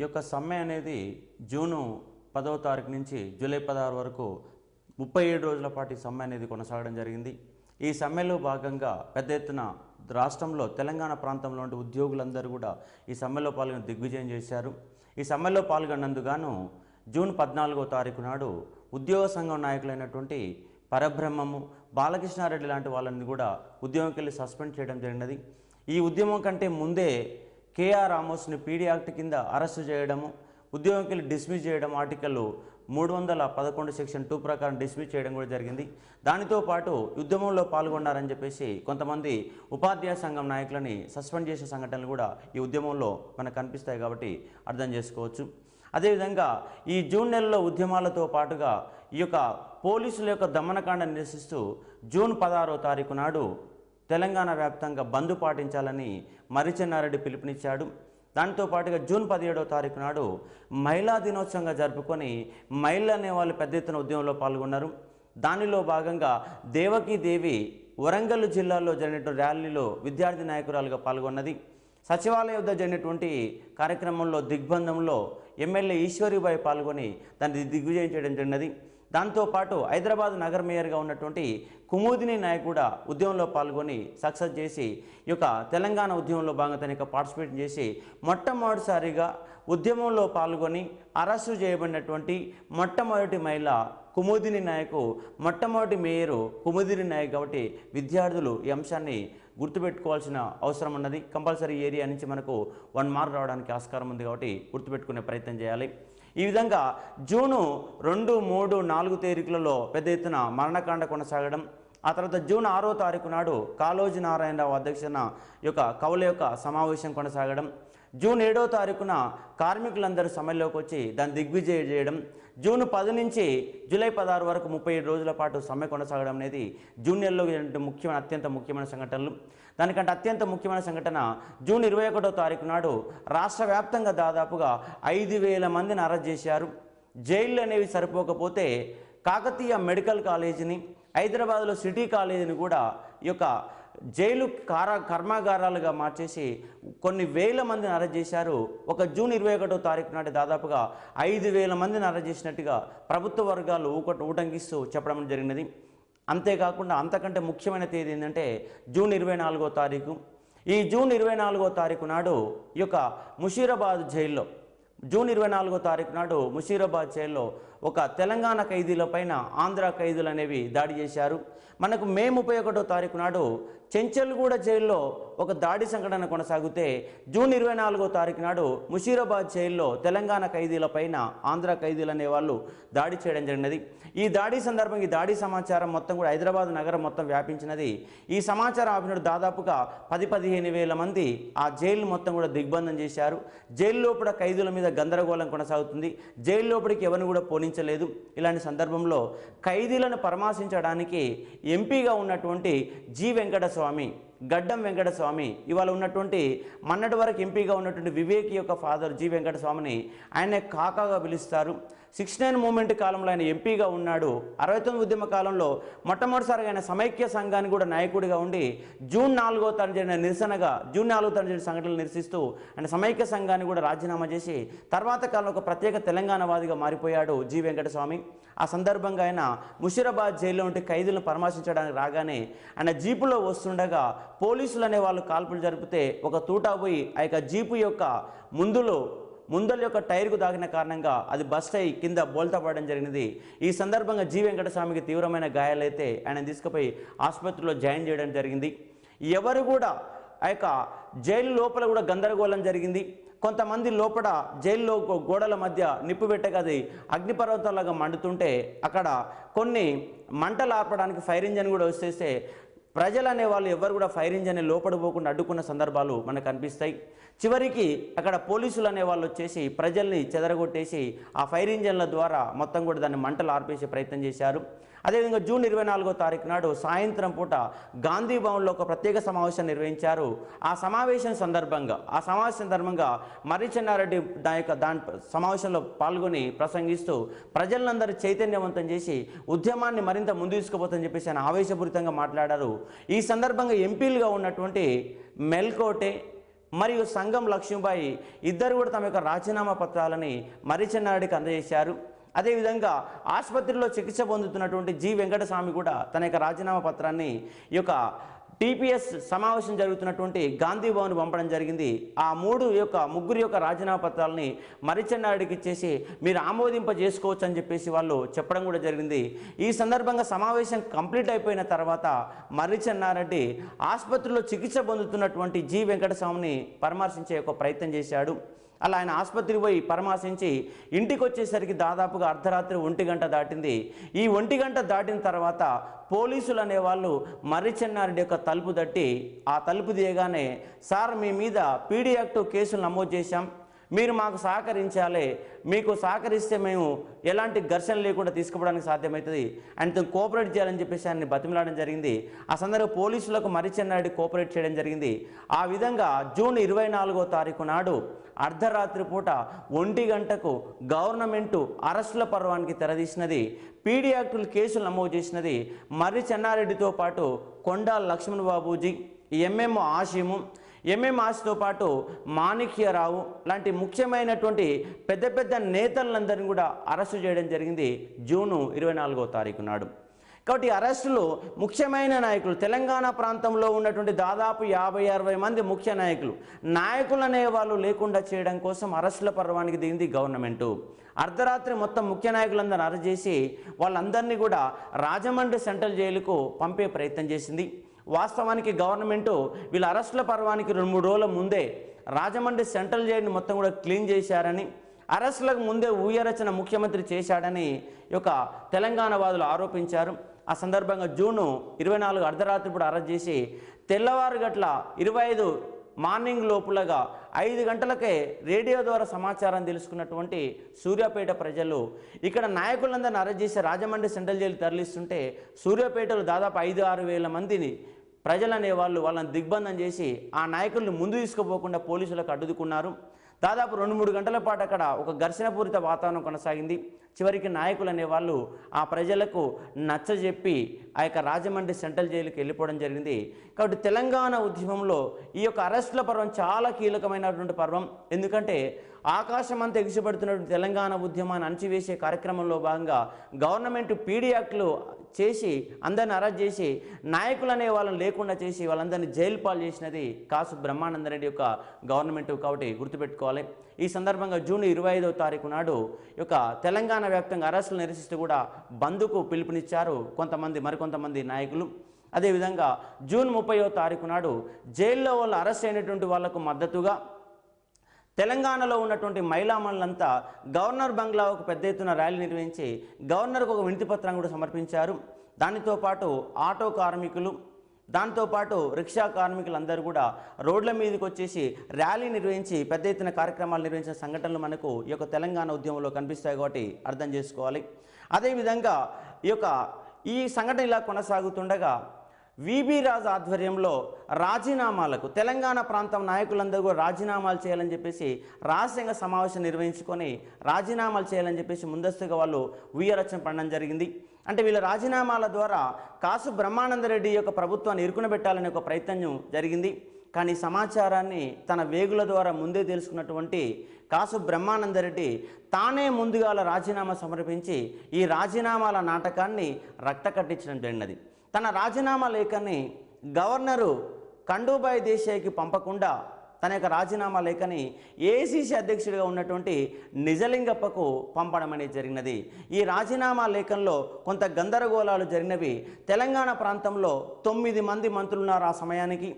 యొక్క సమ్మె అనేది జూను 10వ తారీఖు నుంచి జూలై 16 వరకు 37 రోజుల పాటు ఈ సమ్మె అనేది కొనసాగడం జరిగింది. ఈ సమ్మెలో భాగంగా పెద్ద ఎత్తున రాష్ట్రంలో తెలంగాణ ప్రాంతంలో ఉండే ఉద్యోగులందరూ కూడా ఈ సమ్మెలో పాల్గొని దిగ్విజయం చేశారు. ఈ సమ్మెలో పాల్గొన్నందుకు జూన్ 14వ తారీఖు నాడు ఉద్యోగ సంఘం నాయకులైనటువంటి పరబ్రహ్మము, బాలకృష్ణారెడ్డి లాంటి వాళ్ళని కూడా ఉద్యోగంకి వెళ్ళి సస్పెండ్ చేయడం జరిగినది. ఈ ఉద్యమం కంటే ముందే కేఆర్ రామోస్ని పీడీ యాక్ట్ కింద అరెస్టు చేయడము, ఉద్యోగంకి వెళ్ళి డిస్మిస్ చేయడం, ఆర్టికల్ 311 సెక్షన్ 2 ప్రకారం డిస్మిస్ చేయడం కూడా జరిగింది. దానితో పాటు ఉద్యమంలో పాల్గొన్నారని చెప్పేసి కొంతమంది ఉపాధ్యాయ సంఘం నాయకులని సస్పెండ్ చేసే సంఘటనలు కూడా ఈ ఉద్యమంలో మనకు కనిపిస్తాయి కాబట్టి అర్థం చేసుకోవచ్చు. అదేవిధంగా ఈ జూన్ నెలలో ఉద్యమాలతో పాటుగా ఈ యొక్క పోలీసుల యొక్క దమనకాండను నిరసిస్తూ జూన్ 16వ తారీఖు నాడు తెలంగాణ వ్యాప్తంగా బంద్ పాటించాలని మర్రిచెన్నారెడ్డి పిలుపునిచ్చాడు. దాంతో పాటుగా జూన్ 17వ తారీఖు నాడు మహిళా దినోత్సవంగా జరుపుకొని మహిళలు అనే వాళ్ళు పెద్ద ఎత్తున ఉద్యమంలో పాల్గొన్నారు. దానిలో భాగంగా దేవకీదేవి వరంగల్ జిల్లాలో జరిగిన ర్యాలీలో విద్యార్థి నాయకురాలుగా పాల్గొన్నది. సచివాలయ వద్ద జరిగినటువంటి కార్యక్రమంలో దిగ్బంధంలో ఎమ్మెల్యే ఈశ్వరీబాయి పాల్గొని దాన్ని దిగ్విజయం చేయడం జరిగినది. దాంతోపాటు హైదరాబాద్ నగర మేయర్గా ఉన్నటువంటి కుముదిని నాయక్ కూడా ఉద్యమంలో పాల్గొని సక్సెస్ చేసి ఈ యొక్క తెలంగాణ ఉద్యమంలో భాగంగా తన పార్టిసిపేట్ చేసి మొట్టమొదటిసారిగా ఉద్యమంలో పాల్గొని అరెస్టు చేయబడినటువంటి మొట్టమొదటి మహిళ కుముదిని నాయక్, మొట్టమొదటి మేయరు కుముదిని నాయక్. కాబట్టి విద్యార్థులు ఈ అంశాన్ని గుర్తుపెట్టుకోవాల్సిన అవసరం ఉన్నది. కంపల్సరీ ఏరియా నుంచి మనకు 1 మార్క్ రావడానికి ఆస్కారం ఉంది కాబట్టి గుర్తుపెట్టుకునే ప్రయత్నం చేయాలి. ఈ విధంగా జూను 2, 3, 4 తేదీలలో పెద్ద ఎత్తున మరణకాండ కొనసాగడం, ఆ తర్వాత జూన్ 6వ తారీఖు నాడు కాళోజీ నారాయణరావు అధ్యక్షతన యొక్క కవుల యొక్క సమావేశం కొనసాగడం, జూన్ 7వ తారీఖున కార్మికులందరూ సమ్మెలోకి వచ్చి దాన్ని దిగ్విజయం చేయడం, జూన్ 10 నుంచి జూలై 16 వరకు 37 రోజుల పాటు సమ్మె కొనసాగడం అనేది జూన్ నెలలో అత్యంత ముఖ్యమైన సంఘటనలు. దానికంటే అత్యంత ముఖ్యమైన సంఘటన జూన్ 21వ తారీఖు నాడు రాష్ట్ర వ్యాప్తంగా దాదాపుగా 5,000 మందిని అరెస్ట్ చేశారు. జైళ్ళు అనేవి సరిపోకపోతే కాకతీయ మెడికల్ కాలేజీని, హైదరాబాద్లో సిటీ కాలేజీని కూడా ఈ యొక్క జైలు కర్మాగారాలుగా మార్చేసి కొన్ని వేల మందిని అరెస్ట్ చేశారు. ఒక జూన్ 21వ తారీఖు నాటి దాదాపుగా 5,000 మందిని అరెస్ట్ చేసినట్టుగా ప్రభుత్వ వర్గాలు ఊటంకిస్తూ చెప్పడం జరిగినది. అంతేకాకుండా అంతకంటే ముఖ్యమైన తేదీ ఏంటంటే జూన్ 24వ తారీఖు. ఈ జూన్ 24వ తారీఖు నాడు ఈ యొక్క ముషీరాబాద్ జైల్లో జూన్ 24వ తారీఖు నాడు ముషీరాబాద్ జైల్లో ఒక తెలంగాణ ఖైదీల పైన ఆంధ్ర ఖైదీలు అనేవి దాడి చేశారు. మనకు మే 31వ తారీఖు నాడు చెంచల్గూడ జైల్లో ఒక దాడి సంఘటన కొనసాగితే జూన్ 24వ తారీఖు నాడు ముషీరాబాద్ జైల్లో తెలంగాణ ఖైదీల పైన ఆంధ్ర ఖైదీలు అనేవాళ్ళు దాడి చేయడం జరిగినది. ఈ దాడి సందర్భంగా ఈ దాడి సమాచారం మొత్తం కూడా హైదరాబాద్ నగరం మొత్తం వ్యాపించినది. ఈ సమాచారం ఆపినప్పుడు దాదాపుగా 10-15 వేల మంది ఆ జైలు మొత్తం కూడా దిగ్బంధం చేశారు. జైలు లోపల ఖైదీల మీద గందరగోళం కొనసాగుతుంది. జైలు లోపలికి ఎవరిని కూడా పోనించలేదు. ఇలాంటి సందర్భంలో ఖైదీలను పరామర్శించడానికి ఎంపీగా ఉన్నటువంటి జి వెంకటస్వామి, గడ్డం వెంకటస్వామి, ఇవాళ ఉన్నటువంటి మొన్నటి వరకు ఎంపీగా ఉన్నటువంటి వివేక్ యొక్క ఫాదర్ జి వెంకటస్వామిని ఆయన కాకాగా పిలుస్తారు. 69 మూమెంట్ కాలంలో ఆయన ఎంపీగా ఉన్నాడు. 69 ఉద్యమ కాలంలో మొట్టమొదటిసారిగా ఆయన సమైక్య సంఘానికి కూడా నాయకుడిగా ఉండి జూన్ 4వ తారీఖు జరిగిన నిరసనగా జూన్ 4వ తారీఖు జరిగిన సంఘటనలు నిరసిస్తూ ఆయన సమైక్య సంఘాన్ని కూడా రాజీనామా చేసి తర్వాత కాలంలో ఒక ప్రత్యేక తెలంగాణవాదిగా మారిపోయాడు జి వెంకటస్వామి. ఆ సందర్భంగా ఆయన ముషీరాబాద్ జైల్లో ఉంటే ఖైదీలను పరామర్శించడానికి రాగానే ఆయన జీపులో వస్తుండగా పోలీసులు అనే వాళ్ళు కాల్పులు జరిపితే ఒక తూటా పోయి ఆ యొక్క జీపు యొక్క ముందల యొక్క టైర్కు దాగిన కారణంగా అది బస్ట్ అయి కింద బోల్తా పడడం జరిగినది. ఈ సందర్భంగా జి వెంకటస్వామికి తీవ్రమైన గాయాలైతే ఆయన తీసుకుపోయి ఆసుపత్రిలో జాయిన్ చేయడం జరిగింది. ఎవరు కూడా ఆ యొక్క జైలు లోపల కూడా గందరగోళం జరిగింది. కొంతమంది లోపల జైల్లో గోడల మధ్య నిప్పు పెట్టగది అగ్నిపర్వతాలాగా మండుతుంటే అక్కడ కొన్ని మంటలు ఆర్పడానికి ఫైర్ ఇంజన్ కూడా వచ్చేస్తే ప్రజలు అనేవాళ్ళు ఎవరు కూడా ఫైర్ ఇంజన్ లోపల పోకుండా అడ్డుకున్న సందర్భాలు మనకు కనిపిస్తాయి. చివరికి అక్కడ పోలీసులు అనేవాళ్ళు వచ్చేసి ప్రజల్ని చెదరగొట్టేసి ఆ ఫైర్ ఇంజన్ల ద్వారా మొత్తం కూడా దాన్ని మంటలు ఆర్పేసే ప్రయత్నం చేశారు. అదేవిధంగా జూన్ 24వ తారీఖు నాడు సాయంత్రం పూట గాంధీ భవన్లో ఒక ప్రత్యేక సమావేశం నిర్వహించారు. ఆ సమావేశం సందర్భంగా మర్రిచెన్నారెడ్డి దాని సమావేశంలో పాల్గొని ప్రసంగిస్తూ ప్రజలందరూ చైతన్యవంతం చేసి ఉద్యమాన్ని మరింత ముందు తీసుకుపోతుందని చెప్పేసి ఆయన ఆవేశపూరితంగా మాట్లాడారు. ఈ సందర్భంగా ఎంపీలుగా ఉన్నటువంటి మెల్కోటే, మరియు సంగం లక్ష్మీబాయి ఇద్దరు కూడా తమ యొక్క రాజీనామా పత్రాలని మర్రిచెన్నారెడ్డికి అందజేశారు. అదేవిధంగా ఆసుపత్రిలో చికిత్స పొందుతున్నటువంటి జి వెంకటస్వామి కూడా తన యొక్క రాజీనామా పత్రాన్ని ఈ యొక్క టీపీఎస్ సమావేశం జరుగుతున్నటువంటి గాంధీ భవన్ పంపడం జరిగింది. ఆ ముగ్గురు యొక్క రాజీనామా పత్రాలని మర్రిచెన్నారెడ్డికి ఇచ్చేసి మీరు ఆమోదింపజేసుకోవచ్చు అని చెప్పేసి వాళ్ళు చెప్పడం కూడా జరిగింది. ఈ సందర్భంగా సమావేశం కంప్లీట్ అయిపోయిన తర్వాత మర్రిచెన్నారెడ్డి ఆసుపత్రిలో చికిత్స పొందుతున్నటువంటి జి వెంకటస్వామిని పరామర్శించే ఒక ప్రయత్నం చేశాడు. అలా ఆయన ఆసుపత్రికి పోయి పరామర్శించి ఇంటికి వచ్చేసరికి దాదాపుగా అర్ధరాత్రి 1 గంట దాటింది. ఈ 1 గంట దాటిన తర్వాత పోలీసులు అనేవాళ్ళు మర్రిచెన్నారెడ్డి యొక్క తలుపు తట్టి ఆ తలుపు తీయగానే సార్ మీ మీద పీడీ యాక్ట్ కేసులు నమోదు చేశాం, మీరు మాకు సహకరించాలి, మీకు సహకరిస్తే మేము ఎలాంటి ఘర్షణ లేకుండా తీసుకుపోవడానికి సాధ్యమవుతుంది, ఆయనతో కోఆపరేట్ చేయాలని చెప్పేసి ఆయన్ని బతిమలాడడం జరిగింది. ఆ సందర్భంగా పోలీసులకు మర్రిచెన్నారెడ్డి కోఆపరేట్ చేయడం జరిగింది. ఆ విధంగా జూన్ 24వ తారీఖు నాడు అర్ధరాత్రి పూట 1 గంటకు గవర్నమెంటు అరెస్టుల పర్వానికి తెరదీసినది. పీడీ యాక్టులు కేసులు నమోదు చేసినది మర్రిచెన్నారెడ్డితో పాటు కొండా లక్ష్మణ్ బాబూజీ, ఎంఎం ఆషిము, ఎంఎం ఆసితో పాటు మాణిక్యరావు లాంటి ముఖ్యమైనటువంటి పెద్ద పెద్ద నేతలందరినీ కూడా అరెస్టు చేయడం జరిగింది జూన్ 24వ తారీఖు నాడు. కాబట్టి అరెస్టులు ముఖ్యమైన నాయకులు తెలంగాణ ప్రాంతంలో ఉన్నటువంటి దాదాపు 50-60 మంది ముఖ్య నాయకులు అనేవాళ్ళు లేకుండా చేయడం కోసం అరెస్టుల పర్వానికి దిగింది గవర్నమెంటు. అర్ధరాత్రి మొత్తం ముఖ్య నాయకులందరినీ అరెస్ట్ చేసి వాళ్ళందరినీ కూడా రాజమండ్రి సెంట్రల్ జైలుకు పంపే ప్రయత్నం చేసింది. వాస్తవానికి గవర్నమెంటు వీళ్ళ అరెస్టుల పర్వానికి 2-3 రోజుల ముందే రాజమండ్రి సెంట్రల్ జైలుని మొత్తం కూడా క్లీన్ చేశారని, అరెస్టులకు ముందే ఊయరచన ముఖ్యమంత్రి చేశాడని యొక్క తెలంగాణ వాదులు ఆరోపించారు. ఆ సందర్భంగా జూన్ 24 అర్ధరాత్రి కూడా అరెస్ట్ చేసి తెల్లవారు గట్ల 25 మార్నింగ్ లోపులగా 5 గంటలకే రేడియో ద్వారా సమాచారం తెలుసుకున్నటువంటి సూర్యాపేట ప్రజలు ఇక్కడ నాయకులందరిని అరెస్ట్ చేసి రాజమండ్రి సెంట్రల్ జైలు తరలిస్తుంటే సూర్యాపేటలో దాదాపు 5-6 వేల మందిని ప్రజలు అనేవాళ్ళు వాళ్ళని దిగ్బంధం చేసి ఆ నాయకుల్ని ముందు తీసుకుపోకుండా పోలీసులకు అడ్డుకున్నారు. దాదాపు 2-3 గంటల పాటు అక్కడ ఒక ఘర్షణపూరిత వాతావరణం కొనసాగింది. చివరికి నాయకులు అనేవాళ్ళు ఆ ప్రజలకు నచ్చజెప్పి ఆ యొక్క రాజమండ్రి సెంట్రల్ జైలుకి వెళ్ళిపోవడం జరిగింది. కాబట్టి తెలంగాణ ఉద్యమంలో ఈ యొక్క అరెస్టుల పర్వం చాలా కీలకమైనటువంటి పర్వం. ఎందుకంటే ఆకాశం అంతా ఎగిసిపడుతున్నటువంటి తెలంగాణ ఉద్యమాన్ని అణచివేసే కార్యక్రమంలో భాగంగా గవర్నమెంట్ పీడీ యాక్ట్లు చేసి అందరిని అరెస్ట్ చేసి నాయకులు అనే వాళ్ళని లేకుండా చేసి వాళ్ళందరినీ జైలు పాలు చేసినది కాసు బ్రహ్మానందరెడ్డి యొక్క గవర్నమెంట్. కాబట్టి గుర్తుపెట్టుకోవాలి. ఈ సందర్భంగా జూన్ 25వ తారీఖు నాడు యొక్క తెలంగాణ వ్యాప్తంగా అరెస్టులు నిరసిస్తూ కూడా బంద్కు పిలుపునిచ్చారు మరికొంతమంది నాయకులు. అదేవిధంగా జూన్ 30వ తారీఖు నాడు జైల్లో వాళ్ళు అరెస్ట్ అయినటువంటి వాళ్లకు మద్దతుగా తెలంగాణలో ఉన్నటువంటి మహిళామణులంతా గవర్నర్ బంగ్లాకు పెద్ద ఎత్తున ర్యాలీ నిర్వహించి గవర్నర్కు ఒక వినతి పత్రం కూడా సమర్పించారు. దానితో పాటు ఆటో కార్మికులు, దాంతోపాటు రిక్షా కార్మికులందరూ కూడా రోడ్ల మీదకి వచ్చేసి ర్యాలీ నిర్వహించి పెద్ద ఎత్తున కార్యక్రమాలు నిర్వహించిన సంఘటనలు మనకు ఈ యొక్క తెలంగాణ ఉద్యమంలో కనిపిస్తాయి కాబట్టి అర్థం చేసుకోవాలి. అదేవిధంగా ఈ సంఘటన ఇలా కొనసాగుతుండగా విబి రాజు ఆధ్వర్యంలో రాజీనామాలకు తెలంగాణ ప్రాంతం నాయకులందరూ కూడా రాజీనామాలు చేయాలని చెప్పేసి రహస్యంగా సమావేశం నిర్వహించుకొని రాజీనామాలు చేయాలని చెప్పేసి ముందస్తుగా వాళ్ళు ఉయ్యరచన పడడం జరిగింది. అంటే వీళ్ళ రాజీనామాల ద్వారా కాసు బ్రహ్మానందరెడ్డి యొక్క ప్రభుత్వాన్ని ఇరుకునబెట్టాలనే ఒక ప్రయత్నం జరిగింది. కానీ సమాచారాన్ని తన వేగుల ద్వారా ముందే తెలుసుకున్నటువంటి కాసు బ్రహ్మానందరెడ్డి తానే ముందుగా రాజీనామా సమర్పించి ఈ రాజీనామాల నాటకాన్ని రక్త కట్టించడం జరిగినది. తన రాజీనామా లేఖని గవర్నరు కండూబాయ్ దేశాయికి పంపకుండా తన యొక్క రాజీనామా లేఖని ఏఐసిసి అధ్యక్షుడిగా ఉన్నటువంటి నిజలింగప్పకు పంపడం అనేది జరిగినది. ఈ రాజీనామా లేఖంలో కొంత గందరగోళాలు జరిగినవి. తెలంగాణ ప్రాంతంలో 9 మంది మంత్రులున్నారు ఆ సమయానికి.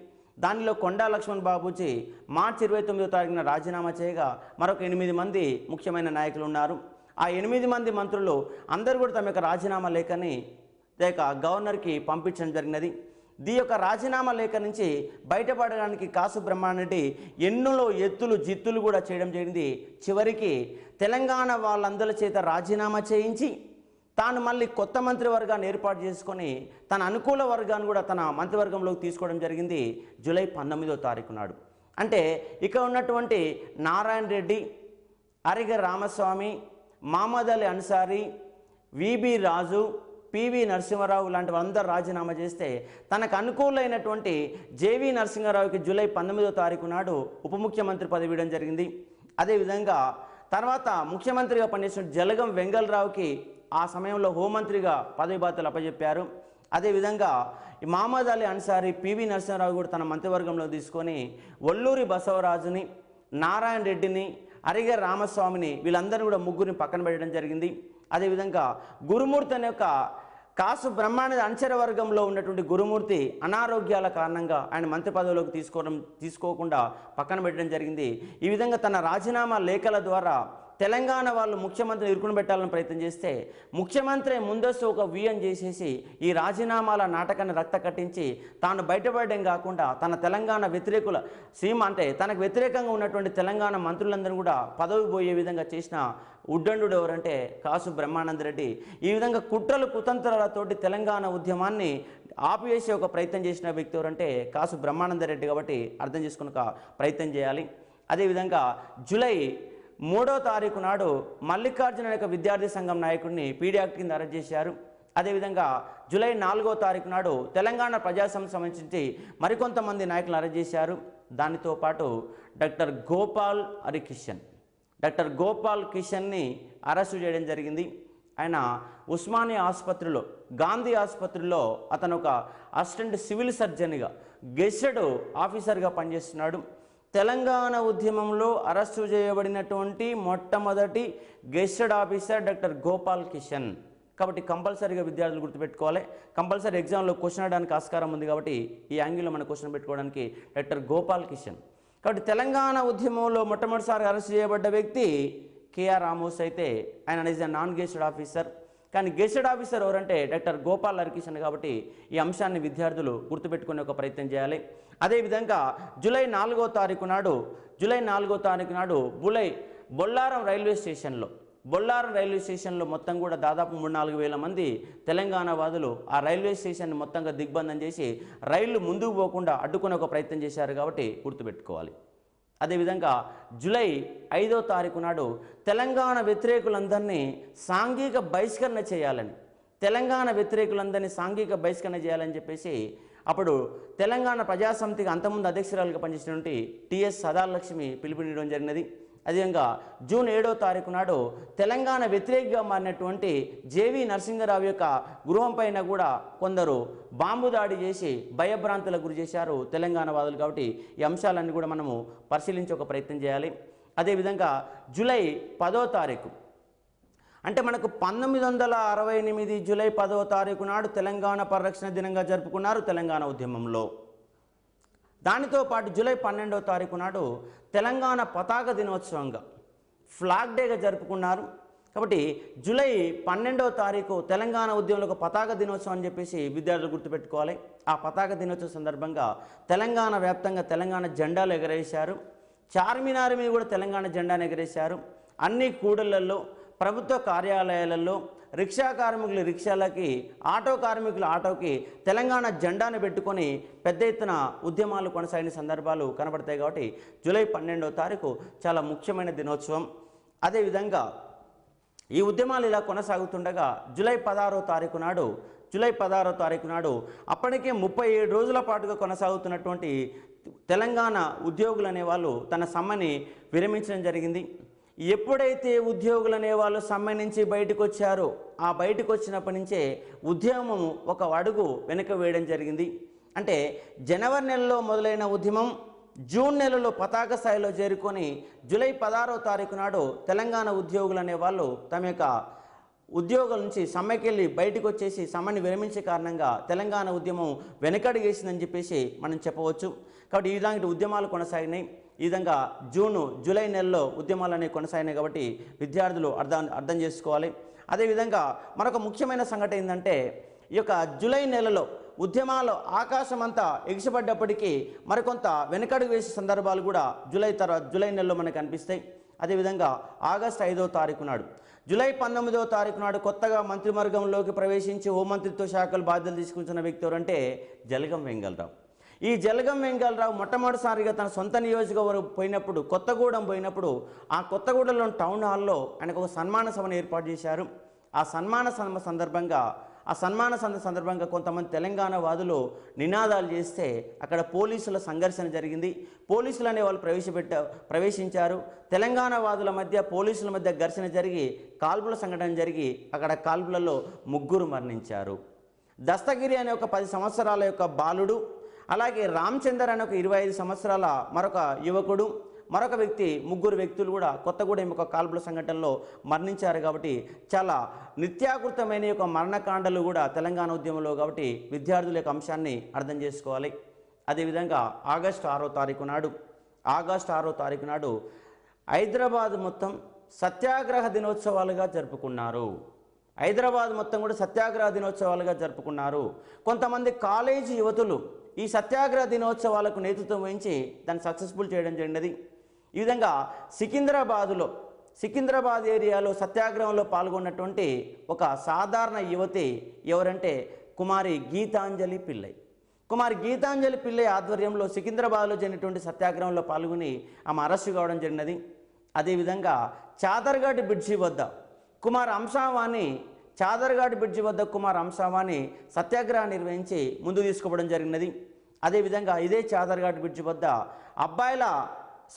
దానిలో కొండా లక్ష్మణ్ బాబూజీ మార్చి 29వ తారీఖున రాజీనామా చేయగా మరొక 8 మంది ముఖ్యమైన నాయకులు ఉన్నారు. ఆ 8 మంది మంత్రులు అందరూ కూడా తమ యొక్క రాజీనామా లేఖని గవర్నర్కి పంపించడం జరిగినది. దీ యొక్క రాజీనామా లేఖ నుంచి బయటపడడానికి కాసు బ్రహ్మానందరెడ్డి ఎన్నులో ఎత్తులు జిత్తులు కూడా చేయడం జరిగింది. చివరికి తెలంగాణ వాళ్ళందరి చేత రాజీనామా చేయించి తాను మళ్ళీ కొత్త మంత్రివర్గాన్ని ఏర్పాటు చేసుకొని తన అనుకూల వర్గాన్ని కూడా తన మంత్రివర్గంలోకి తీసుకోవడం జరిగింది జూలై 19వ తారీఖు నాడు. అంటే ఇక్కడ ఉన్నటువంటి నారాయణ రెడ్డి, అరిగ రామస్వామి, మహమ్మద్ అలీ అన్సారీ, విబి రాజు, పివి నరసింహారావు లాంటి వాళ్ళందరూ రాజీనామా చేస్తే తనకు అనుకూలైనటువంటి జేవి నరసింహారావుకి జూలై 19వ తారీఖు నాడు ఉప ముఖ్యమంత్రి పదవి ఇవ్వడం జరిగింది. అదేవిధంగా తర్వాత ముఖ్యమంత్రిగా పనిచేసిన జలగం వెంగళరావుకి ఆ సమయంలో హోంమంత్రిగా పదవి బాధ్యతలు అప్పచెప్పారు. అదేవిధంగా మహమ్మద్ అలీ అన్సారీ పివి నరసింహారావు కూడా తన మంత్రివర్గంలో తీసుకొని ఒల్లూరి బసవరాజుని, నారాయణ రెడ్డిని, అరిగ రామస్వామిని వీళ్ళందరూ కూడా ముగ్గురిని పక్కన పెట్టడం జరిగింది. అదేవిధంగా గురుమూర్తి అనే ఒక కాసు బ్రహ్మాండ అనుచర వర్గంలో ఉన్నటువంటి గురుమూర్తి అనారోగ్యాల కారణంగా ఆయన మంత్రి పదవిలోకి తీసుకోకుండా పక్కన పెట్టడం జరిగింది. ఈ విధంగా తన రాజీనామా లేఖల ద్వారా తెలంగాణ వాళ్ళు ముఖ్యమంత్రిని ఇరుకుని పెట్టాలని ప్రయత్నం చేస్తే ముఖ్యమంత్రి ముందస్తు ఒక వ్యూహం చేసేసి ఈ రాజీనామాల నాటకాన్ని రక్త కట్టించి తాను బయటపడడం కాకుండా తన తెలంగాణ వ్యతిరేకుల సీమ అంటే తనకు వ్యతిరేకంగా ఉన్నటువంటి తెలంగాణ మంత్రులందరూ కూడా పదవి పోయే విధంగా చేసిన ఉడ్డండు ఎవరంటే కాసు బ్రహ్మానందరెడ్డి. ఈ విధంగా కుట్రలు కుతంత్రాలతోటి తెలంగాణ ఉద్యమాన్ని ఆపివేసే ఒక ప్రయత్నం చేసిన వ్యక్తి ఎవరంటే కాసు బ్రహ్మానందరెడ్డి. కాబట్టి అర్థం చేసుకునే ప్రయత్నం చేయాలి. అదేవిధంగా జూలై 3వ తారీఖు నాడు మల్లికార్జున యొక్క విద్యార్థి సంఘం నాయకుడిని పీడీ యాక్ట్ కింద అరెస్ట్ చేశారు. అదేవిధంగా జూలై 4వ తారీఖు నాడు తెలంగాణ ప్రజాసమితి సంబంధించి మరికొంతమంది నాయకులను అరెస్ట్ చేశారు. దానితో పాటు డాక్టర్ గోపాల్ కిషన్ని అరెస్టు చేయడం జరిగింది. ఆయన ఉస్మానియా ఆసుపత్రిలో, గాంధీ ఆసుపత్రిలో అతను ఒక అసిస్టెంట్ సివిల్ సర్జన్గా గెస్టెడ్ ఆఫీసర్గా పనిచేస్తున్నాడు. తెలంగాణ ఉద్యమంలో అరెస్టు చేయబడినటువంటి మొట్టమొదటి గెస్టెడ్ ఆఫీసర్ డాక్టర్ గోపాల్ కిషన్. కాబట్టి కంపల్సరీగా విద్యార్థులు గుర్తుపెట్టుకోవాలి. కంపల్సరీ ఎగ్జామ్లో క్వశ్చన్ అడడానికి ఆస్కారం ఉంది. కాబట్టి ఈ యాంగిల్లో మనం క్వశ్చన్ పెట్టుకోవడానికి డాక్టర్ గోపాల్ కిషన్. కాబట్టి తెలంగాణ ఉద్యమంలో మొట్టమొదటిసారి అరెస్ట్ చేయబడ్డ వ్యక్తి కేఆర్ రామోస్ అయితే ఆయన ఈజ్ నాన్ గెస్టెడ్ ఆఫీసర్. కానీ గెస్టెడ్ ఆఫీసర్ ఎవరంటే డాక్టర్ గోపాల్ హరికిషన్. కాబట్టి ఈ అంశాన్ని విద్యార్థులు గుర్తుపెట్టుకునే ఒక ప్రయత్నం చేయాలి. అదేవిధంగా జూలై 4వ తారీఖు నాడు బొల్లారం రైల్వే స్టేషన్లో మొత్తం కూడా దాదాపు 3-4 వేల మంది తెలంగాణ వాదులు ఆ రైల్వే స్టేషన్ని మొత్తంగా దిగ్బంధం చేసి రైళ్లు ముందుకు పోకుండా అడ్డుకునే ఒక ప్రయత్నం చేశారు. కాబట్టి గుర్తుపెట్టుకోవాలి. అదేవిధంగా జూలై 5వ తారీఖు నాడు తెలంగాణ వ్యతిరేకులందరినీ సాంఘిక బహిష్కరణ చేయాలని చెప్పేసి అప్పుడు తెలంగాణ ప్రజాసమితికి అంతకుముందు అధ్యక్షురాలుగా పనిచేసినటువంటి టిఎస్ సదాలక్ష్మి పిలుపునివ్వడం జరిగినది. అదేవిధంగా జూన్ 7వ తారీఖు నాడు తెలంగాణ వ్యతిరేకంగా మారినటువంటి జేవి నరసింహారావు యొక్క గృహం పైన కూడా కొందరు బాంబు దాడి చేసి భయభ్రాంతులకు గురి చేశారు తెలంగాణ వాదులు. కాబట్టి ఈ అంశాలన్నీ కూడా మనము పరిశీలించే ఒక ప్రయత్నం చేయాలి. అదేవిధంగా జూలై 10వ తారీఖు అంటే మనకు 1968 జూలై 10వ తారీఖు నాడు తెలంగాణ పరిరక్షణ దినంగా జరుపుకున్నారు తెలంగాణ ఉద్యమంలో. దానితో పాటు జూలై 12వ తారీఖు నాడు తెలంగాణ పతాక దినోత్సవంగా ఫ్లాగ్ డేగా జరుపుకున్నారు. కాబట్టి జూలై 12వ తారీఖు తెలంగాణ ఉద్యమంలో ఒక పతాక దినోత్సవం అని చెప్పేసి విద్యార్థులు గుర్తుపెట్టుకోవాలి. ఆ పతాక దినోత్సవం సందర్భంగా తెలంగాణ వ్యాప్తంగా తెలంగాణ జెండాలు ఎగరేశారు. చార్మినార్ మీద కూడా తెలంగాణ జెండాను ఎగరేశారు. అన్ని కూడళ్లలో, ప్రభుత్వ కార్యాలయాలలో, రిక్షా కార్మికులు రిక్షాలకి, ఆటో కార్మికులు ఆటోకి తెలంగాణ జెండాను పెట్టుకొని పెద్ద ఎత్తున ఉద్యమాలు కొనసాగిన సందర్భాలు కనబడతాయి. కాబట్టి జూలై 12వ తారీఖు చాలా ముఖ్యమైన దినోత్సవం. అదేవిధంగా ఈ ఉద్యమాలు ఇలా కొనసాగుతుండగా జూలై 16వ తారీఖు నాడు అప్పటికే 37 రోజుల పాటుగా కొనసాగుతున్నటువంటి తెలంగాణ ఉద్యోగులు అనేవాళ్ళు తన సమ్మెని విరమించడం జరిగింది. ఎప్పుడైతే ఉద్యోగులు అనేవాళ్ళు సమ్మె నుంచి బయటకు వచ్చారో ఆ బయటకు వచ్చినప్పటి నుంచే ఉద్యమం ఒక అడుగు వెనక వేయడం జరిగింది. అంటే జనవరి నెలలో మొదలైన ఉద్యమం జూన్ నెలలో పతాక స్థాయిలో చేరుకొని జూలై 16వ తారీఖు నాడు తెలంగాణ ఉద్యోగులు అనేవాళ్ళు తమ యొక్క ఉద్యోగుల నుంచి సమ్మెకెళ్ళి బయటకు వచ్చేసి సమ్మెని విరమించే కారణంగా తెలంగాణ ఉద్యమం వెనకడుగేసిందని చెప్పేసి మనం చెప్పవచ్చు. కాబట్టి ఇలాంటి ఉద్యమాలు కొనసాగినాయి. ఈ విధంగా జూలై నెలలో ఉద్యమాలు అనేవి కొనసాగినాయి. కాబట్టి విద్యార్థులు అర్థం చేసుకోవాలి. అదేవిధంగా మరొక ముఖ్యమైన సంఘటన ఏంటంటే ఈ యొక్క జూలై నెలలో ఉద్యమాలు ఆకాశం అంతా ఎగిసిపడ్డప్పటికీ మరికొంత వెనకడుగు వేసే సందర్భాలు కూడా జూలై నెలలో మనకు కనిపిస్తాయి. అదేవిధంగా ఆగస్టు 5వ తారీఖు నాడు, జూలై 19వ తారీఖు నాడు కొత్తగా మంత్రివర్గంలోకి ప్రవేశించి హోంమంత్రిత్వ శాఖలు బాధ్యతలు తీసుకుంటున్న వ్యక్తి ఎవరంటే జలగం వెంగళరావు. ఈ జలగం వెంగళరావు మొట్టమొదటిసారిగా తన సొంత నియోజకవర్గం పోయినప్పుడు, కొత్తగూడెం పోయినప్పుడు, ఆ కొత్తగూడెంలోని టౌన్ హాల్లో ఆయనకు ఒక సన్మాన సభను ఏర్పాటు చేశారు. ఆ సన్మాన సభ సందర్భంగా ఆ సన్మాన సందర్భంగా కొంతమంది తెలంగాణ వాదులు నినాదాలు చేస్తే అక్కడ పోలీసుల సంఘర్షణ జరిగింది. పోలీసులు అనే వాళ్ళు ప్రవేశించారు. తెలంగాణ వాదుల మధ్య పోలీసుల మధ్య ఘర్షణ జరిగి కాల్పుల సంఘటన జరిగి అక్కడ కాల్పులలో 3 మరణించారు. దస్తగిరి అనే ఒక 10 సంవత్సరాల యొక్క బాలుడు, అలాగే రామచందర్ అనే ఒక 25 సంవత్సరాల మరొక యువకుడు, మరొక వ్యక్తి, 3 వ్యక్తులు కూడా కొత్తగూడెం ఒక కాల్పుల సంఘటనలో మరణించారు. కాబట్టి చాలా నిత్యాకృతమైన యొక్క మరణకాండలు కూడా తెలంగాణ ఉద్యమంలో, కాబట్టి విద్యార్థుల యొక్క అంశాన్ని అర్థం చేసుకోవాలి. అదేవిధంగా ఆగస్టు 6వ తారీఖు నాడు హైదరాబాద్ మొత్తం సత్యాగ్రహ దినోత్సవాలుగా జరుపుకున్నారు. హైదరాబాద్ మొత్తం కూడా సత్యాగ్రహ దినోత్సవాలుగా జరుపుకున్నారు. కొంతమంది కాలేజీ యువతులు ఈ సత్యాగ్రహ దినోత్సవాలకు నేతృత్వం వహించి దాన్ని సక్సెస్ఫుల్ చేయడం జరిగినది. ఈ విధంగా సికింద్రాబాద్ ఏరియాలో సత్యాగ్రహంలో పాల్గొన్నటువంటి ఒక సాధారణ యువతి ఎవరంటే కుమారి గీతాంజలి పిల్లై ఆధ్వర్యంలో సికింద్రాబాద్లో జరిగినటువంటి సత్యాగ్రహంలో పాల్గొని ఆమె అరెస్టు కావడం జరిగినది. అదేవిధంగా చాదర్ఘాట్ బ్రిడ్జి వద్ద కుమార్ అంశావాణి సత్యాగ్రహం నిర్వహించి ముందు తీసుకోవడం జరిగినది. అదేవిధంగా ఇదే చాదర్ఘాట్ బ్రిడ్జి వద్ద అబ్బాయిల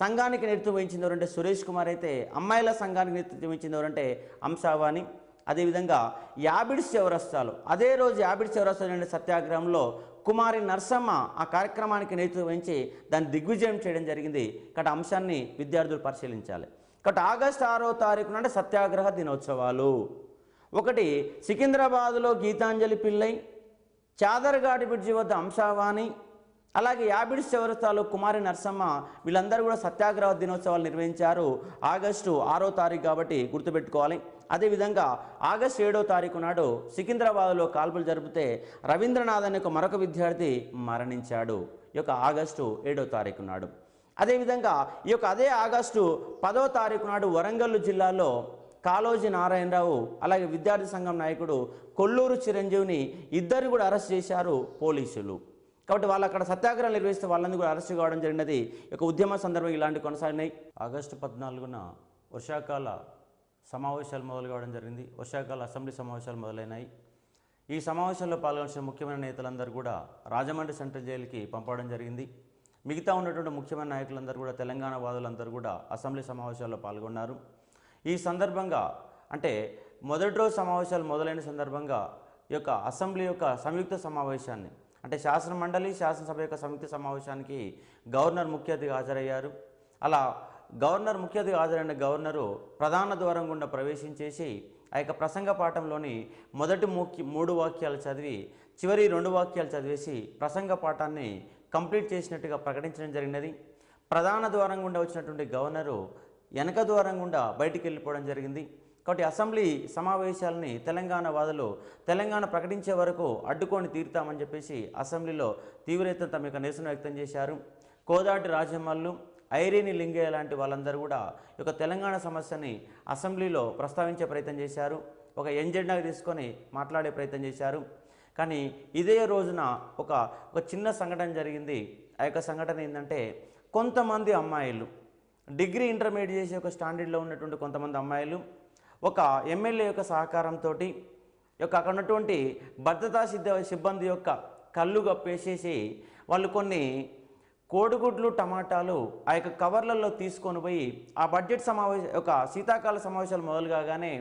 సంఘానికి నేతృత్వం వహించింది ఎవరంటే సురేష్ కుమార్ అయితే, అమ్మాయిల సంఘానికి నేతృత్వం వహించింది ఎవరంటే అంశావాణి. అదేవిధంగా యాబిడ్స్ చౌరస్తాలో అదే రోజు సత్యాగ్రహంలో కుమారి నర్సమ్మ ఆ కార్యక్రమానికి నేతృత్వం వహించి దాన్ని దిగ్విజయం చేయడం జరిగింది. కాబట్టి అంశాన్ని విద్యార్థులు పరిశీలించాలి. కాబట్టి ఆగస్టు 6వ తారీఖు నాడు సత్యాగ్రహ దినోత్సవాలు. ఒకటి సికింద్రాబాద్లో గీతాంజలి పిల్లై, చాదర్ఘాట్ బ్రిడ్జి వద్ద అంశావాణి, అలాగే యాబిడ్స్ చౌరస్తాలో కుమారి నర్సమ్మ, వీళ్ళందరూ కూడా సత్యాగ్రహ దినోత్సవాలు నిర్వహించారు. ఆగస్టు 6వ తారీఖు కాబట్టి గుర్తుపెట్టుకోవాలి. అదేవిధంగా ఆగస్టు 7వ తారీఖు నాడు సికింద్రాబాద్లో కాల్పులు జరిపితే రవీంద్రనాథ్ అనే ఒక మరొక విద్యార్థి మరణించాడు. ఈ యొక్క ఆగస్టు 7వ తారీఖు నాడు. అదేవిధంగా ఈ యొక్క అదే ఆగస్టు 10వ తారీఖు నాడు వరంగల్ జిల్లాలో కాళోజీ నారాయణరావు అలాగే విద్యార్థి సంఘం నాయకుడు కొల్లూరు చిరంజీవిని ఇద్దరు కూడా అరెస్ట్ చేశారు పోలీసులు. కాబట్టి వాళ్ళు అక్కడ సత్యాగ్రహం నిర్వహిస్తే వాళ్ళందరూ కూడా అరెస్ట్ కావడం జరిగినది. ఈ యొక్క ఉద్యమ సందర్భం ఇలాంటి కొనసాగినాయి. ఆగస్టు 14న వర్షాకాల సమావేశాలు మొదలు కావడం జరిగింది. వర్షాకాల అసెంబ్లీ సమావేశాలు మొదలైనాయి. ఈ సమావేశంలో పాల్గొన్న ముఖ్యమైన నేతలందరూ కూడా రాజమండ్రి సెంట్రల్ జైలుకి పంపడం జరిగింది. మిగతా ఉన్నటువంటి ముఖ్యమైన నాయకులందరూ కూడా తెలంగాణ వాదులందరూ కూడా అసెంబ్లీ సమావేశాల్లో పాల్గొన్నారు. ఈ సందర్భంగా అంటే మొదటి రోజు సమావేశాలు మొదలైన సందర్భంగా ఈ యొక్క అసెంబ్లీ యొక్క సంయుక్త సమావేశాన్ని అంటే శాసనమండలి శాసనసభ యొక్క సంయుక్త సమావేశానికి గవర్నర్ ముఖ్య అతిథిగా హాజరయ్యారు. అలా ముఖ్య అతిథిగా హాజరైన గవర్నరు ప్రధాన ద్వారం గుండా ప్రవేశించేసి ఆ యొక్క ప్రసంగ పాఠంలోని మొదటి 3 వాక్యాలు చదివి చివరి 2 వాక్యాలు చదివేసి ప్రసంగ పాఠాన్ని కంప్లీట్ చేసినట్టుగా ప్రకటించడం జరిగినది. ప్రధాన ద్వారం గుండా వచ్చినటువంటి గవర్నరు వెనక ద్వారం గుండా బయటికి వెళ్ళిపోవడం జరిగింది. కాబట్టి అసెంబ్లీ సమావేశాలని తెలంగాణ వాదులు తెలంగాణ ప్రకటించే వరకు అడ్డుకొని తీరుతామని చెప్పేసి అసెంబ్లీలో తీవ్ర ఎత్తున తమ యొక్క నిరసన వ్యక్తం చేశారు. కోదాటి రాజమ్మల్లు, ఐరేని లింగయ్య లాంటి వాళ్ళందరూ కూడా ఈ యొక్క తెలంగాణ సమస్యని అసెంబ్లీలో ప్రస్తావించే ప్రయత్నం చేశారు. ఒక ఎజెండాగా తీసుకొని మాట్లాడే ప్రయత్నం చేశారు. కానీ ఇదే రోజున ఒక చిన్న సంఘటన జరిగింది. ఆ యొక్క సంఘటన ఏంటంటే కొంతమంది అమ్మాయిలు డిగ్రీ ఇంటర్మీడియట్ చేసే ఒక స్టాండర్డ్లో ఉన్నటువంటి కొంతమంది అమ్మాయిలు ఒక ఎమ్మెల్యే యొక్క సహకారంతో అక్కడ ఉన్నటువంటి భద్రతా సిబ్బంది యొక్క కళ్ళు కప్పేసేసి వాళ్ళు కొన్ని కోడిగుడ్లు టమాటాలు ఆ యొక్క కవర్లలో తీసుకొని పోయి ఆ బడ్జెట్ శీతాకాల సమావేశాలు మొదలు కాగానే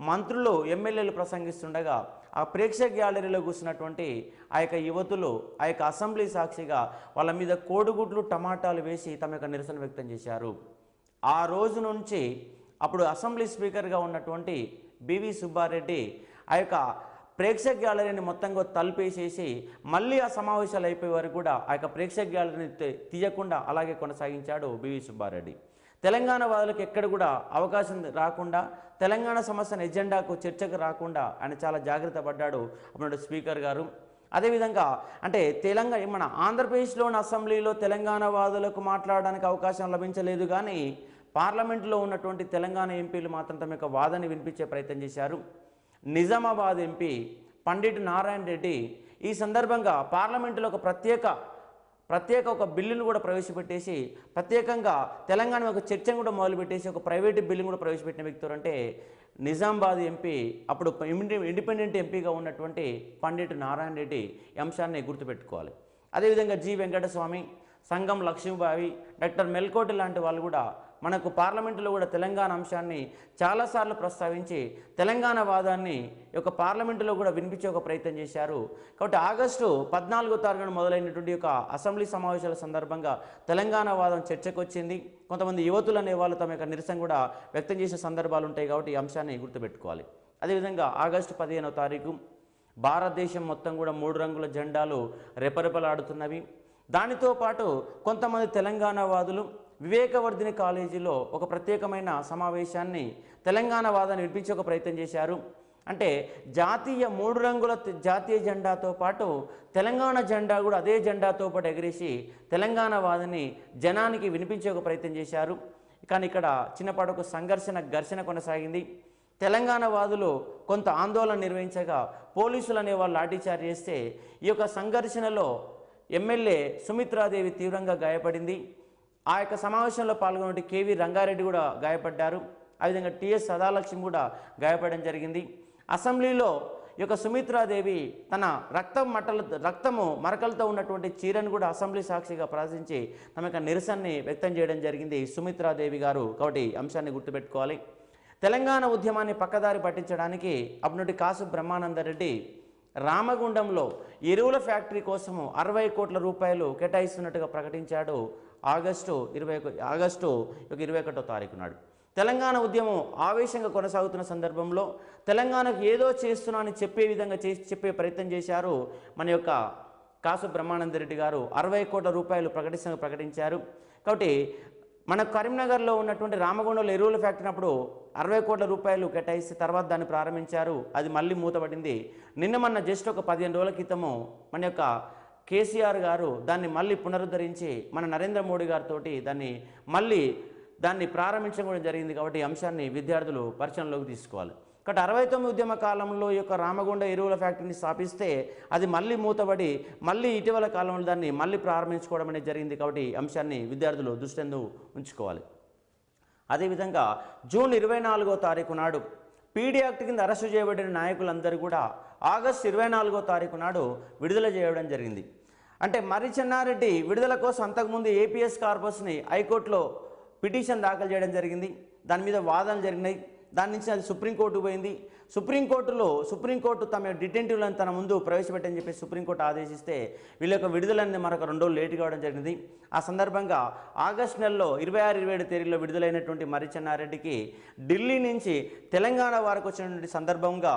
మంత్రులు ఎమ్మెల్యేలు ప్రసంగిస్తుండగా ఆ ప్రేక్షక గ్యాలరీలో కూర్చున్నటువంటి ఆ యొక్క యువతులు ఆ యొక్క అసెంబ్లీ సాక్షిగా వాళ్ళ మీద కోడిగుడ్లు టమాటాలు వేసి తమ యొక్క నిరసన వ్యక్తం చేశారు. ఆ రోజు నుంచి అప్పుడు అసెంబ్లీ స్పీకర్గా ఉన్నటువంటి బివి సుబ్బారెడ్డి ఆ యొక్క ప్రేక్షక గ్యాలరీని మొత్తంగా తలుపేసేసి మళ్ళీ ఆ సమావేశాలు అయిపోయే వరకు కూడా ఆ యొక్క ప్రేక్షక గ్యాలరీని తీయకుండా అలాగే కొనసాగించాడు బివి సుబ్బారెడ్డి. తెలంగాణ వాదులకు ఎక్కడ కూడా అవకాశం రాకుండా తెలంగాణ సమస్యను ఎజెండాకు చర్చకు రాకుండా ఆయన చాలా జాగ్రత్త పడ్డాడు అప్పుడు స్పీకర్ గారు. అదేవిధంగా అంటే మన ఆంధ్రప్రదేశ్లోని అసెంబ్లీలో తెలంగాణ వాదులకు మాట్లాడడానికి అవకాశం లభించలేదు. కానీ పార్లమెంటులో ఉన్నటువంటి తెలంగాణ ఎంపీలు మాత్రం తమ యొక్క వాదన వినిపించే ప్రయత్నం చేశారు. నిజామాబాద్ ఎంపీ పండిట్ నారాయణ రెడ్డి ఈ సందర్భంగా పార్లమెంటులో ఒక ప్రత్యేక ఒక బిల్లును కూడా ప్రవేశపెట్టేసి ప్రత్యేకంగా తెలంగాణ ఒక చర్చను కూడా మొదలుపెట్టేసి ఒక ప్రైవేటు బిల్లును కూడా ప్రవేశపెట్టిన వ్యక్తులు అంటే నిజామాబాద్ ఎంపీ అప్పుడు ఇండిపెండెంట్ ఎంపీగా ఉన్నటువంటి పండిట్ నారాయణ రెడ్డి ఈ అంశాన్ని గుర్తుపెట్టుకోవాలి. అదేవిధంగా జి వెంకటస్వామి, సంగం లక్ష్మీబాయి, డాక్టర్ మెల్కోటి లాంటి వాళ్ళు కూడా మనకు పార్లమెంటులో కూడా తెలంగాణ అంశాన్ని చాలాసార్లు ప్రస్తావించి తెలంగాణ వాదాన్ని యొక్క పార్లమెంటులో కూడా వినిపించే ఒక ప్రయత్నం చేశారు. కాబట్టి ఆగస్టు 14వ తారీఖున మొదలైనటువంటి ఒక అసెంబ్లీ సమావేశాల సందర్భంగా తెలంగాణ వాదం చర్చకు వచ్చింది. కొంతమంది యువతులు అనే వాళ్ళు తమ యొక్క నిరసన కూడా వ్యక్తం చేసే సందర్భాలు ఉంటాయి. కాబట్టి ఈ అంశాన్ని గుర్తుపెట్టుకోవాలి. అదేవిధంగా ఆగస్టు 15వ తారీఖు భారతదేశం మొత్తం కూడా 3 రంగుల జెండాలు రెపరెపలాడుతున్నవి. దానితో పాటు కొంతమంది తెలంగాణ వాదులు వివేకవర్ధిని కాలేజీలో ఒక ప్రత్యేకమైన సమావేశాన్ని తెలంగాణ వాదాన్ని వినిపించే ఒక ప్రయత్నం చేశారు. అంటే జాతీయ 3 రంగుల జాతీయ జెండాతో పాటు తెలంగాణ జెండా కూడా అదే జెండాతో పాటు ఎగిరేసి తెలంగాణ వాదాన్ని జనానికి వినిపించే ఒక ప్రయత్నం చేశారు. కానీ ఇక్కడ చిన్నపాటు ఒక ఘర్షణ కొనసాగింది. తెలంగాణ వాదులు కొంత ఆందోళన నిర్వహించగా పోలీసులు అనే వాళ్ళు లాఠీచార్జ్ చేస్తే ఈ యొక్క సంఘర్షణలో ఎమ్మెల్యే సుమిత్రాదేవి తీవ్రంగా గాయపడింది. ఆ యొక్క సమావేశంలో పాల్గొన్న కేవీ రంగారెడ్డి కూడా గాయపడ్డారు. అదేవిధంగా టిఎస్ సదాలక్ష్మి కూడా గాయపడడం జరిగింది. అసెంబ్లీలో ఈ యొక్క సుమిత్రాదేవి తన రక్తము మరకలతో ఉన్నటువంటి చీరను కూడా అసెంబ్లీ సాక్షిగా ప్రదర్శించి తమ యొక్క నిరసనని వ్యక్తం చేయడం జరిగింది సుమిత్రాదేవి గారు. కాబట్టి అంశాన్ని గుర్తుపెట్టుకోవాలి. తెలంగాణ ఉద్యమాన్ని పక్కదారి పట్టించడానికి అప్పటి కాసు బ్రహ్మానందరెడ్డి రామగుండంలో ఎరువుల ఫ్యాక్టరీ కోసము 60 కోట్ల రూపాయలు కేటాయిస్తున్నట్టుగా ప్రకటించాడు ఆగస్టు 21వ తారీఖు నాడు. తెలంగాణ ఉద్యమం ఆవేశంగా కొనసాగుతున్న సందర్భంలో తెలంగాణకు ఏదో చేస్తున్నా అని చెప్పే విధంగా చెప్పే ప్రయత్నం చేశారు మన యొక్క కాసు బ్రహ్మానందరెడ్డి గారు. 60 కోట్ల రూపాయలు ప్రకటించారు. కాబట్టి మన కరీంనగర్లో ఉన్నటువంటి రామగుండంలో ఎరువుల ఫ్యాక్టరీ అప్పుడు 60 కోట్ల రూపాయలు కేటాయిస్తే తర్వాత దాన్ని ప్రారంభించారు. అది మళ్ళీ మూతపడింది. మొన్న జస్ట్ ఒక 15 రోజుల క్రితము మన యొక్క కేసీఆర్ గారు దాన్ని మళ్ళీ పునరుద్ధరించి మన నరేంద్ర మోడీ గారితో దాన్ని ప్రారంభించడం జరిగింది. కాబట్టి ఈ అంశాన్ని విద్యార్థులు పరిచయంలోకి తీసుకోవాలి. కాబట్టి 69 ఉద్యమ కాలంలో ఈ యొక్క రామగుండ ఎరువుల ఫ్యాక్టరీని స్థాపిస్తే అది మళ్ళీ మూతపడి మళ్ళీ ఇటీవల కాలంలో దాన్ని మళ్ళీ ప్రారంభించుకోవడం అనేది జరిగింది. కాబట్టి అంశాన్ని విద్యార్థులు దృష్టిలో ఉంచుకోవాలి. అదేవిధంగా జూన్ 24వ తారీఖు నాడు పీడీ యాక్ట్ కింద అరెస్టు చేయబడిన నాయకులందరూ కూడా ఆగస్టు 24వ తారీఖు నాడు విడుదల చేయడం జరిగింది. అంటే మర్రి చెన్నారెడ్డి విడుదల కోసం అంతకుముందు ఏపీఎస్ కార్పస్ని హైకోర్టులో పిటిషన్ దాఖలు చేయడం జరిగింది. దాని మీద వాదనలు జరిగినాయి. దాని నుంచి అది సుప్రీంకోర్టు పోయింది. సుప్రీంకోర్టు తమ డిటెంటివ్లను తన ముందు ప్రవేశపెట్టని చెప్పి సుప్రీంకోర్టు ఆదేశిస్తే వీళ్ళ యొక్క విడుదలని మరొక 2 రోజులు లేట్ కావడం జరిగింది. ఆ సందర్భంగా ఆగస్టు నెలలో 26-27 తేదీలో విడుదలైనటువంటి మర్రి చెన్నారెడ్డికి ఢిల్లీ నుంచి తెలంగాణ వారికి వచ్చినటువంటి సందర్భంగా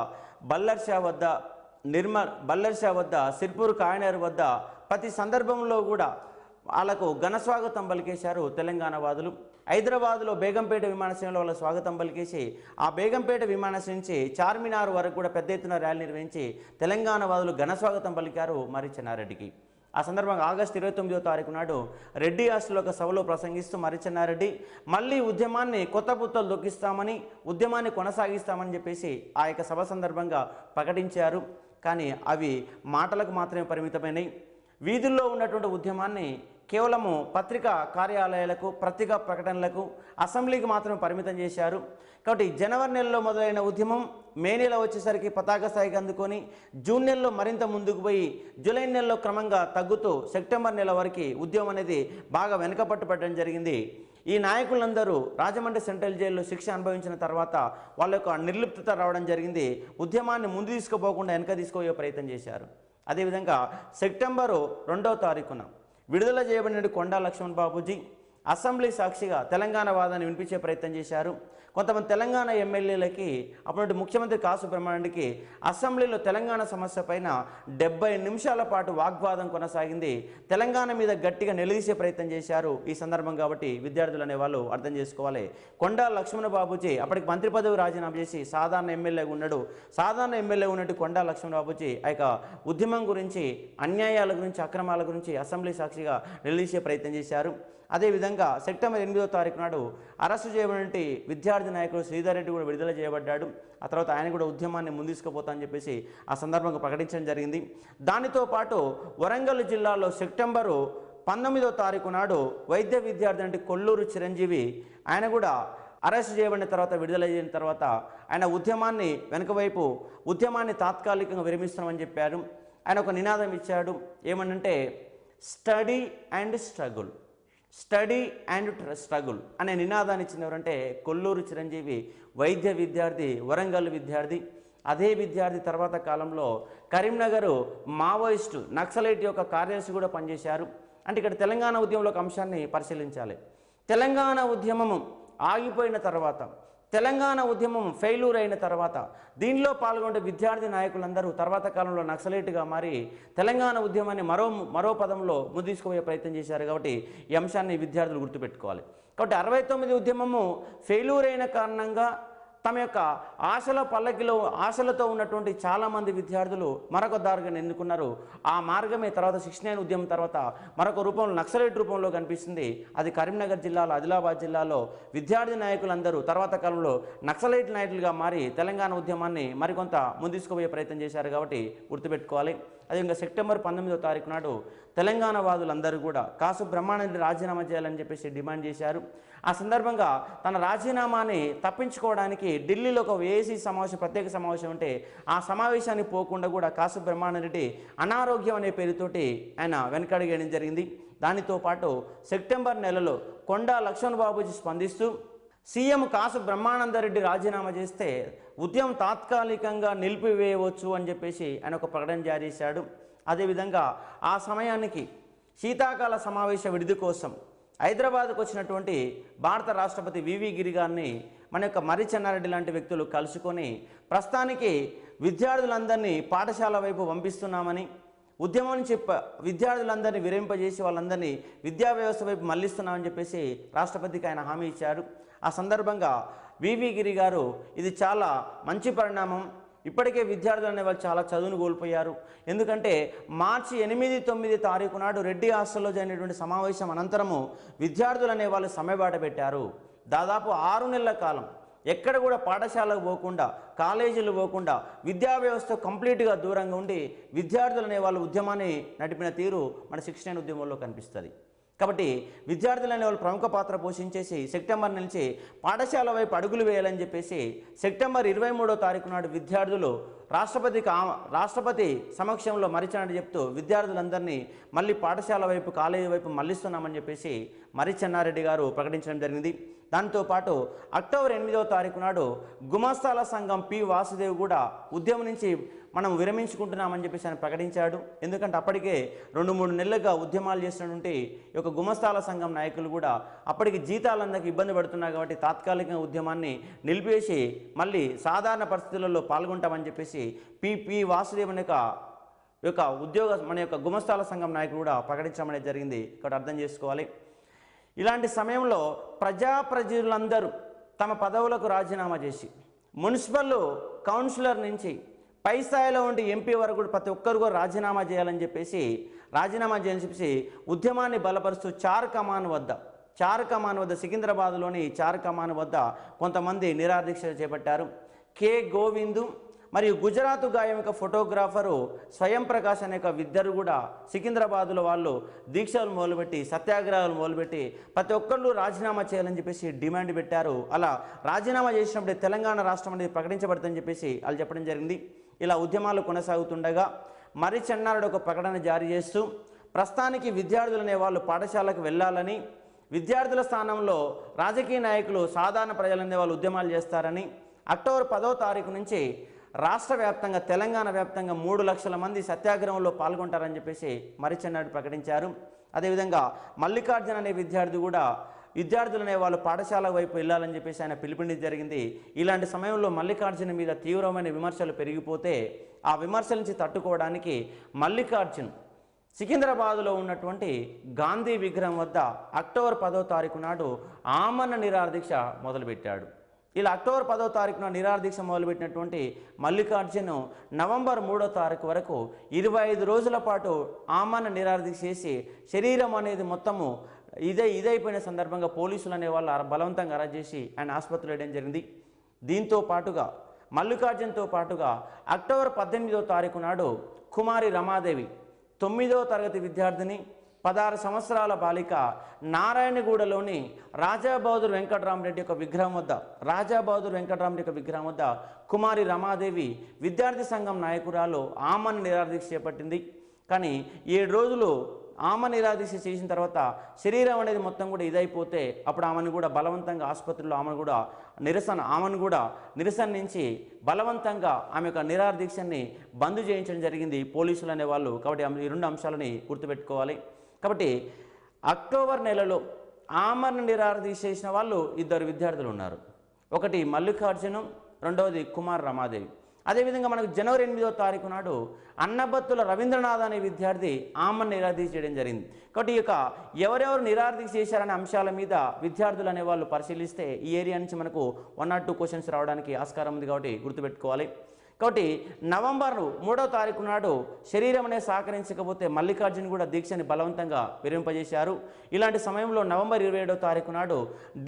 బల్లర్షా వద్ద సిర్పూర్ కాయనర్ వద్ద ప్రతి సందర్భంలో కూడా వాళ్ళకు ఘన స్వాగతం పలికేశారు తెలంగాణ వాదులు. హైదరాబాద్లో బేగంపేట విమానాశ్రయంలో వాళ్ళ స్వాగతం పలికేసి ఆ బేగంపేట విమానాశ్రయం నుంచి చార్మినార్ వరకు కూడా పెద్ద ఎత్తున ర్యాలీ నిర్వహించి తెలంగాణ వాదులు ఘన స్వాగతం పలికారు మర్రి చెన్నారెడ్డికి. ఆ సందర్భంగా ఆగస్టు 29వ తారీఖు నాడు రెడ్డి హాస్టల్లో ఒక సభలో ప్రసంగిస్తూ మర్రి చెన్నారెడ్డి మళ్ళీ ఉద్యమాన్ని కొత్త పుత్తలు దొక్కిస్తామని ఉద్యమాన్ని కొనసాగిస్తామని చెప్పేసి ఆ యొక్క సభ సందర్భంగా ప్రకటించారు. కానీ అవి మాటలకు మాత్రమే పరిమితమైనవి. వీధుల్లో ఉన్నటువంటి ఉద్యమాన్ని కేవలము పత్రికా కార్యాలయాలకు పత్రికా ప్రకటనలకు అసెంబ్లీకి మాత్రమే పరిమితం చేశారు. కాబట్టి జనవరి నెలలో మొదలైన ఉద్యమం మే నెల వచ్చేసరికి పతాక స్థాయికి అందుకొని జూన్ నెలలో మరింత ముందుకు పోయి జూలై నెలలో క్రమంగా తగ్గుతూ సెప్టెంబర్ నెల వరకు ఉద్యమం అనేది బాగా వెనుకపట్టుపడడం జరిగింది. ఈ నాయకులందరూ రాజమండ్రి సెంట్రల్ జైల్లో శిక్ష అనుభవించిన తర్వాత వాళ్ళ యొక్క నిర్లిప్తత రావడం జరిగింది. ఉద్యమాన్ని ముందు తీసుకుపోకుండా వెనక తీసుకుపోయే ప్రయత్నం చేశారు. అదేవిధంగా సెప్టెంబరు 2వ తారీఖున విడుదల చేయబడిన కొండా లక్ష్మణ్ బాబూజీ అసెంబ్లీ సాక్షిగా తెలంగాణ వాదాన్ని వినిపించే ప్రయత్నం చేశారు. కొంతమంది తెలంగాణ ఎమ్మెల్యేలకి అప్పటి ముఖ్యమంత్రి కాసు బ్రహ్మానందరెడ్డికి అసెంబ్లీలో తెలంగాణ సమస్య పైన 70 నిమిషాల పాటు వాగ్వాదం కొనసాగింది. తెలంగాణ మీద గట్టిగా నిలదీసే ప్రయత్నం చేశారు ఈ సందర్భం. కాబట్టి విద్యార్థులు అనే వాళ్ళు అర్థం చేసుకోవాలి. కొండా లక్ష్మణ బాబూజీ అప్పటికి మంత్రి పదవి రాజీనామా చేసి సాధారణ ఎమ్మెల్యేగా ఉన్నట్టు కొండా లక్ష్మణ బాబూజీ ఆ యొక్క ఉద్యమం గురించి, అన్యాయాల గురించి, అక్రమాల గురించి అసెంబ్లీ సాక్షిగా నిలదీసే ప్రయత్నం చేశారు. అదేవిధంగా సెప్టెంబర్ 8వ తారీఖు నాడు అరెస్టు చేయబడిన విద్యార్థి నాయకుడు శ్రీధర్ రెడ్డి కూడా విడుదల చేయబడ్డాడు. ఆ తర్వాత ఆయన కూడా ఉద్యమాన్ని ముందుకు చెప్పేసి ఆ సందర్భంగా ప్రకటించడం జరిగింది. దానితో పాటు వరంగల్ జిల్లాలో సెప్టెంబరు 19వ తారీఖు నాడు వైద్య విద్యార్థి అంటే కొల్లూరు చిరంజీవి ఆయన కూడా అరెస్ట్ చేయబడిన తర్వాత విడుదలైన తర్వాత ఆయన ఉద్యమాన్ని వెనుకవైపు ఉద్యమాన్ని తాత్కాలికంగా విరమిస్తున్నామని చెప్పారు. ఆయన ఒక నినాదం ఇచ్చాడు, ఏమనంటే study and struggle, study and struggle అనే నినాదాన్ని ఇచ్చింది ఎవరంటే కొల్లూరు చిరంజీవి, వైద్య విద్యార్థి, వరంగల్ విద్యార్థి. అదే విద్యార్థి తర్వాత కాలంలో కరీంనగర్ మావోయిస్టు నక్సలైట్ యొక్క కార్యదర్శి కూడా పనిచేశారు. అంటే ఇక్కడ తెలంగాణ ఉద్యమంలో ఒక అంశాన్ని పరిశీలించాలి. తెలంగాణ ఉద్యమం ఆగిపోయిన తర్వాత, తెలంగాణ ఉద్యమం ఫెయిల్యూర్ అయిన తర్వాత దీనిలో పాల్గొనే విద్యార్థి నాయకులందరూ తర్వాత కాలంలో నక్సలైట్గా మారి తెలంగాణ ఉద్యమాన్ని మరో పదంలో ముందు తీసుకుపోయే ప్రయత్నం చేశారు. కాబట్టి ఈ అంశాన్ని విద్యార్థులు గుర్తుపెట్టుకోవాలి. కాబట్టి 69 ఉద్యమము ఫెయిల్యూర్ అయిన కారణంగా తమ యొక్క ఆశల పల్లకిలో ఆశలతో ఉన్నటువంటి చాలామంది విద్యార్థులు మరొక దారిని ఎన్నుకున్నారు. ఆ మార్గమే తర్వాత 69 ఉద్యమం తర్వాత మరొక రూపంలో నక్సలైట్ రూపంలో కనిపిస్తుంది. అది కరీంనగర్ జిల్లాలో, ఆదిలాబాద్ జిల్లాలో విద్యార్థి నాయకులందరూ తర్వాత కాలంలో నక్సలైట్ నాయకులుగా మారి తెలంగాణ ఉద్యమాన్ని మరికొంత ముందుకుపోయే ప్రయత్నం చేశారు. కాబట్టి గుర్తుపెట్టుకోవాలి. అదేవిధంగా సెప్టెంబర్ 19వ తారీఖు నాడు తెలంగాణ వాదులందరూ కూడా కాసు బ్రహ్మానందరెడ్డి రాజీనామా చేయాలని చెప్పేసి డిమాండ్ చేశారు. ఆ సందర్భంగా తన రాజీనామాని తప్పించుకోవడానికి ఢిల్లీలో ఒక ఏసీ సమావేశం, ప్రత్యేక సమావేశం ఉంటే ఆ సమావేశానికి పోకుండా కూడా కాసు బ్రహ్మానందరెడ్డి అనారోగ్యం అనే పేరుతోటి ఆయన వెనకడిగేయడం జరిగింది. దానితో పాటు సెప్టెంబర్ నెలలో కొండా లక్ష్మణ్ బాబుజీ స్పందిస్తూ సీఎం కాసు బ్రహ్మానందరెడ్డి రాజీనామా చేస్తే ఉద్యమం తాత్కాలికంగా నిలిపివేయవచ్చు అని చెప్పేసి ఆయన ఒక ప్రకటన జారీ చేశాడు. అదేవిధంగా ఆ సమయానికి శీతాకాల సమావేశ విడిది కోసం హైదరాబాద్కు వచ్చినటువంటి భారత రాష్ట్రపతి వివి గిరి గారిని మన యొక్క మర్రి చెన్నారెడ్డి లాంటి వ్యక్తులు కలుసుకొని ప్రస్తుతానికి విద్యార్థులందరినీ పాఠశాల వైపు పంపిస్తున్నామని, ఉద్యమం నుంచి విద్యార్థులందరినీ విరమింపజేసి వాళ్ళందరినీ విద్యా వ్యవస్థ వైపు మళ్లిస్తున్నామని చెప్పేసి రాష్ట్రపతికి ఆయన హామీ ఇచ్చారు. ఆ సందర్భంగా వివి గిరి గారు ఇది చాలా మంచి పరిణామం, ఇప్పటికే విద్యార్థులు అనేవాళ్ళు చాలా చదువును కోల్పోయారు. ఎందుకంటే మార్చి 8, 9 తారీఖు నాడు రెడ్డి హాస్టల్లో జరిగినటువంటి సమావేశం అనంతరము విద్యార్థులు అనేవాళ్ళు సమ్మెబాట పెట్టారు. దాదాపు 6 నెలల కాలం ఎక్కడ కూడా పాఠశాలకు పోకుండా, కాలేజీలు పోకుండా విద్యా వ్యవస్థ కంప్లీట్గా దూరంగా ఉండి విద్యార్థులు అనేవాళ్ళు ఉద్యమాన్ని నడిపిన తీరు మన 69 ఉద్యమంలో కనిపిస్తుంది. కాబట్టి విద్యార్థులు అనేవాళ్ళు ప్రముఖ పాత్ర పోషించేసి సెప్టెంబర్ నుంచి పాఠశాల వైపు అడుగులు వేయాలని చెప్పేసి సెప్టెంబర్ 23వ తారీఖు నాడు విద్యార్థులు రాష్ట్రపతి సమక్షంలో మర్రి చెప్తూ విద్యార్థులందరినీ మళ్ళీ పాఠశాల వైపు, కాలేజీ వైపు మళ్లిస్తున్నామని చెప్పేసి మర్రి చెన్నారెడ్డి గారు ప్రకటించడం జరిగింది. దాంతోపాటు అక్టోబర్ 8వ తారీఖు నాడు గుమస్తాల సంఘం పి వాసుదేవ్ కూడా ఉద్యమం నుంచి మనం విరమించుకుంటున్నామని చెప్పేసి ఆయన ప్రకటించాడు. ఎందుకంటే అప్పటికే 2-3 నెలలుగా ఉద్యమాలు చేసినటువంటి ఈ యొక్క గుమస్తాల సంఘం నాయకులు కూడా అప్పటికి జీతాలందరికీ ఇబ్బంది పడుతున్నారు. కాబట్టి తాత్కాలికంగా ఉద్యమాన్ని నిలిపేసి మళ్ళీ సాధారణ పరిస్థితులలో పాల్గొంటామని చెప్పేసి పి వాసుదేవ్ అనే మన యొక్క గుమస్తాల సంఘం నాయకులు కూడా ప్రకటించడం అనేది జరిగింది. ఇక్కడ అర్థం చేసుకోవాలి. ఇలాంటి సమయంలో ప్రజలందరూ తమ పదవులకు రాజీనామా చేసి మున్సిపల్ కౌన్సిలర్ నుంచి పై స్థాయిలో ఉండి ఎంపీ వరకు ప్రతి ఒక్కరు కూడా రాజీనామా చేయాలని చెప్పేసి ఉద్యమాన్ని బలపరుస్తూ చార్ కమాన్ వద్ద సికింద్రాబాద్లోని చార్ కమాన్ వద్ద కొంతమంది నిరాదీక్ష చేపట్టారు. కె గోవిందు మరియు గుజరాత్ గాయమిక ఫోటోగ్రాఫరు స్వయం ప్రకాష్ అనే ఇద్దరు కూడా సికింద్రాబాద్లో వాళ్ళు దీక్షలు మొదలుపెట్టి, సత్యాగ్రహాలు మొదలుపెట్టి ప్రతి ఒక్కళ్ళు రాజీనామా చేయాలని చెప్పేసి డిమాండ్ పెట్టారు. అలా రాజీనామా చేసినప్పుడు తెలంగాణ రాష్ట్రం అనేది ప్రకటించబడుతుందని చెప్పేసి వాళ్ళు చెప్పడం జరిగింది. ఇలా ఉద్యమాలు కొనసాగుతుండగా మర్రి చెన్నారెడ్డి ఒక ప్రకటన జారీ చేస్తూ ప్రస్తుతానికి విద్యార్థులు అనే వాళ్ళు పాఠశాలకు వెళ్ళాలని, విద్యార్థుల స్థానంలో రాజకీయ నాయకులు, సాధారణ ప్రజలనే వాళ్ళు ఉద్యమాలు చేస్తారని, అక్టోబర్ 10వ తారీఖు నుంచి రాష్ట్ర వ్యాప్తంగా, తెలంగాణ వ్యాప్తంగా 3 లక్షల మంది సత్యాగ్రహంలో పాల్గొంటారని చెప్పేసి మర్రి చెన్నారెడ్డి ప్రకటించారు. అదేవిధంగా మల్లికార్జున అనే విద్యార్థి కూడా విద్యార్థులు అనే వాళ్ళు పాఠశాల వైపు వెళ్ళాలని చెప్పేసి ఆయన పిలుపునివ్వడం జరిగింది. ఇలాంటి సమయంలో మల్లికార్జున మీద తీవ్రమైన విమర్శలు పెరిగిపోతే ఆ విమర్శల నుంచి తట్టుకోవడానికి మల్లికార్జున్ సికింద్రాబాద్లో ఉన్నటువంటి గాంధీ విగ్రహం వద్ద అక్టోబర్ 10వ తారీఖు నాడు ఆమరణ నిరాదీక్ష మొదలుపెట్టాడు. ఇలా అక్టోబర్ 10వ తారీఖున నిరాదీక్ష మొదలుపెట్టినటువంటి మల్లికార్జున్ నవంబర్ 3వ తారీఖు వరకు 25 రోజుల పాటు ఆమరణ నిరాదీక్ష చేసి శరీరం అనేది మొత్తము ఇదైపోయిన సందర్భంగా పోలీసులు అనే వాళ్ళు బలవంతంగా అరెస్ట్ చేసి ఆయన ఆసుపత్రిలో వేయడం జరిగింది. దీంతో పాటుగా మల్లికార్జున్తో పాటుగా అక్టోబర్ 18వ తారీఖు నాడు కుమారి రమాదేవి 9వ తరగతి విద్యార్థిని, 16 సంవత్సరాల బాలిక నారాయణగూడలోని రాజాబహదూర్ వెంకటరామరెడ్డి యొక్క విగ్రహం వద్ద కుమారి రమాదేవి విద్యార్థి సంఘం నాయకురాలు ఆమరణ నిరాదీక్ష చేపట్టింది. కానీ 7 రోజులు ఆమె నిరాదీక్ష చేసిన తర్వాత శరీరం అనేది మొత్తం కూడా ఇదైపోతే అప్పుడు ఆమెను కూడా బలవంతంగా ఆసుపత్రిలో ఆమెను కూడా నిరసన నుంచి బలవంతంగా ఆమె యొక్క నిరాదీక్షని బంద్ చేయించడం జరిగింది పోలీసులు అనేవాళ్ళు. కాబట్టి ఈ 2 అంశాలని గుర్తుపెట్టుకోవాలి. కాబట్టి అక్టోబర్ నెలలో ఆమరణ నిరాదీక్ష చేసిన వాళ్ళు 2 విద్యార్థులు ఉన్నారు. ఒకటి మల్లికార్జునం, రెండవది కుమార్ రమాదేవి. అదేవిధంగా మనకు జనవరి 8వ తారీఖు నాడు అన్నబత్తుల రవీంద్రనాథ్ అనే విద్యార్థి ఆమరణ నిరాదీక్ష చేయడం జరిగింది. కాబట్టి ఈ యొక్క ఎవరెవరు నిరాదీక్ష చేశారనే అంశాల మీద విద్యార్థులు అనేవాళ్ళు పరిశీలిస్తే ఈ ఏరియా నుంచి మనకు 1 or 2 క్వశ్చన్స్ రావడానికి ఆస్కారం ఉంది. కాబట్టి గుర్తుపెట్టుకోవాలి. కాబట్టి నవంబర్ 3వ తారీఖు నాడు శరీరం అనేది సహకరించకపోతే మల్లికార్జున్ కూడా దీక్షని బలవంతంగా విరమింపజేశారు. ఇలాంటి సమయంలో నవంబర్ 27వ తారీఖు నాడు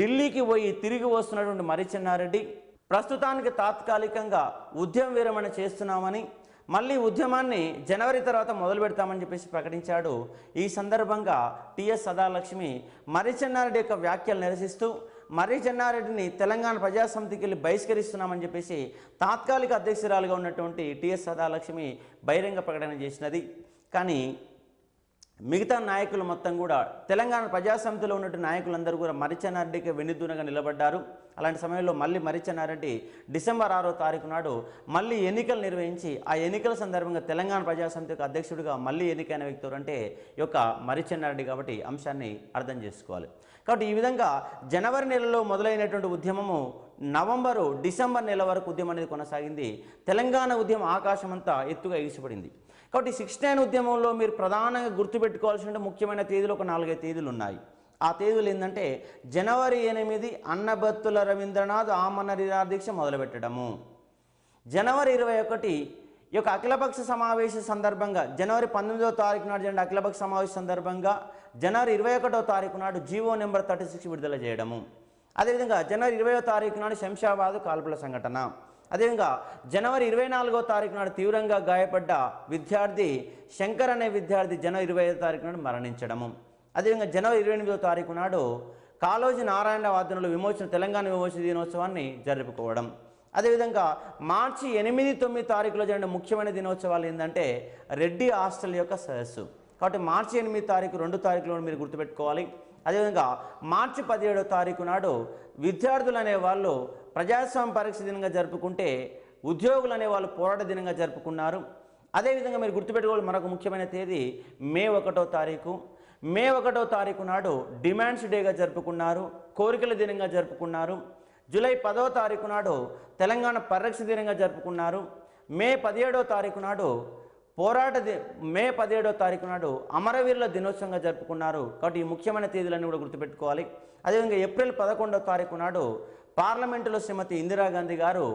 ఢిల్లీకి పోయి తిరిగి వస్తున్నటువంటి మర్రిచెన్నారెడ్డి ప్రస్తుతానికి తాత్కాలికంగా ఉద్యమ విరమణ చేస్తున్నామని, మళ్ళీ ఉద్యమాన్ని జనవరి తర్వాత మొదలు పెడతామని చెప్పేసి ప్రకటించాడు. ఈ సందర్భంగా టిఎస్ సదాలక్ష్మి మర్రిచెన్నారెడ్డి యొక్క వ్యాఖ్యలు నిరసిస్తూ మర్రిచెన్నారెడ్డిని తెలంగాణ ప్రజాసమితికి వెళ్ళి బహిష్కరిస్తున్నామని చెప్పేసి తాత్కాలిక అధ్యక్షురాలుగా ఉన్నటువంటి టిఎస్ సదాలక్ష్మి బహిరంగ ప్రకటన చేసినది. కానీ మిగతా నాయకులు మొత్తం కూడా తెలంగాణ ప్రజాసమితిలో ఉన్నటువంటి నాయకులందరూ కూడా మర్రిచెన్నారెడ్డికి వెన్నుదూనగా నిలబడ్డారు. అలాంటి సమయంలో మళ్ళీ మర్రిచెన్నారెడ్డి డిసెంబర్ 6వ తారీఖు నాడు మళ్ళీ ఎన్నికలు నిర్వహించి ఆ ఎన్నికల సందర్భంగా తెలంగాణ ప్రజాసమితికి అధ్యక్షుడిగా మళ్ళీ ఎన్నికైన వ్యక్తి అంటే ఈ యొక్క మర్రిచెన్నారెడ్డి. కాబట్టి అంశాన్ని అర్థం చేసుకోవాలి. కాబట్టి ఈ విధంగా జనవరి నెలలో మొదలైనటువంటి ఉద్యమము డిసెంబర్ నెల వరకు ఉద్యమం అనేది కొనసాగింది. తెలంగాణ ఉద్యమం ఆకాశమంతా ఎత్తుగా ఎగిసిపడింది. కాబట్టి 69 ఉద్యమంలో మీరు ప్రధానంగా గుర్తుపెట్టుకోవాల్సిన ముఖ్యమైన తేదీలు ఒక 4-5 తేదీలు ఉన్నాయి. ఆ తేదీలు ఏంటంటే జనవరి 8 అన్నబత్తుల రవీంద్రనాథ్ ఆమరణ నిరాదీక్ష మొదలుపెట్టడము, జనవరి 21 ఈ యొక్క అఖిలపక్ష సమావేశ సందర్భంగా, జనవరి 19వ తారీఖు నాడు జరిగిన అఖిలపక్ష సమావేశ సందర్భంగా జనవరి 21వ తారీఖు నాడు జీవో నెంబర్ 36 విడుదల చేయడము. అదేవిధంగా జనవరి 20వ తారీఖు నాడు శంషాబాద్ కాల్పుల సంఘటన. అదేవిధంగా జనవరి 24వ తారీఖు నాడు తీవ్రంగా గాయపడ్డ విద్యార్థి శంకర్ అనే విద్యార్థి జనవరి 25వ తారీఖు నాడు మరణించడము. అదేవిధంగా జనవరి 28వ తారీఖు నాడు కాళోజీ నారాయణ వాదనలు తెలంగాణ విమోచన దినోత్సవాన్ని జరుపుకోవడం. అదేవిధంగా మార్చి 8, 9 తారీఖులో జరిగిన ముఖ్యమైన దినోత్సవాలు ఏంటంటే రెడ్డి హాస్టల్ యొక్క సదస్సు. కాబట్టి మార్చి 8 తారీఖు 2 తారీఖులో మీరు గుర్తుపెట్టుకోవాలి. అదేవిధంగా మార్చి 17వ తారీఖు నాడు విద్యార్థులు అనేవాళ్ళు ప్రజాస్వామ్య పరీక్ష దినంగా జరుపుకుంటే ఉద్యోగులు అనేవాళ్ళు పోరాట దినంగా జరుపుకున్నారు. అదేవిధంగా మీరు గుర్తుపెట్టుకోవాలి మరొక ముఖ్యమైన తేదీ మే 1వ తారీఖు. మే 1వ తారీఖు నాడు డిమాండ్స్ డేగా జరుపుకున్నారు, కోరికల దినంగా జరుపుకున్నారు. జూలై 10వ తారీఖు నాడు తెలంగాణ పరిరక్షణ దినంగా జరుపుకున్నారు. మే 17వ తారీఖు నాడు మే 17వ తారీఖు నాడు అమరవీరుల దినోత్సవంగా జరుపుకున్నారు. కాబట్టి ఈ ముఖ్యమైన తేదీలన్నీ కూడా గుర్తుపెట్టుకోవాలి. అదేవిధంగా ఏప్రిల్ 11వ తారీఖు నాడు పార్లమెంటులో శ్రీమతి ఇందిరాగాంధీ గారు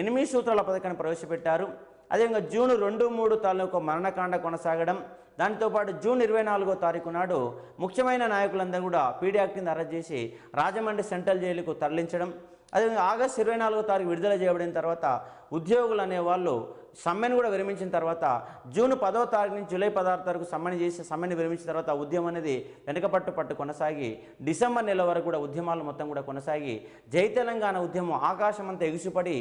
8 సూత్రాల పథకాన్ని ప్రవేశపెట్టారు. అదేవిధంగా జూన్ 2, 3 తాలూకు మరణకాండ కొనసాగడం, దాంతోపాటు జూన్ 24వ తారీఖు నాడు ముఖ్యమైన నాయకులందరూ కూడా పీడీ యాక్ట్ కింద అరెస్ట్ చేసి రాజమండ్రి సెంట్రల్ జైలుకు తరలించడం. అదేవిధంగా ఆగస్టు 24వ తారీఖు విడుదల చేయబడిన తర్వాత ఉద్యోగులు అనేవాళ్ళు సమ్మెను కూడా విరమించిన తర్వాత జూన్ 10వ తారీఖు నుంచి జూలై 16 తారీఖు సమ్మెను విరమించిన తర్వాత ఉద్యమం అనేది వెనకపట్టు కొనసాగి డిసెంబర్ నెల వరకు కూడా ఉద్యమాలు మొత్తం కూడా కొనసాగి జై తెలంగాణ ఉద్యమం ఆకాశమంతా ఎగిసిపడి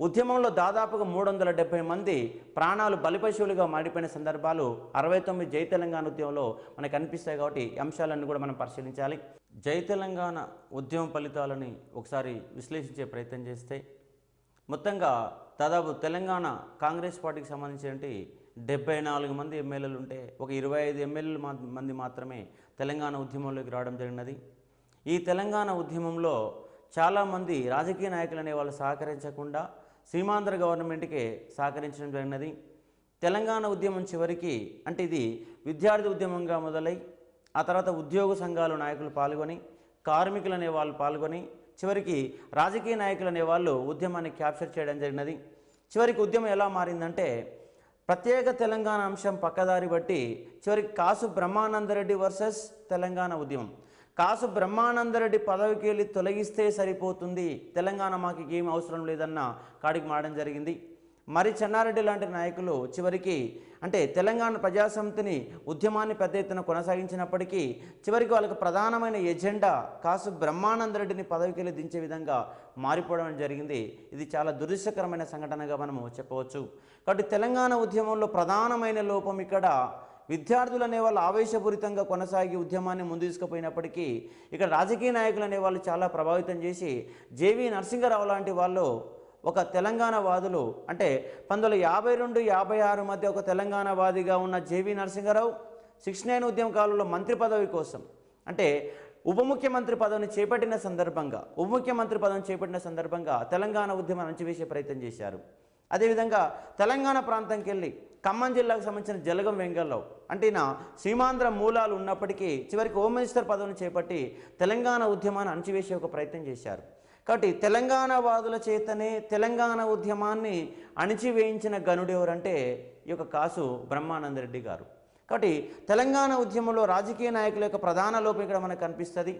ఉద్యమంలో దాదాపుగా 370 మంది ప్రాణాలు బలిపశువులుగా మాడిపోయిన సందర్భాలు 69 జై తెలంగాణ ఉద్యమంలో మనకు కనిపిస్తాయి. కాబట్టి ఈ అంశాలన్నీ కూడా మనం పరిశీలించాలి. జై తెలంగాణ ఉద్యమ ఫలితాలని ఒకసారి విశ్లేషించే ప్రయత్నం చేస్తే మొత్తంగా దాదాపు తెలంగాణ కాంగ్రెస్ పార్టీకి సంబంధించినటువంటి 74 మంది ఎమ్మెల్యేలు ఉంటే ఒక 25 ఎమ్మెల్యేలు మంది మాత్రమే తెలంగాణ ఉద్యమంలోకి రావడం జరిగినది. ఈ తెలంగాణ ఉద్యమంలో చాలామంది రాజకీయ నాయకులు అనే వాళ్ళు సహకరించకుండా సీమాంధ్ర గవర్నమెంట్కే సహకరించడం జరిగినది. తెలంగాణ ఉద్యమం చివరికి అంటే ఇది విద్యార్థి ఉద్యమంగా మొదలై ఆ తర్వాత ఉద్యోగ సంఘాల నాయకులు పాల్గొని కార్మికులు అనే వాళ్ళు పాల్గొని చివరికి రాజకీయ నాయకులు అనేవాళ్ళు ఉద్యమాన్ని క్యాప్చర్ చేయడం జరిగినది. చివరికి ఉద్యమం ఎలా మారిందంటే ప్రత్యేక తెలంగాణ అంశం పక్కదారి బట్టి చివరికి కాసు బ్రహ్మానందరెడ్డి వర్సెస్ తెలంగాణ ఉద్యమం. కాసు బ్రహ్మానందరెడ్డి పదవికి వెళ్ళి తొలగిస్తే సరిపోతుంది, తెలంగాణ మాకు ఏం అవసరం లేదన్న కాడికి మారడం జరిగింది. మరి చెన్నారెడ్డి లాంటి నాయకులు చివరికి అంటే తెలంగాణ ప్రజాసమితిని ఉద్యమాన్ని పెద్ద ఎత్తున కొనసాగించినప్పటికీ చివరికి వాళ్ళకి ప్రధానమైన ఎజెండా కాసు బ్రహ్మానందరెడ్డిని పదవికి వెళ్ళి దించే విధంగా మారిపోవడం జరిగింది. ఇది చాలా దురదృష్టకరమైన సంఘటనగా మనము చెప్పవచ్చు. కాబట్టి తెలంగాణ ఉద్యమంలో ప్రధానమైన లోపం ఇక్కడ విద్యార్థులు అనేవాళ్ళు ఆవేశపూరితంగా కొనసాగి ఉద్యమాన్ని ముందు తీసుకుపోయినప్పటికీ ఇక్కడ రాజకీయ నాయకులు అనేవాళ్ళు చాలా ప్రభావితం చేసి జేవి నరసింహారావు లాంటి వాళ్ళు ఒక తెలంగాణ వాదులు అంటే 1952-56 మధ్య ఒక తెలంగాణ వాదిగా ఉన్న జేవి నరసింహారావు 69 ఉద్యమ కాలంలో మంత్రి పదవి కోసం అంటే ఉప ముఖ్యమంత్రి పదవిని చేపట్టిన సందర్భంగా తెలంగాణ ఉద్యమాన్ని అణచివేసే ప్రయత్నం చేశారు. అదేవిధంగా తెలంగాణ ప్రాంతంకి వెళ్ళి ఖమ్మం జిల్లాకు సంబంధించిన జలగం వెంగళరావు అంటే ఈయన సీమాంధ్ర మూలాలు ఉన్నప్పటికీ చివరికి హోమ్ మినిస్టర్ పదవిని చేపట్టి తెలంగాణ ఉద్యమాన్ని అణచివేసే ఒక ప్రయత్నం చేశారు. కాబట్టి తెలంగాణ వాదుల చేతనే తెలంగాణ ఉద్యమాన్ని అణిచివేయించిన గనుడు ఎవరంటే ఈ యొక్క కాసు బ్రహ్మానందరెడ్డి గారు. కాబట్టి తెలంగాణ ఉద్యమంలో రాజకీయ నాయకుల యొక్క ప్రధాన లోపం ఇక్కడ మనకు కనిపిస్తుంది.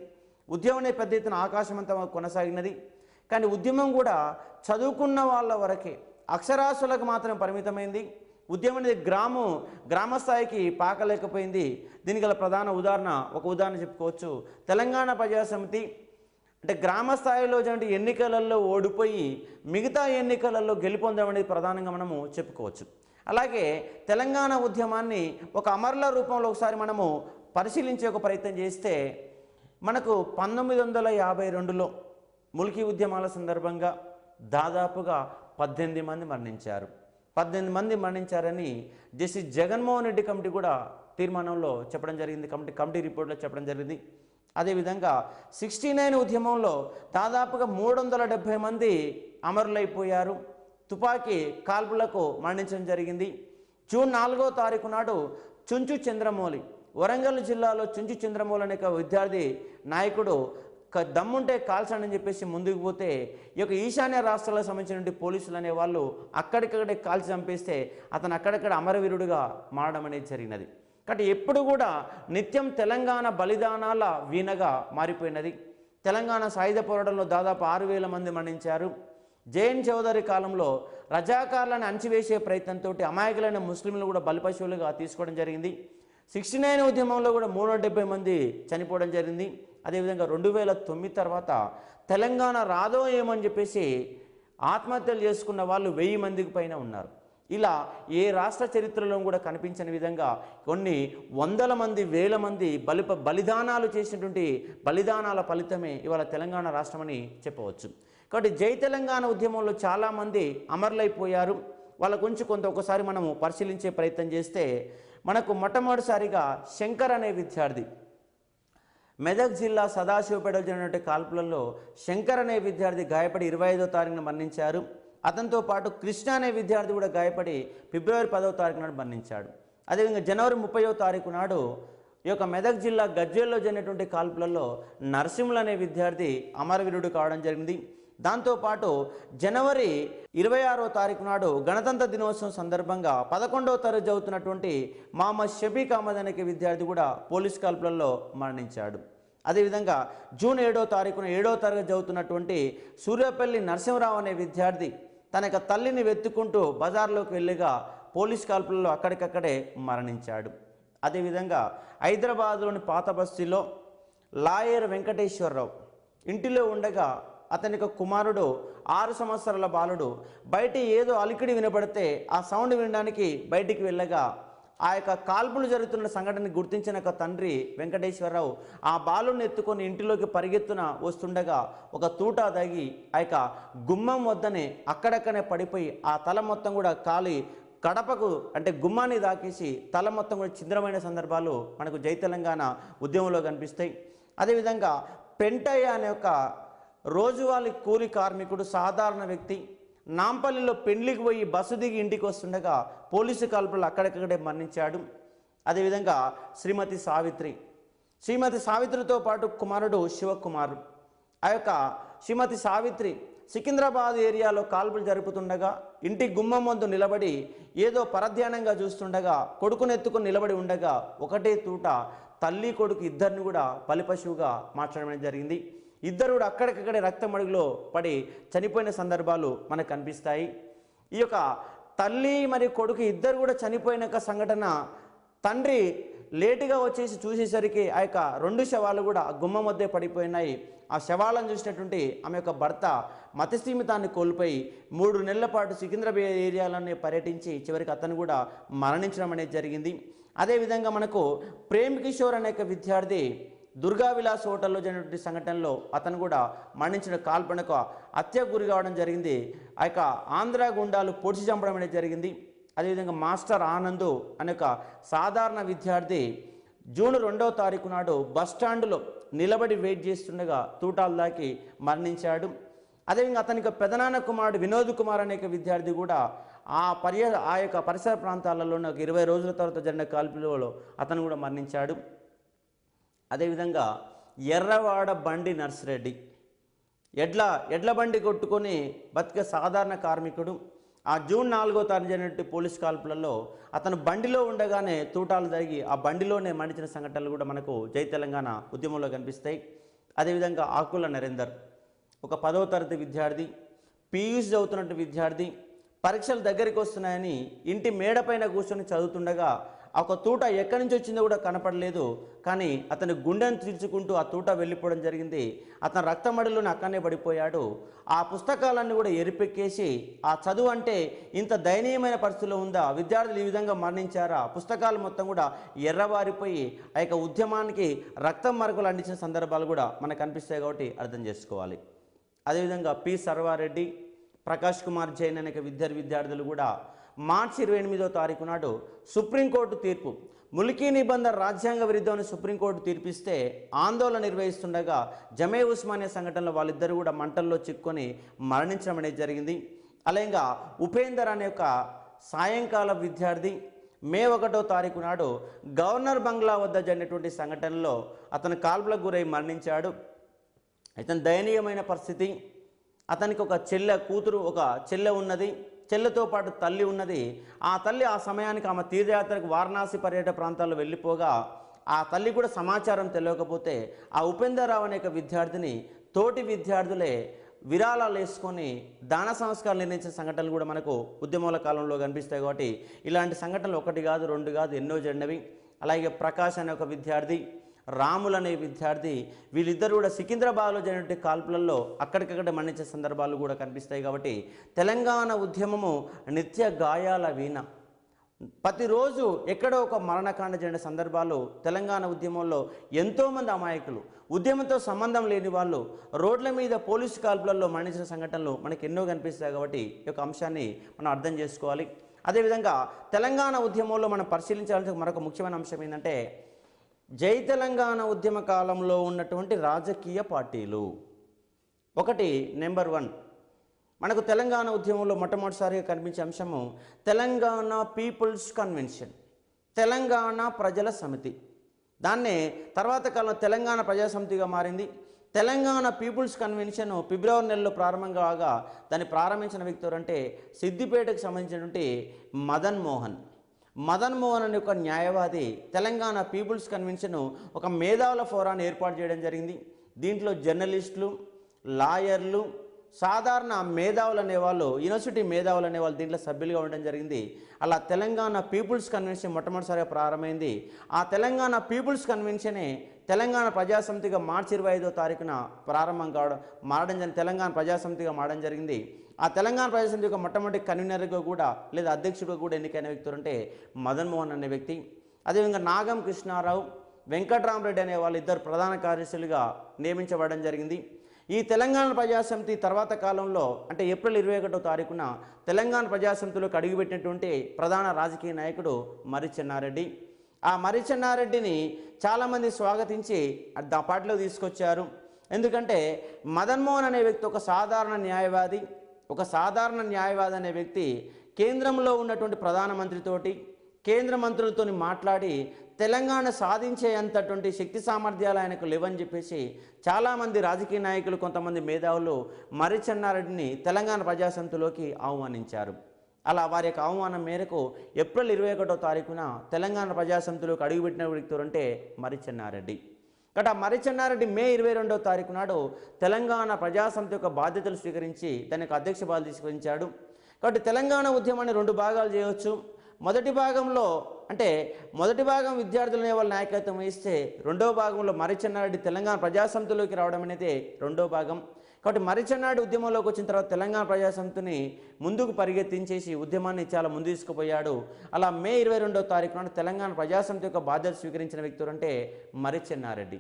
ఉద్యమం పెద్ద ఎత్తున ఆకాశమంతా కొనసాగినది. కానీ ఉద్యమం కూడా చదువుకున్న వాళ్ళ వరకే అక్షరాస్యులకు మాత్రమే పరిమితమైంది. ఉద్యమం అనేది గ్రామ స్థాయికి పాకలేకపోయింది. దీనికి గల ప్రధాన ఉదాహరణ చెప్పుకోవచ్చు. తెలంగాణ ప్రజాసమితి అంటే గ్రామ స్థాయిలో జరిగిన ఎన్నికలలో ఓడిపోయి మిగతా ఎన్నికలలో గెలుపొందడం అనేది ప్రధానంగా మనము చెప్పుకోవచ్చు. అలాగే తెలంగాణ ఉద్యమాన్ని ఒక అమరుల రూపంలో ఒకసారి మనము పరిశీలించే ఒక ప్రయత్నం చేస్తే మనకు 1952లో ముల్కీ ఉద్యమాల సందర్భంగా దాదాపుగా 18 మంది మరణించారు. 18 మంది మరణించారని జస్టిస్ జగన్మోహన్ రెడ్డి కమిటీ కూడా తీర్మానంలో చెప్పడం జరిగింది, కమిటీ రిపోర్ట్లో చెప్పడం జరిగింది. అదేవిధంగా 69 ఉద్యమంలో దాదాపుగా 370 మంది అమరులైపోయారు. తుపాకీ కాల్పులకు మరణించడం జరిగింది. జూన్ 4వ తారీఖు నాడు చుంచు చంద్రమౌళి వరంగల్ జిల్లాలో చుంచు చంద్రమౌళి అనే విద్యార్థి నాయకుడు దమ్ముంటే కాల్చండి చెప్పేసి ముందుకు పోతే ఈ యొక్క ఈశాన్య రాష్ట్రాలకు సంబంధించిన పోలీసులు అనే వాళ్ళు అక్కడికక్కడే కాల్చి చంపేస్తే అతను అక్కడక్కడ అమరవీరుడుగా మారడం అనేది జరిగినది. కాబట్టి ఎప్పుడు కూడా నిత్యం తెలంగాణ బలిదానాల వీణగా మారిపోయినది. తెలంగాణ సాయుధ పోరాటంలో దాదాపు 6,000 మంది మరణించారు. జేఎన్ చౌదరి కాలంలో రజాకార్లను అణచివేసే ప్రయత్నంతో అమాయకులైన ముస్లింలు కూడా బలిపశువులుగా తీసుకోవడం జరిగింది. 69 ఉద్యమంలో కూడా 370 మంది చనిపోవడం జరిగింది. అదేవిధంగా 2009 తర్వాత తెలంగాణ రాదో ఏమని చెప్పేసి ఆత్మహత్యలు చేసుకున్న వాళ్ళు 1000 మందికి పైన ఉన్నారు. ఇలా ఏ రాష్ట్ర చరిత్రలో కూడా కనిపించని విధంగా కొన్ని వందల మంది 1000 మంది బలిదానాలు చేసినటువంటి బలిదానాల ఫలితమే ఇవాళ తెలంగాణ రాష్ట్రమని చెప్పవచ్చు. కాబట్టి జై తెలంగాణ ఉద్యమంలో చాలామంది అమరులైపోయారు. వాళ్ళ గురించి ఒకసారి మనము పరిశీలించే ప్రయత్నం చేస్తే మనకు మొట్టమొదటిసారిగా శంకర్ అనే విద్యార్థి మెదక్ జిల్లా సదాశివపేటలో జరిగినటువంటి కాల్పులలో శంకర్ అనే విద్యార్థి గాయపడి 25వ తారీఖున మరణించారు. అతనితో పాటు కృష్ణ అనే విద్యార్థి కూడా గాయపడి ఫిబ్రవరి 10వ తారీఖు నాడు మరణించాడు. అదేవిధంగా జనవరి 30వ తారీఖు నాడు ఈ యొక్క మెదక్ జిల్లా గజ్వేల్లో జరిగినటువంటి కాల్పులలో నరసింహులు అనే విద్యార్థి అమరవీరుడు కావడం జరిగింది. దాంతోపాటు జనవరి 26వ తారీఖు నాడు గణతంత్ర దినోత్సవం సందర్భంగా 11వ తరగతి చదువుతున్నటువంటి మహమ్మద్ షఫీక్ అహ్మద్ అనే విద్యార్థి కూడా పోలీస్ కాల్పులలో మరణించాడు. అదేవిధంగా జూన్ 7వ తారీఖున 7వ తరగతి చదువుతున్నటువంటి సూర్యాపల్లి నరసింహరావు అనే విద్యార్థి తన యొక్క తల్లిని వెతుక్కుంటూ బజార్లోకి వెళ్ళగా పోలీస్ కాల్పులలో అక్కడికక్కడే మరణించాడు. అదేవిధంగా హైదరాబాద్లోని పాత బస్తీలో లాయర్ వెంకటేశ్వరరావు ఇంటిలో ఉండగా అతని యొక్క కుమారుడు 6 సంవత్సరాల బాలుడు బయట ఏదో అలికిడి వినపడితే ఆ సౌండ్ వినడానికి బయటికి వెళ్ళగా ఆ యొక్క కాల్పులు జరుగుతున్న సంఘటనని గుర్తించిన ఒక తండ్రి వెంకటేశ్వరరావు ఆ బాలుని ఎత్తుకొని ఇంటిలోకి పరిగెత్తున వస్తుండగా ఒక తూటా తగి ఆ యొక్క గుమ్మం వద్దనే అక్కడక్కడే పడిపోయి ఆ తల మొత్తం కూడా కాలి కడపకు అంటే గుమ్మాన్ని దాకేసి తల మొత్తం కూడా ఛిద్రమైన సందర్భాలు మనకు జై తెలంగాణ ఉద్యమంలో కనిపిస్తాయి. అదేవిధంగా పెంటయ్య అనే ఒక రోజువారీ కూలి కార్మికుడు సాధారణ వ్యక్తి నాంపల్లిలో పెండ్లికి పోయి బస్సు దిగి ఇంటికి వస్తుండగా పోలీసు కాల్పులు అక్కడక్కడే మరణించాడు. అదేవిధంగా శ్రీమతి సావిత్రితో పాటు కుమారుడు శివకుమార్ ఆ యొక్క శ్రీమతి సావిత్రి సికింద్రాబాద్ ఏరియాలో కాల్పులు జరుపుతుండగా ఇంటి గుమ్మం ముందు నిలబడి ఏదో పరధ్యానంగా చూస్తుండగా కొడుకునెత్తుకుని నిలబడి ఉండగా ఒకటే తూట తల్లి కొడుకు ఇద్దరిని కూడా బలిపశువుగా మార్చడం జరిగింది. ఇద్దరు కూడా అక్కడికక్కడే రక్తం అడుగులో పడి చనిపోయిన సందర్భాలు మనకు కనిపిస్తాయి. ఈ యొక్క తల్లి మరియు కొడుకు ఇద్దరు కూడా చనిపోయిన సంఘటన, తండ్రి లేటుగా వచ్చేసి చూసేసరికి ఆ యొక్క 2 శవాలు కూడా గుమ్మ మధ్య పడిపోయినాయి. ఆ శవాలను చూసినటువంటి ఆమె యొక్క భర్త మతిస్థిమితాన్ని కోల్పోయి 3 నెలల పాటు సికింద్రాబాద్ ఏరియాలోనే పర్యటించి చివరికి అతను కూడా మరణించడం అనేది జరిగింది. అదేవిధంగా మనకు ప్రేమ్ కిషోర్ అనే విద్యార్థి దుర్గా విలాస్ హోటల్లో జరిగినటువంటి సంఘటనలో అతను కూడా మరణించిన కాల్పనకు హత్యకు గురి కావడం జరిగింది. ఆ యొక్క ఆంధ్ర గుండాలు పొడిచి చంపడం అనేది జరిగింది. అదేవిధంగా మాస్టర్ ఆనంద్ అనే ఒక సాధారణ విద్యార్థి జూన్ 2వ తారీఖు నాడు బస్టాండ్లో నిలబడి వెయిట్ చేస్తుండగా తూటాలు దాకి మరణించాడు. అదేవిధంగా అతనికి పెదనాన్న కుమారుడు వినోద్ కుమార్ అనే విద్యార్థి కూడా ఆ యొక్క పరిసర ప్రాంతాలలో 20 రోజుల తర్వాత జరిగిన కాల్పులలో అతను కూడా మరణించాడు. అదేవిధంగా ఎర్రవాడ బండి నర్సిరెడ్డి ఎడ్ల బండి కొట్టుకొని బతికే సాధారణ కార్మికుడు. ఆ జూన్ 4వ తారీఖు జరిగినట్టు పోలీస్ కాల్పులలో అతను బండిలో ఉండగానే తూటాలు జరిగి ఆ బండిలోనే మరణించిన సంఘటనలు కూడా మనకు జై తెలంగాణ ఉద్యమంలో కనిపిస్తాయి. అదేవిధంగా ఆకుల నరేందర్ ఒక 10వ తరగతి విద్యార్థి, పీయూసీ చదువుతున్నట్టు విద్యార్థి, పరీక్షలు దగ్గరికి వస్తున్నాయని ఇంటి మేడపైన కూర్చొని చదువుతుండగా ఒక తూట ఎక్కడి నుంచి వచ్చిందో కూడా కనపడలేదు. కానీ అతని గుండెను తీర్చుకుంటూ ఆ తూట వెళ్ళిపోవడం జరిగింది. అతను రక్తమడిలోనే అక్కడనే పడిపోయాడు. ఆ పుస్తకాలన్నీ కూడా ఎరిపెక్కేసి ఆ చదువు అంటే ఇంత దయనీయమైన పరిస్థితిలో ఉందా, విద్యార్థులు ఈ విధంగా మరణించారా, పుస్తకాలు మొత్తం కూడా ఎర్రబారిపోయి ఆ యొక్క ఉద్యమానికి రక్తం మరకలు అందించిన సందర్భాలు కూడా మనకు కనిపిస్తాయి. కాబట్టి అర్థం చేసుకోవాలి. అదేవిధంగా పి సర్వారెడ్డి, ప్రకాష్ కుమార్ జైన్ అనే విద్యార్థులు కూడా మార్చి 28వ తారీఖు నాడు సుప్రీంకోర్టు తీర్పు ములికీ నిబంధన రాజ్యాంగ విరుద్ధమని సుప్రీంకోర్టు తీర్పిస్తే ఆందోళన నిర్వహిస్తుండగా జమే ఉస్మానియా సంఘటనలో వాళ్ళిద్దరూ కూడా మంటల్లో చిక్కుకొని మరణించడం అనేది జరిగింది. అలాగే ఉపేందర్ అనే ఒక సాయంకాల విద్యార్థి మే 1వ తారీఖు నాడు గవర్నర్ బంగ్లా వద్ద జరిగినటువంటి సంఘటనలో అతను కాల్పులకు గురై మరణించాడు. అతని దయనీయమైన పరిస్థితి. అతనికి ఒక చెల్లె ఉన్నది, చెల్లెతో పాటు తల్లి ఉన్నది. ఆ తల్లి ఆ సమయానికి ఆమె తీర్థయాత్రకు వారణాసి పర్యటన ప్రాంతాల్లో వెళ్ళిపోగా ఆ తల్లి కూడా సమాచారం తెలియకపోతే ఆ ఉపేందర్రావు అనే విద్యార్థిని తోటి విద్యార్థులే విరాళాలు వేసుకొని దాన సంస్కారాలు నిర్ణయించిన సంఘటనలు కూడా మనకు ఉద్యమాల కాలంలో కనిపిస్తాయి. కాబట్టి ఇలాంటి సంఘటనలు 1 కాదు 2 కాదు ఎన్నో జరిగినవి. అలాగే ప్రకాష్ అనే ఒక విద్యార్థి, రాములు అనే విద్యార్థి, వీళ్ళిద్దరు కూడా సికింద్రాబాద్లో జరిగినటువంటి కాల్పులలో అక్కడికక్కడ మరణించే సందర్భాలు కూడా కనిపిస్తాయి. కాబట్టి తెలంగాణ ఉద్యమము నిత్య గాయాల వీణ. ప్రతిరోజు ఎక్కడో ఒక మరణకాండ జరిగిన సందర్భాలు తెలంగాణ ఉద్యమంలో ఎంతోమంది అమాయకులు, ఉద్యమంతో సంబంధం లేని వాళ్ళు రోడ్ల మీద పోలీసు కాల్పులలో మరణించిన సంఘటనలు మనకు ఎన్నో కనిపిస్తాయి. కాబట్టి ఈ యొక్క అంశాన్ని మనం అర్థం చేసుకోవాలి. అదేవిధంగా తెలంగాణ ఉద్యమంలో మనం పరిశీలించాల్సిన మరొక ముఖ్యమైన అంశం ఏంటంటే జై తెలంగాణ ఉద్యమ కాలంలో ఉన్నటువంటి రాజకీయ పార్టీలు. ఒకటి నెంబర్ 1 మనకు తెలంగాణ ఉద్యమంలో మొట్టమొదటిసారిగా కనిపించే అంశము తెలంగాణ పీపుల్స్ కన్వెన్షన్, తెలంగాణ ప్రజల సమితి. దాన్నే తర్వాత కాలంలో తెలంగాణ ప్రజా సమితిగా మారింది. తెలంగాణ పీపుల్స్ కన్వెన్షన్ ఫిబ్రవరి నెలలో ప్రారంభం కాగా దాన్ని ప్రారంభించిన వ్యక్తి ఎవరంటే సిద్దిపేటకు సంబంధించినటువంటి మదన్ మోహన్ అనే ఒక న్యాయవాది తెలంగాణ పీపుల్స్ కన్వెన్షన్ ఒక మేధావుల ఫోరాన్ని ఏర్పాటు చేయడం జరిగింది. దీంట్లో జర్నలిస్టులు, లాయర్లు, సాధారణ మేధావులు అనేవాళ్ళు, యూనివర్సిటీ మేధావులు అనేవాళ్ళు దీంట్లో సభ్యులుగా ఉండడం జరిగింది. అలా తెలంగాణ పీపుల్స్ కన్వెన్షన్ మొట్టమొదటిసారిగా ప్రారంభమైంది. ఆ తెలంగాణ పీపుల్స్ కన్వెన్షనే తెలంగాణ ప్రజాసమితిగా మార్చి 25వ తారీఖున తెలంగాణ ప్రజాసమితిగా మారడం జరిగింది. ఆ తెలంగాణ ప్రజాసమితి యొక్క మొట్టమొదటి కన్వీనర్గా కూడా లేదా అధ్యక్షుడిగా కూడా ఎన్నికైన వ్యక్తులు అంటే మదన్ మోహన్ అనే వ్యక్తి. అదేవిధంగా నాగం కృష్ణారావు, వెంకట్రామరెడ్డి అనే వాళ్ళు ఇద్దరు ప్రధాన కార్యదర్శులుగా నియమించబడడం జరిగింది. ఈ తెలంగాణ ప్రజాసమితి తర్వాత కాలంలో అంటే ఏప్రిల్ 21వ తారీఖున తెలంగాణ ప్రజాసమితిలోకి అడుగుపెట్టినటువంటి ప్రధాన రాజకీయ నాయకుడు మర్రి చెన్నారెడ్డి. ఆ మర్రి చెన్నారెడ్డిని చాలామంది స్వాగతించి ఆ పార్టీలో తీసుకొచ్చారు. ఎందుకంటే మదన్ మోహన్ అనే వ్యక్తి ఒక సాధారణ న్యాయవాది అనే వ్యక్తి కేంద్రంలో ఉన్నటువంటి ప్రధానమంత్రితోటి, కేంద్ర మంత్రులతో మాట్లాడి తెలంగాణ సాధించేంతటువంటి శక్తి సామర్థ్యాలు ఆయనకు లేవని చెప్పేసి చాలామంది రాజకీయ నాయకులు, కొంతమంది మేధావులు మర్రి చెన్నారెడ్డిని తెలంగాణ ప్రజాసమితిలోకి ఆహ్వానించారు. అలా వారి యొక్క ఆహ్వానం మేరకు ఏప్రిల్ 21వ తారీఖున తెలంగాణ ప్రజాసమితిలోకి అడుగుపెట్టిన వ్యక్తులు అంటే మర్రి చెన్నారెడ్డి. కాబట్టి ఆ మర్రి చెన్నారెడ్డి మే 22వ తారీఖు నాడు తెలంగాణ ప్రజాసమితి యొక్క బాధ్యతలు స్వీకరించి దాని యొక్క అధ్యక్ష బాధ్యతలు స్వీకరించాడు. కాబట్టి తెలంగాణ ఉద్యమాన్ని రెండు భాగాలు చేయవచ్చు. మొదటి భాగం విద్యార్థులు అనే వాళ్ళ నాయకత్వం వహిస్తే, రెండో భాగంలో మర్రిచెన్నారెడ్డి తెలంగాణ ప్రజాసమితిలోకి రావడం అనేది రెండో భాగం. కాబట్టి మర్రిచెన్నారెడ్డి ఉద్యమంలోకి వచ్చిన తర్వాత తెలంగాణ ప్రజాసమితిని ముందుకు పరిగెత్తించేసి ఉద్యమాన్ని చాలా ముందు తీసుకుపోయాడు. అలా మే 22వ తారీఖు నాడు తెలంగాణ ప్రజాసమితి యొక్క బాధ్యతలు స్వీకరించిన వ్యక్తులు అంటే మర్రిచెన్నారెడ్డి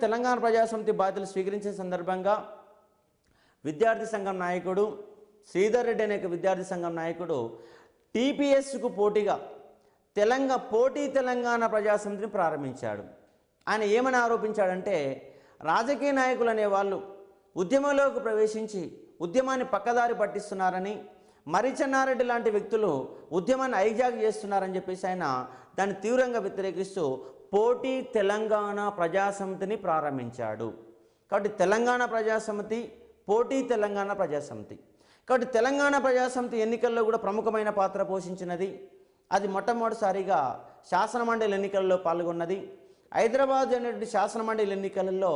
తెలంగాణ ప్రజాసమితి బాధ్యతలు స్వీకరించిన సందర్భంగా విద్యార్థి సంఘం నాయకుడు శ్రీధర్ రెడ్డి అనే విద్యార్థి సంఘం నాయకుడు టీపీఎస్కు పోటీగా తెలంగాణ ప్రజాసమితిని ప్రారంభించాడు. ఆయన ఏమని ఆరోపించాడంటే, రాజకీయ నాయకులు అనేవాళ్ళు ఉద్యమంలోకి ప్రవేశించి ఉద్యమాన్ని పక్కదారి పట్టిస్తున్నారని, మర్రిచెన్నారెడ్డి లాంటి వ్యక్తులు ఉద్యమాన్ని హైజాక్ చేస్తున్నారని చెప్పేసి ఆయన దాన్ని తీవ్రంగా వ్యతిరేకిస్తూ పోటీ తెలంగాణ ప్రజాసమితిని ప్రారంభించాడు. కాబట్టి తెలంగాణ ప్రజాసమితి, పోటీ తెలంగాణ ప్రజాసమితి. కాబట్టి తెలంగాణ ప్రజాసమితి ఎన్నికల్లో కూడా ప్రముఖమైన పాత్ర పోషించినది. అది మొట్టమొదటిసారిగా శాసనమండలి ఎన్నికల్లో పాల్గొన్నది. హైదరాబాద్ అనేటువంటి శాసనమండలి ఎన్నికలలో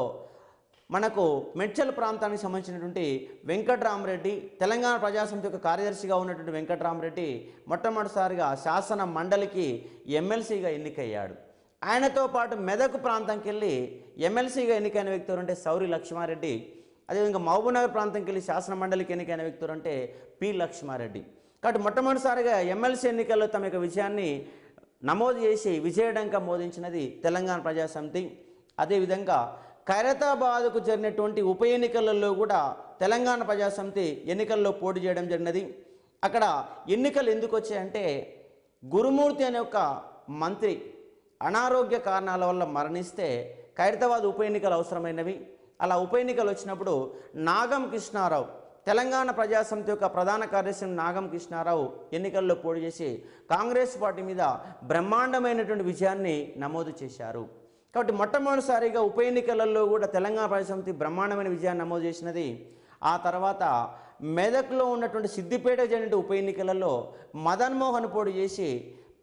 మనకు మెడ్చల్ ప్రాంతానికి సంబంధించినటువంటి వెంకట్రామరెడ్డి, తెలంగాణ ప్రజాసమితి యొక్క కార్యదర్శిగా ఉన్నటువంటి వెంకట్రామరెడ్డి మొట్టమొదటిసారిగా శాసన మండలికి ఎమ్మెల్సీగా ఎన్నికయ్యాడు. ఆయనతో పాటు మెదక్ ప్రాంతంకి వెళ్ళి ఎమ్మెల్సీగా ఎన్నికైన వ్యక్తులు అంటే సౌరి లక్ష్మారెడ్డి, అదేవిధంగా మహబూబ్నగర్ ప్రాంతంకి వెళ్ళి శాసన మండలికి ఎన్నికైన వ్యక్తులు అంటే పి లక్ష్మారెడ్డి. కాబట్టి మొట్టమొదటిసారిగా ఎమ్మెల్సీ ఎన్నికల్లో తమ యొక్క విజయాన్ని నమోదు చేసి విజయడంక మోదించినది తెలంగాణ ప్రజాసమితి. అదేవిధంగా ఖైరతాబాద్కు జరిగినటువంటి ఉప ఎన్నికలలో కూడా తెలంగాణ ప్రజాసమితి ఎన్నికల్లో పోటీ చేయడం జరిగినది. అక్కడ ఎన్నికలు ఎందుకు వచ్చాయంటే, గురుమూర్తి అనే ఒక మంత్రి అనారోగ్య కారణాల వల్ల మరణిస్తే ఖైరతాబాద్ ఉప ఎన్నికలు అవసరమైనవి. అలా ఉప ఎన్నికలు వచ్చినప్పుడు నాగం కృష్ణారావు, తెలంగాణ ప్రజాసమితి యొక్క ప్రధాన కార్యదర్శి నాగం కృష్ణారావు ఎన్నికల్లో పోటీ చేసి కాంగ్రెస్ పార్టీ మీద బ్రహ్మాండమైనటువంటి విజయాన్ని నమోదు చేశారు. కాబట్టి మొట్టమొదటిసారిగా ఉప ఎన్నికలలో కూడా తెలంగాణ ప్రజాసమితి బ్రహ్మాండమైన విజయాన్ని నమోదు చేసినది. ఆ తర్వాత మెదక్లో ఉన్నటువంటి సిద్దిపేట జరిగిన ఉప ఎన్నికలలో మదన్ మోహన్ పోటీ చేసి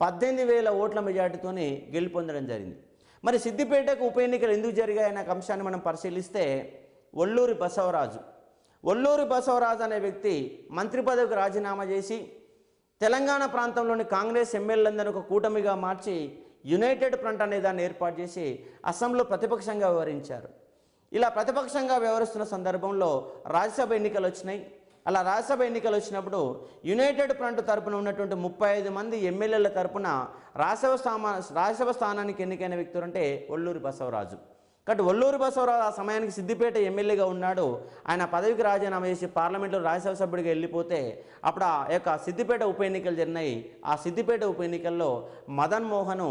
18,000 ఓట్ల మెజార్టీతోని గెలుపొందడం జరిగింది. మరి సిద్దిపేటకు ఉప ఎన్నికలు ఎందుకు జరిగాయనే అంశాన్ని మనం పరిశీలిస్తే, ఒల్లూరి బసవరాజు అనే వ్యక్తి మంత్రి పదవికి రాజీనామా చేసి తెలంగాణ ప్రాంతంలోని కాంగ్రెస్ ఎమ్మెల్యేలందరూ ఒక కూటమిగా మార్చి యునైటెడ్ ఫ్రంట్ అనే దాన్ని ఏర్పాటు చేసి అసెంబ్లీలో ప్రతిపక్షంగా వ్యవహరించారు. ఇలా ప్రతిపక్షంగా వ్యవహరిస్తున్న సందర్భంలో రాజ్యసభ ఎన్నికలు వచ్చినాయి. అలా రాజ్యసభ ఎన్నికలు వచ్చినప్పుడు యునైటెడ్ ఫ్రంట్ తరపున ఉన్నటువంటి 35 మంది ఎమ్మెల్యేల తరపున రాజ్యసభ స్థానానికి ఎన్నికైన వ్యక్తులు అంటే ఒల్లూరి బసవరాజు. కాబట్టి ఒల్లూరి బసవరాజు ఆ సమయానికి సిద్దిపేట ఎమ్మెల్యేగా ఉన్నాడు. ఆయన పదవికి రాజీనామా చేసి పార్లమెంట్లో రాజ్యసభ సభ్యుడిగా వెళ్ళిపోతే అప్పుడు ఆ యొక్క సిద్దిపేట ఉప ఎన్నికలు జరిగినాయి. ఆ సిద్దిపేట ఉప ఎన్నికల్లో మదన్ మోహన్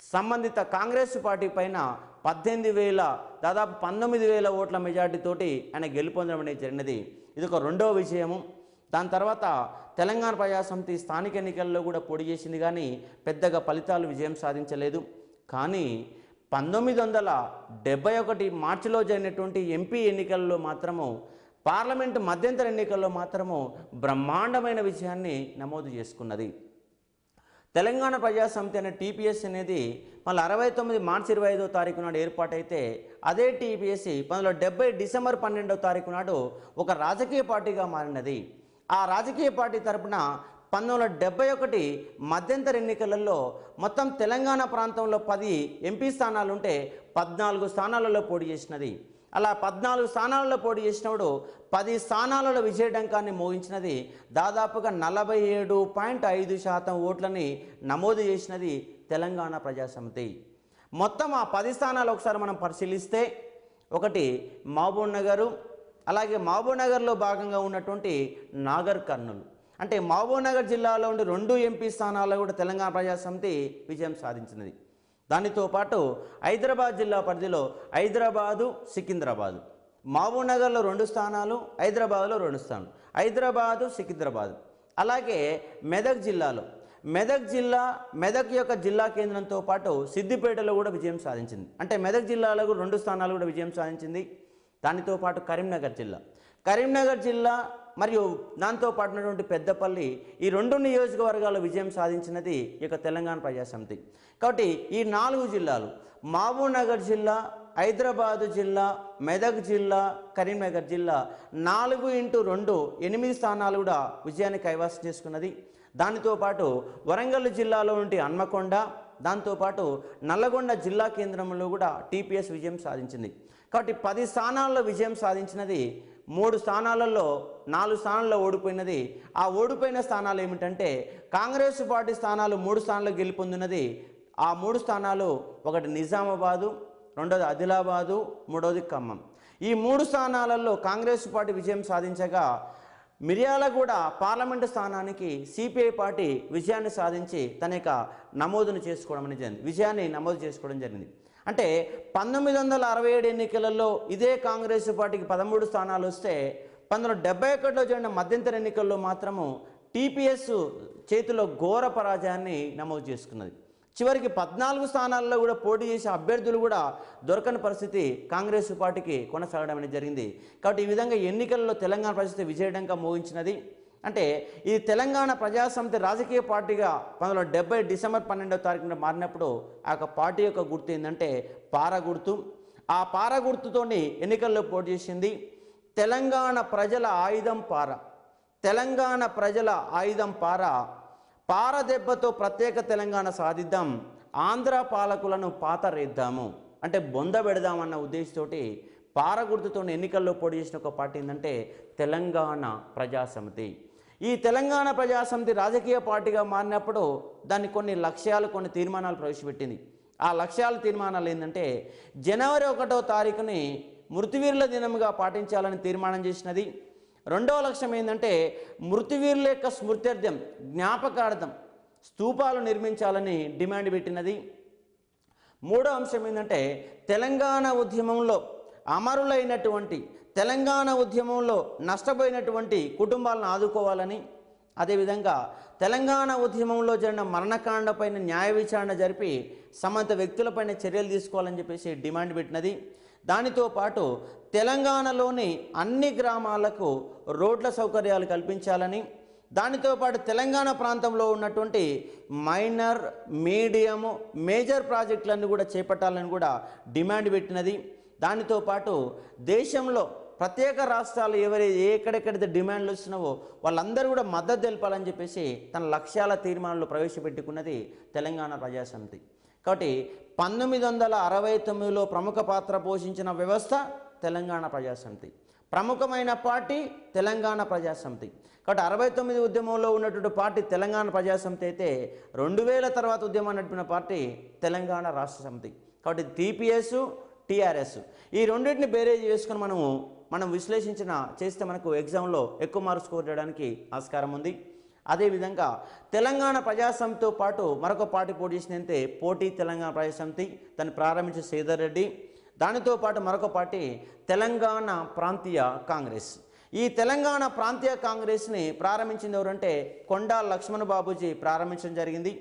సంబంధిత కాంగ్రెస్ పార్టీ పైన 18,000 దాదాపు 19,000 ఓట్ల మెజార్టీతోటి ఆయన గెలుపొందడం అనేది జరిగినది. ఇది ఒక రెండవ విజయము. దాని తర్వాత తెలంగాణ ప్రజాసమితి స్థానిక ఎన్నికల్లో కూడా పోటీ చేసింది, కానీ పెద్దగా ఫలితాలు విజయం సాధించలేదు. కానీ 1971 మార్చిలో జరిగినటువంటి ఎంపీ ఎన్నికల్లో మాత్రము, పార్లమెంటు మధ్యంతర ఎన్నికల్లో మాత్రము బ్రహ్మాండమైన విజయాన్ని నమోదు చేసుకున్నది. తెలంగాణ ప్రజాసమితి అనే టీపీఎస్ అనేది మళ్ళీ 69 మార్చి 25వ తారీఖు నాడు ఏర్పాటైతే, అదే టీపీఎస్ 1970 డిసెంబర్ 12వ తారీఖు నాడు ఒక రాజకీయ పార్టీగా మారినది. ఆ రాజకీయ పార్టీ తరపున 1971 మధ్యంతర ఎన్నికలలో మొత్తం తెలంగాణ ప్రాంతంలో 10 ఎంపీ స్థానాలుంటే 14 స్థానాలలో పోటీ చేసినది. అలా 14 స్థానాలలో పోటీ చేసినప్పుడు 10 స్థానాలలో విజయడంకాన్ని మోగించినది. దాదాపుగా 47.5% ఓట్లని నమోదు చేసినది తెలంగాణ ప్రజాసమితి. మొత్తం ఆ 10 స్థానాలు ఒకసారి మనం పరిశీలిస్తే, ఒకటి మహబూబ్ నగరు, అలాగే మహబూబ్ నగర్లో భాగంగా ఉన్నటువంటి నాగర్ కర్నూలు, అంటే మహబూబ్ నగర్ జిల్లాలో ఉండి 2 ఎంపీ స్థానాల్లో కూడా తెలంగాణ ప్రజాసమితి విజయం సాధించినది. దానితో పాటు హైదరాబాద్ జిల్లా పరిధిలో హైదరాబాదు, సికింద్రాబాదు, మహబూబ్ నగర్లో 2 స్థానాలు, హైదరాబాద్లో 2 స్థానాలు, హైదరాబాదు, సికింద్రాబాదు. అలాగే మెదక్ జిల్లాలో మెదక్ యొక్క జిల్లా కేంద్రంతో పాటు సిద్దిపేటలో కూడా విజయం సాధించింది. అంటే మెదక్ జిల్లాలో 2 స్థానాలు కూడా విజయం సాధించింది. దానితో పాటు కరీంనగర్ జిల్లా మరియు దాంతో పాటున్నటువంటి పెద్దపల్లి, ఈ 2 నియోజకవర్గాల్లో విజయం సాధించినది ఈ యొక్క తెలంగాణ ప్రజాసమితి. కాబట్టి ఈ 4 జిల్లాలు, మహబూబ్ నగర్ జిల్లా, హైదరాబాదు జిల్లా, మెదక్ జిల్లా, కరీంనగర్ జిల్లా 4x2 8 స్థానాలు కూడా విజయాన్ని కైవసం చేసుకున్నది. దానితో పాటు వరంగల్ జిల్లాలో నుండి హన్మకొండ, దాంతోపాటు నల్లగొండ జిల్లా కేంద్రంలో కూడా టీపీఎస్ విజయం సాధించింది. కాబట్టి 10 స్థానాల్లో విజయం సాధించినది, 3 స్థానాలలో 4 స్థానాల్లో ఓడిపోయినది. ఆ ఓడిపోయిన స్థానాలు ఏమిటంటే కాంగ్రెస్ పార్టీ స్థానాలు 3 స్థానాల్లో గెలుపొందినది. ఆ 3 స్థానాలు ఒకటి నిజామాబాదు, రెండోది ఆదిలాబాదు, మూడోది ఖమ్మం. ఈ 3 స్థానాలలో కాంగ్రెస్ పార్టీ విజయం సాధించగా మిర్యాలగూడ పార్లమెంటు స్థానానికి సిపిఐ పార్టీ విజయాన్ని సాధించి తన యొక్క విజయాన్ని నమోదు చేసుకోవడం జరిగింది. అంటే 1967 ఎన్నికలలో ఇదే కాంగ్రెస్ పార్టీకి 13 స్థానాలు వస్తే 1971లో జరిగిన మధ్యంతర ఎన్నికల్లో మాత్రము టీపీఎస్ చేతిలో ఘోర పరాజయాన్ని నమోదు చేసుకున్నది. చివరికి 14 స్థానాల్లో కూడా పోటీ చేసే అభ్యర్థులు కూడా దొరకని పరిస్థితి కాంగ్రెస్ పార్టీకి కొనసాగడం అనేది జరిగింది. కాబట్టి ఈ విధంగా ఎన్నికల్లో తెలంగాణ పరిస్థితి విజయడంగా మోగించినది. అంటే ఈ తెలంగాణ ప్రజాసమితి రాజకీయ పార్టీగా 1970 డిసెంబర్ 12వ తారీఖున మారినప్పుడు ఆ యొక్క పార్టీ యొక్క గుర్తు ఏంటంటే పార గుర్తు. ఆ పార గుర్తుతోని ఎన్నికల్లో పోటీ చేసింది. తెలంగాణ ప్రజల ఆయుధం పార, తెలంగాణ ప్రజల ఆయుధం పార, పార దెబ్బతో ప్రత్యేక తెలంగాణ సాధిద్దాం, ఆంధ్ర పాలకులను పాతరేద్దాము అంటే బొంద పెడదామన్న ఉద్దేశంతో పార గుర్తుతో ఎన్నికల్లో పోటీ చేసిన ఒక పార్టీ ఏంటంటే తెలంగాణ ప్రజాసమితి. ఈ తెలంగాణ ప్రజాసమితి రాజకీయ పార్టీగా మారినప్పుడు దాన్ని కొన్ని లక్ష్యాలు, కొన్ని తీర్మానాలు ప్రవేశపెట్టింది. ఆ లక్ష్యాల తీర్మానాలు ఏంటంటే జనవరి 1వ తారీఖుని మృతివీరుల దినంగా పాటించాలని తీర్మానం చేసినది. రెండవ లక్ష్యం ఏంటంటే మృతివీరుల యొక్క స్మృత్యర్థం, జ్ఞాపకార్థం స్తూపాలు నిర్మించాలని డిమాండ్ పెట్టినది. మూడో అంశం ఏంటంటే తెలంగాణ ఉద్యమంలో అమరులైనటువంటి, తెలంగాణ ఉద్యమంలో నష్టపోయినటువంటి కుటుంబాలను ఆదుకోవాలని, అదేవిధంగా తెలంగాణ ఉద్యమంలో జరిగిన మరణకాండపైన న్యాయ విచారణ జరిపి సంబంధిత వ్యక్తులపైన చర్యలు తీసుకోవాలని చెప్పేసి డిమాండ్ పెట్టినది. దానితో పాటు తెలంగాణలోని అన్ని గ్రామాలకు రోడ్ల సౌకర్యాలు కల్పించాలని, దానితో పాటు తెలంగాణ ప్రాంతంలో ఉన్నటువంటి మైనర్, మీడియం, మేజర్ ప్రాజెక్టులన్నీ కూడా చేపట్టాలని కూడా డిమాండ్ పెట్టినది. దానితో పాటు దేశంలో ప్రత్యేక రాష్ట్రాలు ఎక్కడెక్కడైతే డిమాండ్లు వస్తున్నావో వాళ్ళందరూ కూడా మద్దతు తెలపాలని చెప్పేసి తన లక్ష్యాల తీర్మానంలో ప్రవేశపెట్టుకున్నది తెలంగాణ ప్రజాసమితి. కాబట్టి 1969లో ప్రముఖ పాత్ర పోషించిన వ్యవస్థ తెలంగాణ ప్రజాసమితి. ప్రముఖమైన పార్టీ తెలంగాణ ప్రజాసమితి. కాబట్టి 69 ఉద్యమంలో ఉన్నటువంటి పార్టీ తెలంగాణ ప్రజాసమితి అయితే 2000 తర్వాత ఉద్యమాన్ని నడిపిన పార్టీ తెలంగాణ రాష్ట్ర సమితి. కాబట్టి టీపీఎస్, టీఆర్ఎస్ ఈ రెండింటిని బేరేజ్ చేసుకుని మనం చేస్తే మనకు ఎగ్జామ్లో ఎక్కువ మార్క్స్ స్కోర్ చేయడానికి ఆస్కారం ఉంది. అదేవిధంగా తెలంగాణ ప్రజాసమితితో పాటు మరొక పార్టీ పోటీ చేసినంతే పోటీ తెలంగాణ ప్రజాసమితి, దాన్ని ప్రారంభించిన శ్రీధర్ రెడ్డి. దానితో పాటు మరొక పార్టీ తెలంగాణ ప్రాంతీయ కాంగ్రెస్. ఈ తెలంగాణ ప్రాంతీయ కాంగ్రెస్ని ప్రారంభించింది ఎవరంటే కొండా లక్ష్మణ్ బాబూజీ ప్రారంభించడం జరిగింది.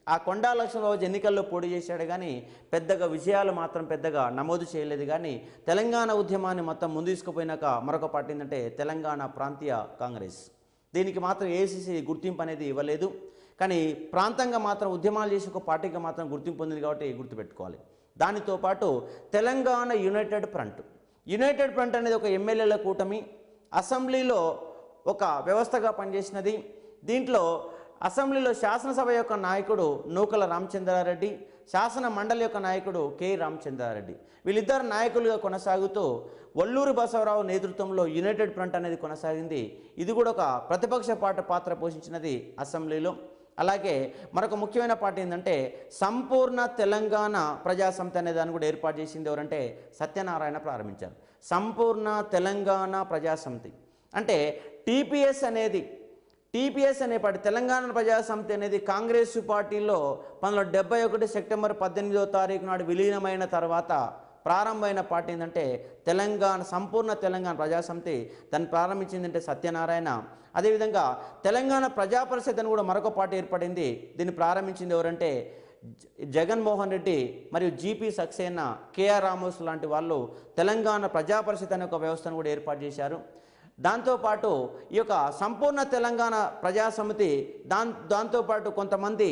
ఆ కొండా లక్ష్మణ్ బాబూజీ ఎన్నికల్లో పోటీ చేశాడు కానీ పెద్దగా విజయాలు మాత్రం పెద్దగా నమోదు చేయలేదు. కానీ తెలంగాణ ఉద్యమాన్ని మొత్తం ముందు తీసుకుపోయినాక మరొక పార్టీ ఏంటంటే తెలంగాణ ప్రాంతీయ కాంగ్రెస్. దీనికి మాత్రం ఏఐసిసి గుర్తింపు అనేది ఇవ్వలేదు. కానీ ప్రాంతంగా మాత్రం ఉద్యమాలు చేసి ఒక పార్టీగా మాత్రం గుర్తింపు పొందింది కాబట్టి గుర్తుపెట్టుకోవాలి. దానితో పాటు Telangana United front. United front అనేది ఒక ఎమ్మెల్యేల కూటమి, అసెంబ్లీలో ఒక వ్యవస్థగా పనిచేసినది. దీంట్లో అసెంబ్లీలో శాసనసభ యొక్క నాయకుడు నూకల రామచంద్రారెడ్డి, శాసన మండలి యొక్క నాయకుడు కె రామచంద్రారెడ్డి. వీళ్ళిద్దరు నాయకులుగా కొనసాగుతూ వల్లూరు బసవరావు నేతృత్వంలో యునైటెడ్ ఫ్రంట్ అనేది కొనసాగింది. ఇది కూడా ఒక ప్రతిపక్ష పాత్ర పోషించినది అసెంబ్లీలో. అలాగే మరొక ముఖ్యమైన పార్టీ ఏంటంటే సంపూర్ణ తెలంగాణ ప్రజాసమితి అనే దాన్ని కూడా ఏర్పాటు చేసింది ఎవరంటే సత్యనారాయణ ప్రారంభించారు. సంపూర్ణ తెలంగాణ ప్రజాసమితి అంటే టీపీఎస్ అనే పార్టీ, తెలంగాణ ప్రజాసమితి అనేది కాంగ్రెస్ పార్టీలో 1971 సెప్టెంబర్ 18వ తారీఖు నాడు విలీనమైన తర్వాత ప్రారంభమైన పార్టీ ఏంటంటే సంపూర్ణ తెలంగాణ ప్రజాసమితి. దాన్ని ప్రారంభించిందంటే సత్యనారాయణ. అదేవిధంగా తెలంగాణ ప్రజా పరిషత్ అని కూడా మరొక పార్టీ ఏర్పడింది. దీన్ని ప్రారంభించింది ఎవరంటే జగన్మోహన్ రెడ్డి మరియు జీపీ సక్సేనా, కేఆర్ రామోస్ లాంటి వాళ్ళు తెలంగాణ ప్రజా పరిషత్ అనే ఒక వ్యవస్థను కూడా ఏర్పాటు చేశారు. దాంతోపాటు ఈ యొక్క సంపూర్ణ తెలంగాణ ప్రజాసమితి దాంతోపాటు కొంతమంది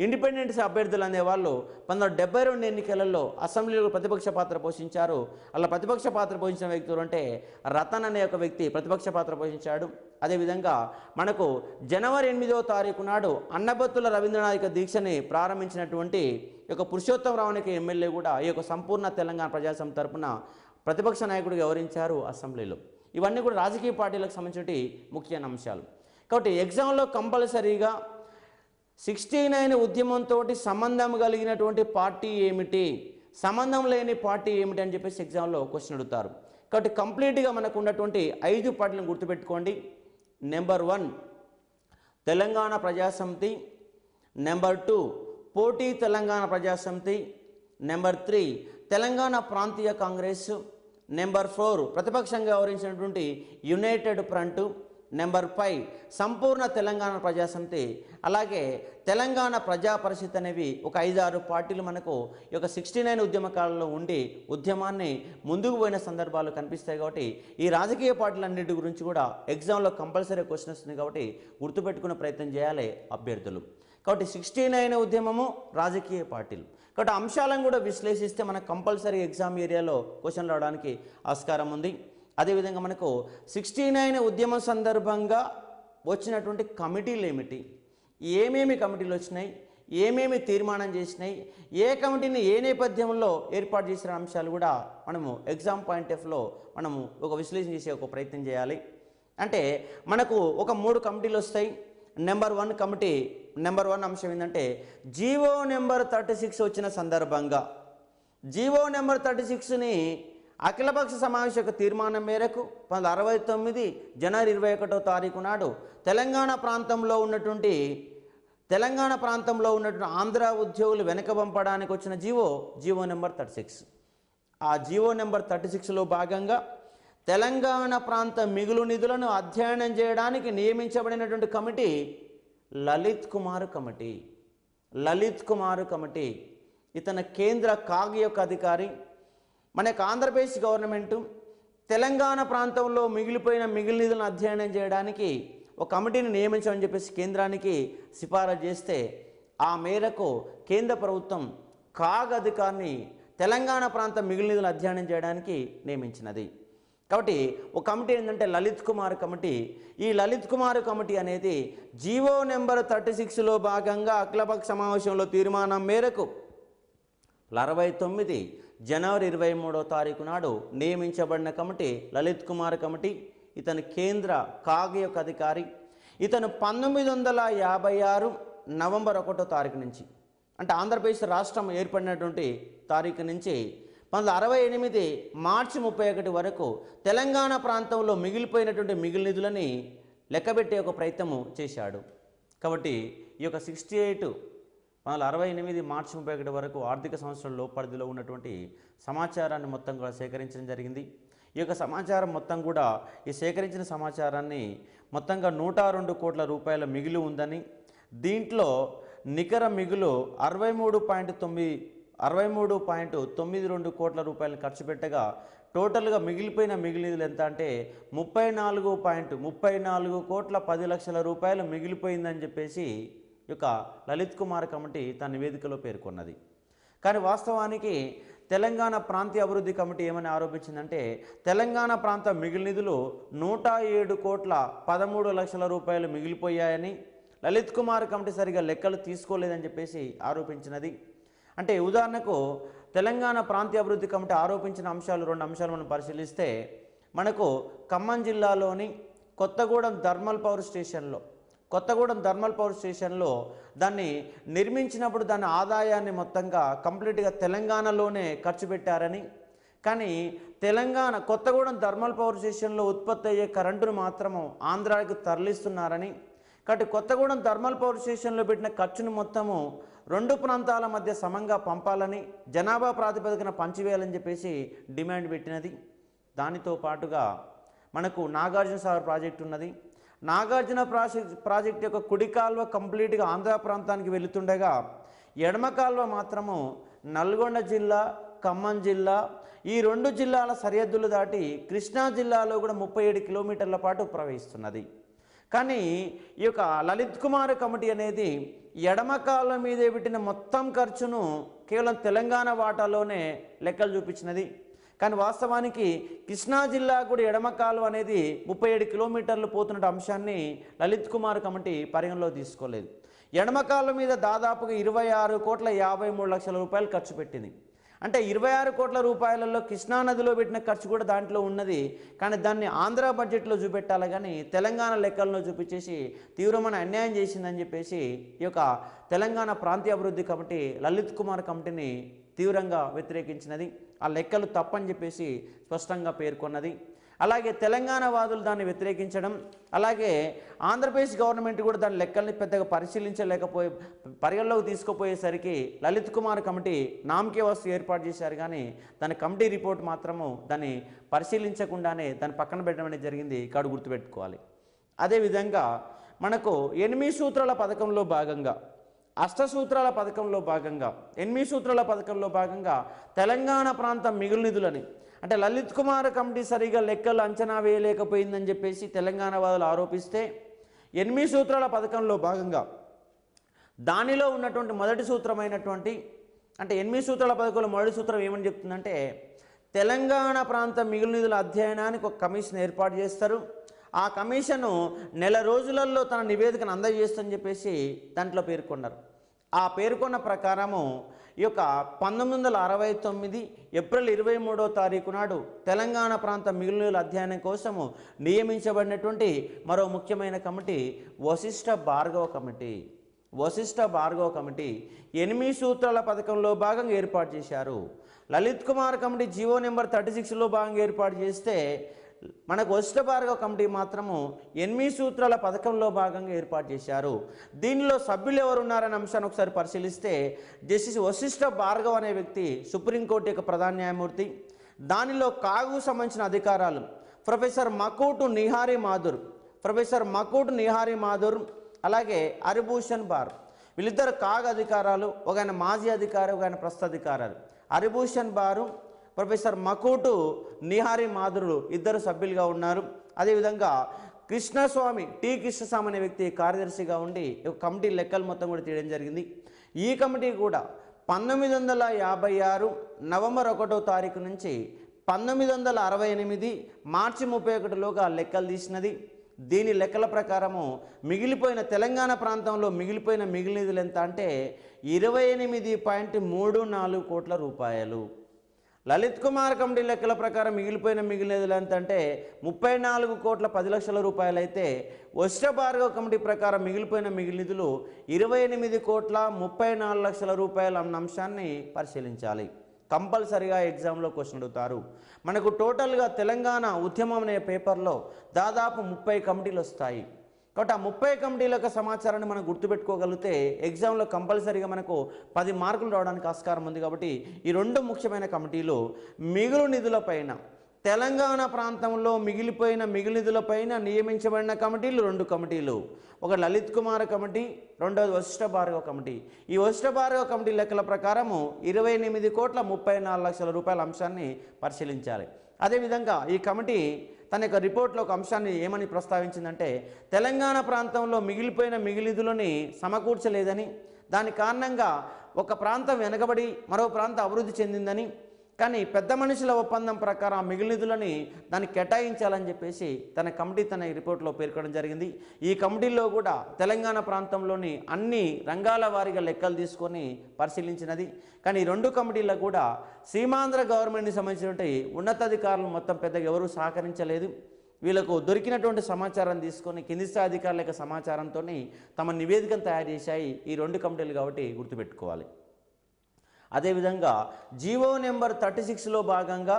ఇండిపెండెంట్స్ అభ్యర్థులు అనేవాళ్ళు 1972 ఎన్నికలలో అసెంబ్లీలో ప్రతిపక్ష పాత్ర పోషించారు. అలా ప్రతిపక్ష పాత్ర పోషించిన వ్యక్తులు అంటే రతన్ అనే ఒక వ్యక్తి ప్రతిపక్ష పాత్ర పోషించాడు. అదేవిధంగా మనకు జనవరి 8వ తారీఖు నాడు అన్నబత్తుల రవీంద్రనాథ్ దీక్షని ప్రారంభించినటువంటి ఈ యొక్క పురుషోత్తమరావు అనే ఎమ్మెల్యే కూడా ఈ యొక్క సంపూర్ణ తెలంగాణ ప్రజాసమితి తరపున ప్రతిపక్ష నాయకుడిగా వ్యవహరించారు అసెంబ్లీలో. ఇవన్నీ కూడా రాజకీయ పార్టీలకు సంబంధించిన ముఖ్యమైన అంశాలు. కాబట్టి ఎగ్జామ్లో కంపల్సరీగా 69 ఉద్యమంతో సంబంధం కలిగినటువంటి పార్టీ ఏమిటి, సంబంధం లేని పార్టీ ఏమిటి అని చెప్పేసి ఎగ్జామ్లో క్వశ్చన్ అడుగుతారు. కాబట్టి కంప్లీట్గా మనకు ఉన్నటువంటి 5 పార్టీలను గుర్తుపెట్టుకోండి. నెంబర్ 1 తెలంగాణ ప్రజాసమితి, నెంబర్ 2 పోటీ తెలంగాణ ప్రజాసమితి, నెంబర్ 3 తెలంగాణ ప్రాంతీయ కాంగ్రెస్, నెంబర్ 4 ప్రతిపక్షంగా వ్యవహరించినటువంటి యునైటెడ్ ఫ్రంట్, నెంబర్ 5 సంపూర్ణ తెలంగాణ ప్రజాసమితి, అలాగే తెలంగాణ ప్రజా పరిషత్ అనేవి ఒక 5-6 పార్టీలు మనకు ఈ యొక్క 69 ఉద్యమ కాలంలో ఉండి ఉద్యమాన్ని ముందుకు పోయిన సందర్భాలు కనిపిస్తాయి. కాబట్టి ఈ రాజకీయ పార్టీలన్నిటి గురించి కూడా ఎగ్జామ్లో కంపల్సరీ క్వశ్చన్ వస్తుంది. కాబట్టి గుర్తుపెట్టుకునే ప్రయత్నం చేయాలి అభ్యర్థులు. కాబట్టి 69 ఉద్యమము, రాజకీయ పార్టీలు. కాబట్టి అంశాలను కూడా విశ్లేషిస్తే మనకు కంపల్సరీ ఎగ్జామ్ ఏరియాలో క్వశ్చన్ రావడానికి ఆస్కారం ఉంది. అదేవిధంగా మనకు 69 ఉద్యమం సందర్భంగా వచ్చినటువంటి కమిటీలు ఏమిటి, ఏమేమి కమిటీలు వచ్చినాయి, ఏమేమి తీర్మానం చేసినాయి, ఏ కమిటీని ఏ నేపథ్యంలో ఏర్పాటు చేసిన అంశాలు కూడా మనము ఎగ్జామ్ పాయింట్ ఆఫ్లో మనము ఒక విశ్లేషణ చేసే ఒక ప్రయత్నం చేయాలి. అంటే మనకు ఒక 3 కమిటీలు వస్తాయి. నెంబర్ 1 కమిటీ, నెంబర్ 1 అంశం ఏంటంటే జీవో నెంబర్ 36 వచ్చిన సందర్భంగా జీవో నెంబర్ 36ని అఖిలపక్ష సమావేశ యొక్క తీర్మానం మేరకు 1969 జనవరి 21వ తారీఖు నాడు తెలంగాణ ప్రాంతంలో ఉన్నటువంటి ఆంధ్ర ఉద్యోగులు వెనక పంపడానికి వచ్చిన జీవో నెంబర్ 36. ఆ జీవో నెంబర్ 36లో భాగంగా తెలంగాణ ప్రాంత మిగులు నిధులను అధ్యయనం చేయడానికి నియమించబడినటువంటి కమిటీ లలిత్ కుమార్ కమిటీ. ఇతను కేంద్ర కాగ్ యొక్క అధికారి. మన యొక్క ఆంధ్రప్రదేశ్ గవర్నమెంటు తెలంగాణ ప్రాంతంలో మిగిలిపోయిన మిగులు నిధులను అధ్యయనం చేయడానికి ఒక కమిటీని నియమించమని చెప్పేసి కేంద్రానికి సిఫారసు చేస్తే ఆ మేరకు కేంద్ర ప్రభుత్వం కాగ్ అధికారిని తెలంగాణ ప్రాంత మిగులు నిధులను అధ్యయనం చేయడానికి నియమించినది. కాబట్టి ఒక కమిటీ ఏంటంటే లలిత్ కుమార్ కమిటీ. ఈ లలిత్ కుమార్ కమిటీ అనేది జీవో నెంబర్ 36లో భాగంగా అఖిలపక్ష సమావేశంలో తీర్మానం మేరకు 1969 జనవరి 23వ తారీఖు నాడు నియమించబడిన కమిటీ లలిత్ కుమార్ కమిటీ. ఇతను కేంద్ర కాగ్ యొక్క అధికారి. ఇతను 1956 నవంబర్ 1వ తారీఖు నుంచి, అంటే ఆంధ్రప్రదేశ్ రాష్ట్రం ఏర్పడినటువంటి తారీఖు నుంచి 1968 మార్చి 31 వరకు తెలంగాణ ప్రాంతంలో మిగిలిపోయినటువంటి మిగులు నిధులని లెక్కబెట్టే ఒక ప్రయత్నము చేశాడు. కాబట్టి ఈ యొక్క 1968 మార్చి 31 వరకు ఆర్థిక సంవత్సరంలో పరిధిలో ఉన్నటువంటి సమాచారాన్ని మొత్తం కూడా సేకరించడం జరిగింది. ఈ యొక్క సమాచారం మొత్తం కూడా ఈ సేకరించిన సమాచారాన్ని మొత్తంగా 102 కోట్ల రూపాయల మిగులు ఉందని, దీంట్లో నికర మిగులు 63.92 కోట్ల రూపాయలను ఖర్చు పెట్టగా టోటల్గా మిగిలిపోయిన మిగులు నిధులు ఎంత అంటే 34 కోట్ల 10 లక్షల రూపాయలు మిగిలిపోయిందని చెప్పేసి ఈ యొక్క లలిత్ కుమార్ కమిటీ తన నివేదికలో పేర్కొన్నది. కానీ వాస్తవానికి తెలంగాణ ప్రాంతీయ అభివృద్ధి కమిటీ ఏమని ఆరోపించిందంటే తెలంగాణ ప్రాంత మిగులు నిధులు 107 కోట్ల 13 లక్షల రూపాయలు మిగిలిపోయాయని, లలిత్ కుమార్ కమిటీ సరిగా లెక్కలు తీసుకోలేదని చెప్పేసి ఆరోపించినది. అంటే ఉదాహరణకు తెలంగాణ ప్రాంతీయ అభివృద్ధి కమిటీ ఆరోపించిన అంశాలు 2 అంశాలు మనం పరిశీలిస్తే మనకు ఖమ్మం జిల్లాలోని కొత్తగూడెం థర్మల్ పవర్ స్టేషన్లో దాన్ని నిర్మించినప్పుడు దాని ఆదాయాన్ని మొత్తంగా కంప్లీట్గా తెలంగాణలోనే ఖర్చు పెట్టారని, కానీ కొత్తగూడెం థర్మల్ పవర్ స్టేషన్లో ఉత్పత్తి అయ్యే కరెంటును మాత్రము ఆంధ్రాకి తరలిస్తున్నారని, కాబట్టి కొత్తగూడెం థర్మల్ పవర్ స్టేషన్లో పెట్టిన ఖర్చును మొత్తము 2 ప్రాంతాల మధ్య సమంగా పంపాలని, జనాభా ప్రాతిపదికన పంచివేయాలని చెప్పేసి డిమాండ్ పెట్టినది. దానితో పాటుగా మనకు నాగార్జున సాగర్ ప్రాజెక్టు ఉన్నది. నాగార్జున ప్రాజెక్ట్ యొక్క కుడి కాల్వ కంప్లీట్గా ఆంధ్ర ప్రాంతానికి వెళుతుండగా ఎడమ కాల్వ మాత్రము నల్గొండ జిల్లా, ఖమ్మం జిల్లా ఈ 2 జిల్లాల సరిహద్దులు దాటి కృష్ణా జిల్లాలో కూడా 37 కిలోమీటర్ల పాటు ప్రవహిస్తున్నది. కానీ ఈ యొక్క లలిత్ కుమార్ కమిటీ అనేది ఎడమ కాళ్ళ మీదే పెట్టిన మొత్తం ఖర్చును కేవలం తెలంగాణ వాటాలోనే లెక్కలు చూపించినది. కానీ వాస్తవానికి కృష్ణా జిల్లా కూడా ఎడమ కాలువ అనేది 37 కిలోమీటర్లు పోతున్న అంశాన్ని లలిత్ కుమార్ కమిటీ పరిగణలో తీసుకోలేదు. ఎడమ కాలువ మీద దాదాపుగా 26,53,00,000 రూపాయలు ఖర్చు పెట్టింది. అంటే 26 కోట్ల రూపాయలలో కృష్ణా నదిలో పెట్టిన ఖర్చు కూడా దాంట్లో ఉన్నది. కానీ దాన్ని ఆంధ్ర బడ్జెట్లో చూపెట్టాలి కానీ తెలంగాణ లెక్కల్లో చూపించేసి తీవ్రమైన అన్యాయం చేసిందని చెప్పేసి ఈ యొక్క తెలంగాణ ప్రాంతీయ అభివృద్ధి కమిటీ లలిత్ కుమార్ కమిటీని తీవ్రంగా వ్యతిరేకించినది. ఆ లెక్కలు తప్పని చెప్పేసి స్పష్టంగా పేర్కొన్నది. అలాగే తెలంగాణ వాదులు దాన్ని వ్యతిరేకించడం, అలాగే ఆంధ్రప్రదేశ్ గవర్నమెంట్ కూడా దాని లెక్కల్ని పెద్దగా పరిగణలోకి తీసుకుపోయేసరికి లలిత్ కుమార్ కమిటీ నామకే వస్తు ఏర్పాటు చేశారు. కానీ దాని కమిటీ రిపోర్ట్ మాత్రము దాన్ని పరిశీలించకుండానే దాన్ని పక్కన పెట్టడం అనేది జరిగింది. ఇక్కడ గుర్తుపెట్టుకోవాలి. అదేవిధంగా మనకు 8 సూత్రాల పథకంలో భాగంగా, అష్టసూత్రాల పథకంలో భాగంగా, 8 సూత్రాల పథకంలో భాగంగా తెలంగాణ ప్రాంతం మిగులు నిధులని అంటే లలిత్ కుమార్ కమిటీ సరిగా లెక్కలు అంచనా వేయలేకపోయిందని చెప్పేసి తెలంగాణ వాదులు ఆరోపిస్తే 8 సూత్రాల పథకంలో భాగంగా దానిలో ఉన్నటువంటి మొదటి సూత్రమైనటువంటి అంటే 8 సూత్రాల పథకంలో మొదటి సూత్రం ఏమని చెప్తుందంటే తెలంగాణ ప్రాంత మిగులు నిధుల అధ్యయనానికి ఒక కమిషన్ ఏర్పాటు చేస్తారు. ఆ కమిషను నెల రోజులలో తన నివేదికను అందజేస్తుందని చెప్పేసి దాంట్లో పేర్కొన్నారు. ఆ పేర్కొన్న ప్రకారము ఈ యొక్క 1969 ఏప్రిల్ 23వ తారీఖు నాడు తెలంగాణ ప్రాంత మిగులు నిధుల అధ్యయనం కోసము నియమించబడినటువంటి మరో ముఖ్యమైన committee Vashishtha Bhargava committee. Vashishtha Bhargava committee 8 సూత్రాల పథకంలో భాగంగా ఏర్పాటు చేశారు. Lalit Kumar committee GO number 36లో భాగంగా ఏర్పాటు చేస్తే మనకు వశిష్ఠ భార్గవ కమిటీ మాత్రము 8 సూత్రాల పథకంలో భాగంగా ఏర్పాటు చేశారు. దీనిలో సభ్యులు ఎవరు ఉన్నారనే అంశాన్ని ఒకసారి పరిశీలిస్తే జస్టిస్ వశిష్ఠ భార్గవ్ అనే వ్యక్తి సుప్రీంకోర్టు యొక్క ప్రధాన న్యాయమూర్తి. దానిలో కాగు సంబంధించిన అధికారాలు ప్రొఫెసర్ మకూట్ నిహారీ మాధుర్ అలాగే హరిభూషణ్ బార్ వీళ్ళిద్దరు కాగ్ అధికారాలు. ఒక ఆయన మాజీ అధికారి, ఒక ఆయన ప్రస్తుత అధికారాలు. హరిభూషణ్ బారు, ప్రొఫెసర్ మకూటు నిహారీ మాధురులు ఇద్దరు సభ్యులుగా ఉన్నారు. అదేవిధంగా కృష్ణస్వామి అనే వ్యక్తి కార్యదర్శిగా ఉండి ఒక కమిటీ లెక్కలు మొత్తం కూడా తీయడం జరిగింది. ఈ కమిటీ కూడా 1956 నవంబర్ 1వ తారీఖు నుంచి 1968 మార్చి 31లోగా లెక్కలు తీసినది. దీని లెక్కల ప్రకారము మిగిలిపోయిన తెలంగాణ ప్రాంతంలో మిగిలిపోయిన మిగిలిన నిధులు ఎంత అంటే 28.34 కోట్ల రూపాయలు. లలిత్ కుమార్ కమిటీ లెక్కల ప్రకారం మిగిలిపోయిన మిగిలిన నిధులు ఎంత అంటే 34,10,00,000 రూపాయలు అయితే వశిష్ఠ భార్గవ కమిటీ ప్రకారం మిగిలిపోయిన మిగిలిన నిధులు 28,34,00,000 రూపాయలు అన్న అంశాన్ని పరిశీలించాలి. కంపల్సరిగా ఎగ్జామ్లో క్వశ్చన్ అడుగుతారు. మనకు టోటల్గా తెలంగాణ ఉద్యమం అనే పేపర్లో దాదాపు 30 కమిటీలు వస్తాయి. కాబట్టి ఆ 30 కమిటీల యొక్క సమాచారాన్ని మనం గుర్తుపెట్టుకోగలిగితే ఎగ్జామ్లో కంపల్సరీగా మనకు 10 మార్కులు రావడానికి ఆస్కారం ఉంది. కాబట్టి ఈ రెండు ముఖ్యమైన కమిటీలు మిగులు నిధులపైన తెలంగాణ ప్రాంతంలో మిగిలిపోయిన మిగులు నిధులపైన నియమించబడిన కమిటీలు 2 కమిటీలు. ఒక లలిత్ కుమార్ కమిటీ, రెండవది వశిష్ఠ భార్గవ కమిటీ. ఈ వశిష్ఠ భార్గవ కమిటీ లెక్కల ప్రకారము 28,34,00,000 రూపాయల అంశాన్ని పరిశీలించాలి. అదేవిధంగా ఈ కమిటీ తన యొక్క రిపోర్ట్లో ఒక అంశాన్ని ఏమని ప్రస్తావించిందంటే తెలంగాణ ప్రాంతంలో మిగిలిపోయిన మిగిలిదులని సమకూర్చలేదని, దాని కారణంగా ఒక ప్రాంతం వెనకబడి మరో ప్రాంతం అభివృద్ధి చెందిందని, కానీ పెద్ద మనుషుల ఒప్పందం ప్రకారం ఆ మిగిలిన నిధులని దాన్ని కేటాయించాలని చెప్పేసి తన కమిటీ తన రిపోర్ట్లో పేర్కొనడం జరిగింది. ఈ కమిటీలో కూడా తెలంగాణ ప్రాంతంలోని అన్ని రంగాల వారీగా లెక్కలు తీసుకొని పరిశీలించినది. కానీ ఈ 2 కమిటీల్లో కూడా సీమాంధ్ర గవర్నమెంట్కి సంబంధించినటువంటి ఉన్నతాధికారులు మొత్తం పెద్దగా ఎవరూ సహకరించలేదు. వీళ్ళకు దొరికినటువంటి సమాచారం తీసుకొని కింది స్థాయి అధికారుల యొక్క సమాచారంతో తమ నివేదికను తయారు చేశాయి ఈ 2 కమిటీలు. కాబట్టి గుర్తుపెట్టుకోవాలి. అదేవిధంగా జీవో నెంబర్ 36లో భాగంగా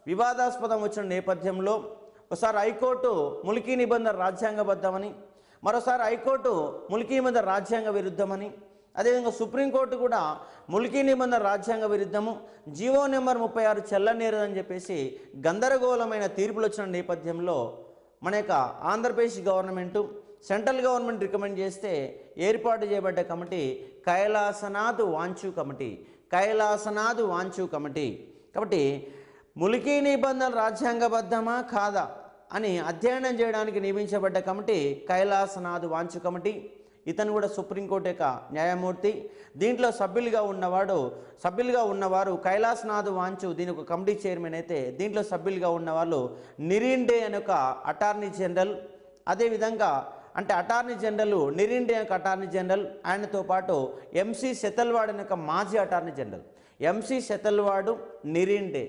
వివాదాస్పదం వచ్చిన నేపథ్యంలో ఒకసారి హైకోర్టు ములికీ నిబంధన రాజ్యాంగబద్ధమని, మరోసారి హైకోర్టు ములికీ నిబంధన రాజ్యాంగ విరుద్ధమని, అదేవిధంగా సుప్రీంకోర్టు కూడా ములికీ నిబంధన రాజ్యాంగ విరుద్ధము, జీవో నెంబర్ 36 చెల్లనేరదని చెప్పేసి గందరగోళమైన తీర్పులు వచ్చిన నేపథ్యంలో మన యొక్క Andhra Pradesh government central government recommend చేస్తే ఏర్పాటు చేయబడ్డ కమిటీ కైలాసనాథ్ వాంచు కమిటీ. కాబట్టి ములికీ నిబంధనలు రాజ్యాంగబద్ధమా కాదా అని అధ్యయనం చేయడానికి నియమించబడ్డ కమిటీ కైలాసనాథ్ వాంచు కమిటీ. ఇతను కూడా సుప్రీంకోర్టు యొక్క న్యాయమూర్తి. దీంట్లో సభ్యులుగా ఉన్నవారు కైలాసనాథ్ వాంచు, దీని ఒక కమిటీ చైర్మన్ అయితే దీంట్లో సభ్యులుగా ఉన్నవాళ్ళు నిరిన్ డే అనే ఒక అటార్నీ జనరల్. అదేవిధంగా అంటే అటార్నీ జనరల్ నిరిన్ డే యొక్క అటార్నీ జనరల్, ఆయనతో పాటు ఎంసీ సెతల్వాడ్ అనే ఒక మాజీ అటార్నీ జనరల్. ఎంసీ సెతల్వాడు, నిరిన్ డే,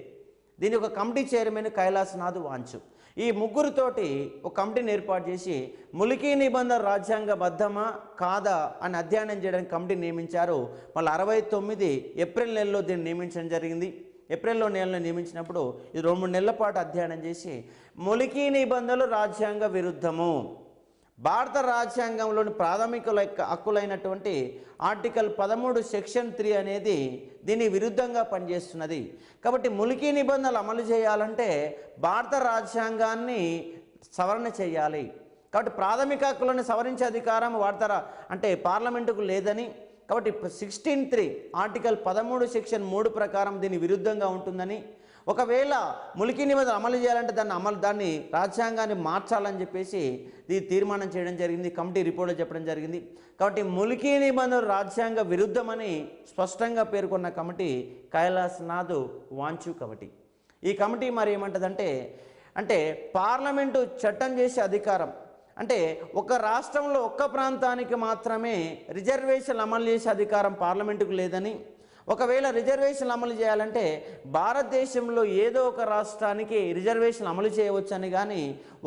దీని ఒక కమిటీ చైర్మన్ కైలాసనాథ్ వాంచు. ఈ ముగ్గురితోటి ఒక కమిటీని ఏర్పాటు చేసి ములికీ నిబంధన రాజ్యాంగబద్ధమా కాదా అని అధ్యయనం చేయడానికి కమిటీ నియమించారు. మళ్ళీ 69 ఏప్రిల్ నెలలో దీన్ని నియమించడం జరిగింది. ఏప్రిల్లో నెలలో నియమించినప్పుడు ఇది 2-3 నెలల పాటు అధ్యయనం చేసి ములికీ నిబంధనలు రాజ్యాంగ విరుద్ధము, భారత రాజ్యాంగంలోని ప్రాథమిక హక్కులైనటువంటి ఆర్టికల్ 13 సెక్షన్ 3 అనేది దీని విరుద్ధంగా పనిచేస్తున్నది. కాబట్టి ములికీ నిబంధనలు అమలు చేయాలంటే భారత రాజ్యాంగాన్ని సవరణ చేయాలి. కాబట్టి ప్రాథమిక హక్కులను సవరించే అధికారం అంటే పార్లమెంటుకు లేదని, కాబట్టి 16(3) ఆర్టికల్ 13 సెక్షన్ 3 ప్రకారం దీని విరుద్ధంగా ఉంటుందని, ఒకవేళ ములికీ నిబంధనలు అమలు చేయాలంటే దాన్ని రాజ్యాంగాన్ని మార్చాలని చెప్పేసి ఇది తీర్మానం చేయడం జరిగింది. కమిటీ రిపోర్ట్లో చెప్పడం జరిగింది. కాబట్టి ములికీ నిబంధనలు రాజ్యాంగ విరుద్ధమని స్పష్టంగా పేర్కొన్న కమిటీ కైలాసనాథ్ వాంచు కమిటీ. ఈ కమిటీ మరి ఏమంటదంటే పార్లమెంటు చట్టం చేసే అధికారం, అంటే ఒక రాష్ట్రంలో ఒక్క ప్రాంతానికి మాత్రమే రిజర్వేషన్లు అమలు చేసే అధికారం పార్లమెంటుకు లేదని, ఒకవేళ రిజర్వేషన్లు అమలు చేయాలంటే భారతదేశంలో ఏదో ఒక రాష్ట్రానికి రిజర్వేషన్లు అమలు చేయవచ్చని, కానీ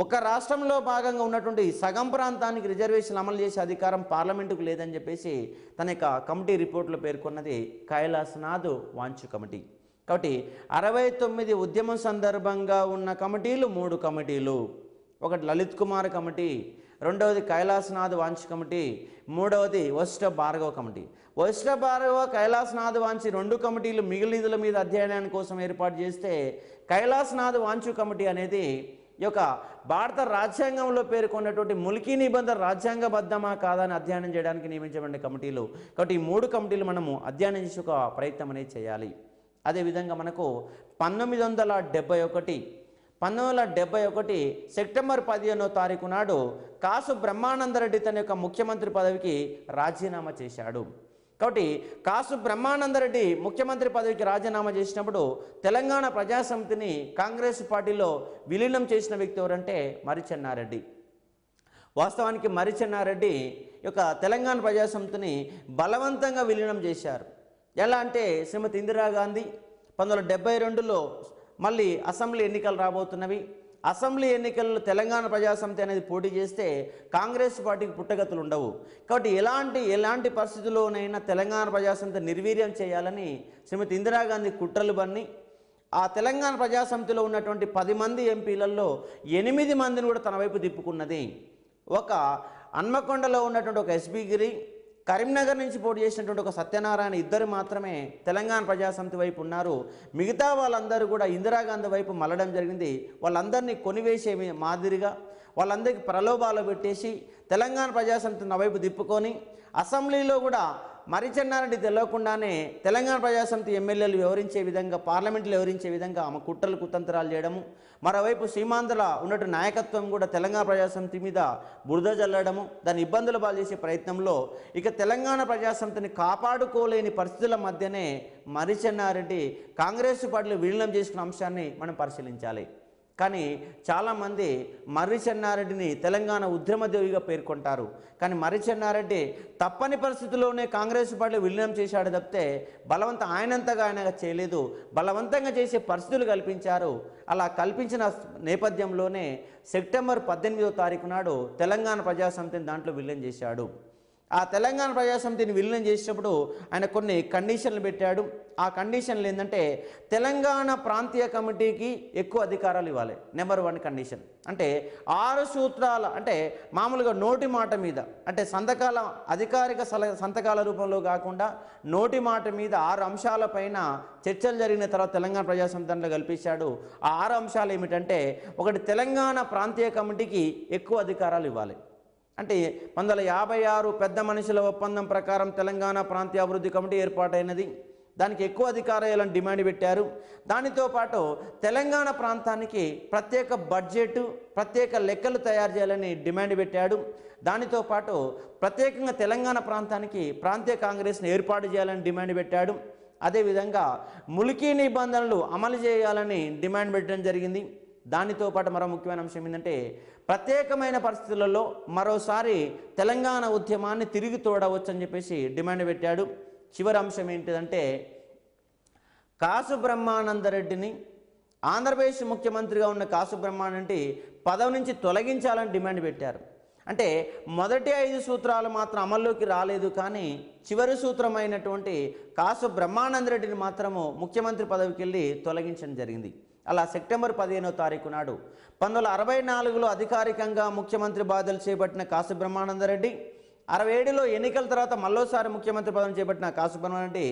ఒక రాష్ట్రంలో భాగంగా ఉన్నటువంటి సగం ప్రాంతానికి రిజర్వేషన్లు అమలు చేసే అధికారం పార్లమెంటుకు లేదని చెప్పేసి తన యొక్క కమిటీ రిపోర్ట్లో పేర్కొన్నది కైలాసనాథ్ వాంచు కమిటీ. కాబట్టి 69 ఉద్యమం సందర్భంగా ఉన్న కమిటీలు 3 కమిటీలు. ఒకటి లలిత్ కుమార్ కమిటీ, రెండవది కైలాసనాథ్ వాంచు కమిటీ, మూడవది వశిష్ఠ భార్గవ కమిటీ. వశిష్ఠ భార్గవ, కైలాసనాథ్ వాంచి 2 కమిటీలు మిగిలిన మీద అధ్యయనం కోసం ఏర్పాటు చేస్తే కైలాసనాథ్ వాంచు కమిటీ అనేది ఈ యొక్క భారత రాజ్యాంగంలో పేర్కొన్నటువంటి ములికీ నిబంధన రాజ్యాంగబద్ధమా కాదా అని అధ్యయనం చేయడానికి నియమించబడిన కమిటీలు. కాబట్టి ఈ 3 కమిటీలు మనము అధ్యయనం చేసే ఒక ప్రయత్నం అనేది చేయాలి. అదేవిధంగా మనకు 1971 సెప్టెంబర్ 15వ తారీఖు నాడు కాసు బ్రహ్మానందరెడ్డి తన యొక్క ముఖ్యమంత్రి పదవికి రాజీనామా చేశాడు. కాబట్టి కాసు బ్రహ్మానందరెడ్డి ముఖ్యమంత్రి పదవికి రాజీనామా చేసినప్పుడు తెలంగాణ ప్రజాసమితిని కాంగ్రెస్ పార్టీలో విలీనం చేసిన వ్యక్తి ఎవరంటే మర్రి చెన్నారెడ్డి. వాస్తవానికి మర్రి చెన్నారెడ్డి యొక్క తెలంగాణ ప్రజాసమితిని బలవంతంగా విలీనం చేశారు. ఎలా అంటే శ్రీమతి ఇందిరాగాంధీ 1972లో మళ్ళీ అసెంబ్లీ ఎన్నికలు రాబోతున్నవి. అసెంబ్లీ ఎన్నికల్లో తెలంగాణ ప్రజాసమితి అనేది పోటీ చేస్తే కాంగ్రెస్ పార్టీకి పుట్టగతులు ఉండవు. కాబట్టి ఎలాంటి పరిస్థితుల్లోనైనా తెలంగాణ ప్రజాసమితి నిర్వీర్యం చేయాలని శ్రీమతి ఇందిరాగాంధీ కుట్రలు బన్ని ఆ తెలంగాణ ప్రజాసమితిలో ఉన్నటువంటి 10 మంది ఎంపీలలో 8 మందిని కూడా తన వైపు తిప్పుకున్నది. ఒక హన్మకొండలో ఉన్నటువంటి ఒక ఎస్బీ గిరి, కరీంనగర్ నుంచి పోటీ చేసినటువంటి ఒక సత్యనారాయణ, ఇద్దరు మాత్రమే తెలంగాణ ప్రజాసమితి వైపు ఉన్నారు. మిగతా వాళ్ళందరూ కూడా ఇందిరాగాంధీ వైపు మళ్ళడం జరిగింది. వాళ్ళందరినీ కొనివేసే మాదిరిగా వాళ్ళందరికీ ప్రలోభాలు పెట్టేసి తెలంగాణ ప్రజాసమితిని వైపు తిప్పుకొని అసెంబ్లీలో కూడా మర్రి చెన్నారెడ్డి తెలియకుండానే తెలంగాణ ప్రజాసమితి ఎమ్మెల్యేలు వివరించే విధంగా, పార్లమెంట్లో వివరించే విధంగా ఆమె కుట్రలు కుతంత్రాలు చేయడము, మరోవైపు సీమాంధ్ర ఉన్నట్టు నాయకత్వం కూడా తెలంగాణ ప్రజాసమితి మీద బురద జల్లడము, దాని ఇబ్బందులు పాలు చేసే ప్రయత్నంలో ఇక తెలంగాణ ప్రజాసమితిని కాపాడుకోలేని పరిస్థితుల మధ్యనే మర్రి చెన్నారెడ్డి కాంగ్రెస్ పార్టీలో విలీనం చేసుకున్న అంశాన్ని మనం పరిశీలించాలి. కానీ చాలామంది మర్రి చెన్నారెడ్డిని తెలంగాణ ఉద్యమదేవిగా పేర్కొంటారు. కానీ మర్రి చెన్నారెడ్డి తప్పని పరిస్థితుల్లోనే కాంగ్రెస్ పార్టీలో విలీనం చేశాడు తప్పితే ఆయనంతగా చేయలేదు. బలవంతంగా చేసే పరిస్థితులు కల్పించారు. అలా కల్పించిన నేపథ్యంలోనే సెప్టెంబర్ 18వ తారీఖు నాడు తెలంగాణ ప్రజాసమితిని దాంట్లో విలీనం చేశాడు. ఆ తెలంగాణ ప్రజాసమితిని విలీనం చేసినప్పుడు ఆయన కొన్ని కండిషన్లు పెట్టాడు. ఆ కండిషన్లు ఏంటంటే తెలంగాణ ప్రాంతీయ కమిటీకి ఎక్కువ అధికారాలు ఇవ్వాలి. నెంబర్ 1 కండిషన్ అంటే 6 సూత్రాల, అంటే మామూలుగా నోటి మాట మీద, అంటే అధికారిక సంతకాల రూపంలో కాకుండా నోటి మాట మీద 6 అంశాలపైన చర్చలు జరిగిన తర్వాత తెలంగాణ ప్రజాసమితిలో కల్పించాడు. ఆ 6 అంశాలు ఏమిటంటే, ఒకటి తెలంగాణ ప్రాంతీయ కమిటీకి ఎక్కువ అధికారాలు ఇవ్వాలి. అంటే 1956 పెద్ద మనుషుల ఒప్పందం ప్రకారం తెలంగాణ ప్రాంతీయ అభివృద్ధి కమిటీ ఏర్పాటైనది. దానికి ఎక్కువ అధికారాలను డిమాండ్ పెట్టారు. దానితో పాటు తెలంగాణ ప్రాంతానికి ప్రత్యేక బడ్జెట్, ప్రత్యేక లెక్కలు తయారు చేయాలని డిమాండ్ పెట్టాడు. దానితో పాటు ప్రత్యేకంగా తెలంగాణ ప్రాంతానికి ప్రాంతీయ కాంగ్రెస్ను ఏర్పాటు చేయాలని డిమాండ్ పెట్టాడు. అదేవిధంగా ములికీ నిబంధనలు అమలు చేయాలని డిమాండ్ పెట్టడం జరిగింది. దానితో పాటు మరో ముఖ్యమైన అంశం ఏంటంటే ప్రత్యేకమైన పరిస్థితులలో మరోసారి తెలంగాణ ఉద్యమాన్ని తిరిగి తోడవచ్చని చెప్పేసి డిమాండ్ పెట్టాడు. చివరి అంశం ఏంటిదంటే కాసు బ్రహ్మానందరెడ్డిని, ఆంధ్రప్రదేశ్ ముఖ్యమంత్రిగా ఉన్న కాసు బ్రహ్మానందరెడ్డి పదవి నుంచి తొలగించాలని డిమాండ్ పెట్టారు. అంటే మొదటి 5 సూత్రాలు మాత్రం అమల్లోకి రాలేదు, కానీ చివరి సూత్రమైనటువంటి కాసు బ్రహ్మానందరెడ్డిని మాత్రము ముఖ్యమంత్రి పదవికి వెళ్ళి తొలగించడం జరిగింది. అలా సెప్టెంబర్ 15వ తారీఖు నాడు 1964లో అధికారికంగా ముఖ్యమంత్రి బాధ్యతలు చేపట్టిన కాసు బ్రహ్మానందరెడ్డి 67లో ఎన్నికల తర్వాత మరోసారి ముఖ్యమంత్రి పదవిని చేపట్టిన కాసు బ్రహ్మానందరెడ్డి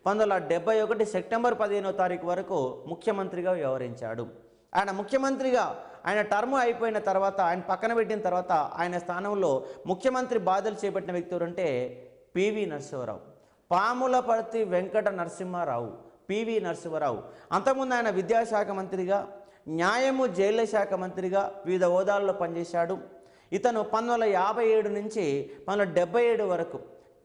1971 సెప్టెంబర్ 15వ తారీఖు వరకు ముఖ్యమంత్రిగా వ్యవహరించాడు. ఆయన ముఖ్యమంత్రిగా ఆయన టర్మ్ అయిపోయిన తర్వాత, ఆయన పక్కన పెట్టిన తర్వాత ఆయన స్థానంలో ముఖ్యమంత్రి బాధ్యతలు చేపట్టిన వ్యక్తి ఎవరంటే పివి నరసింహారావు, పాములపర్తి వెంకట నరసింహారావు, పివి నరసింహారావు. అంతకుముందు ఆయన విద్యాశాఖ మంత్రిగా, న్యాయము జైళ్ల శాఖ మంత్రిగా వివిధ హోదాల్లో పనిచేశాడు. ఇతను 1957 నుంచి 1977 వరకు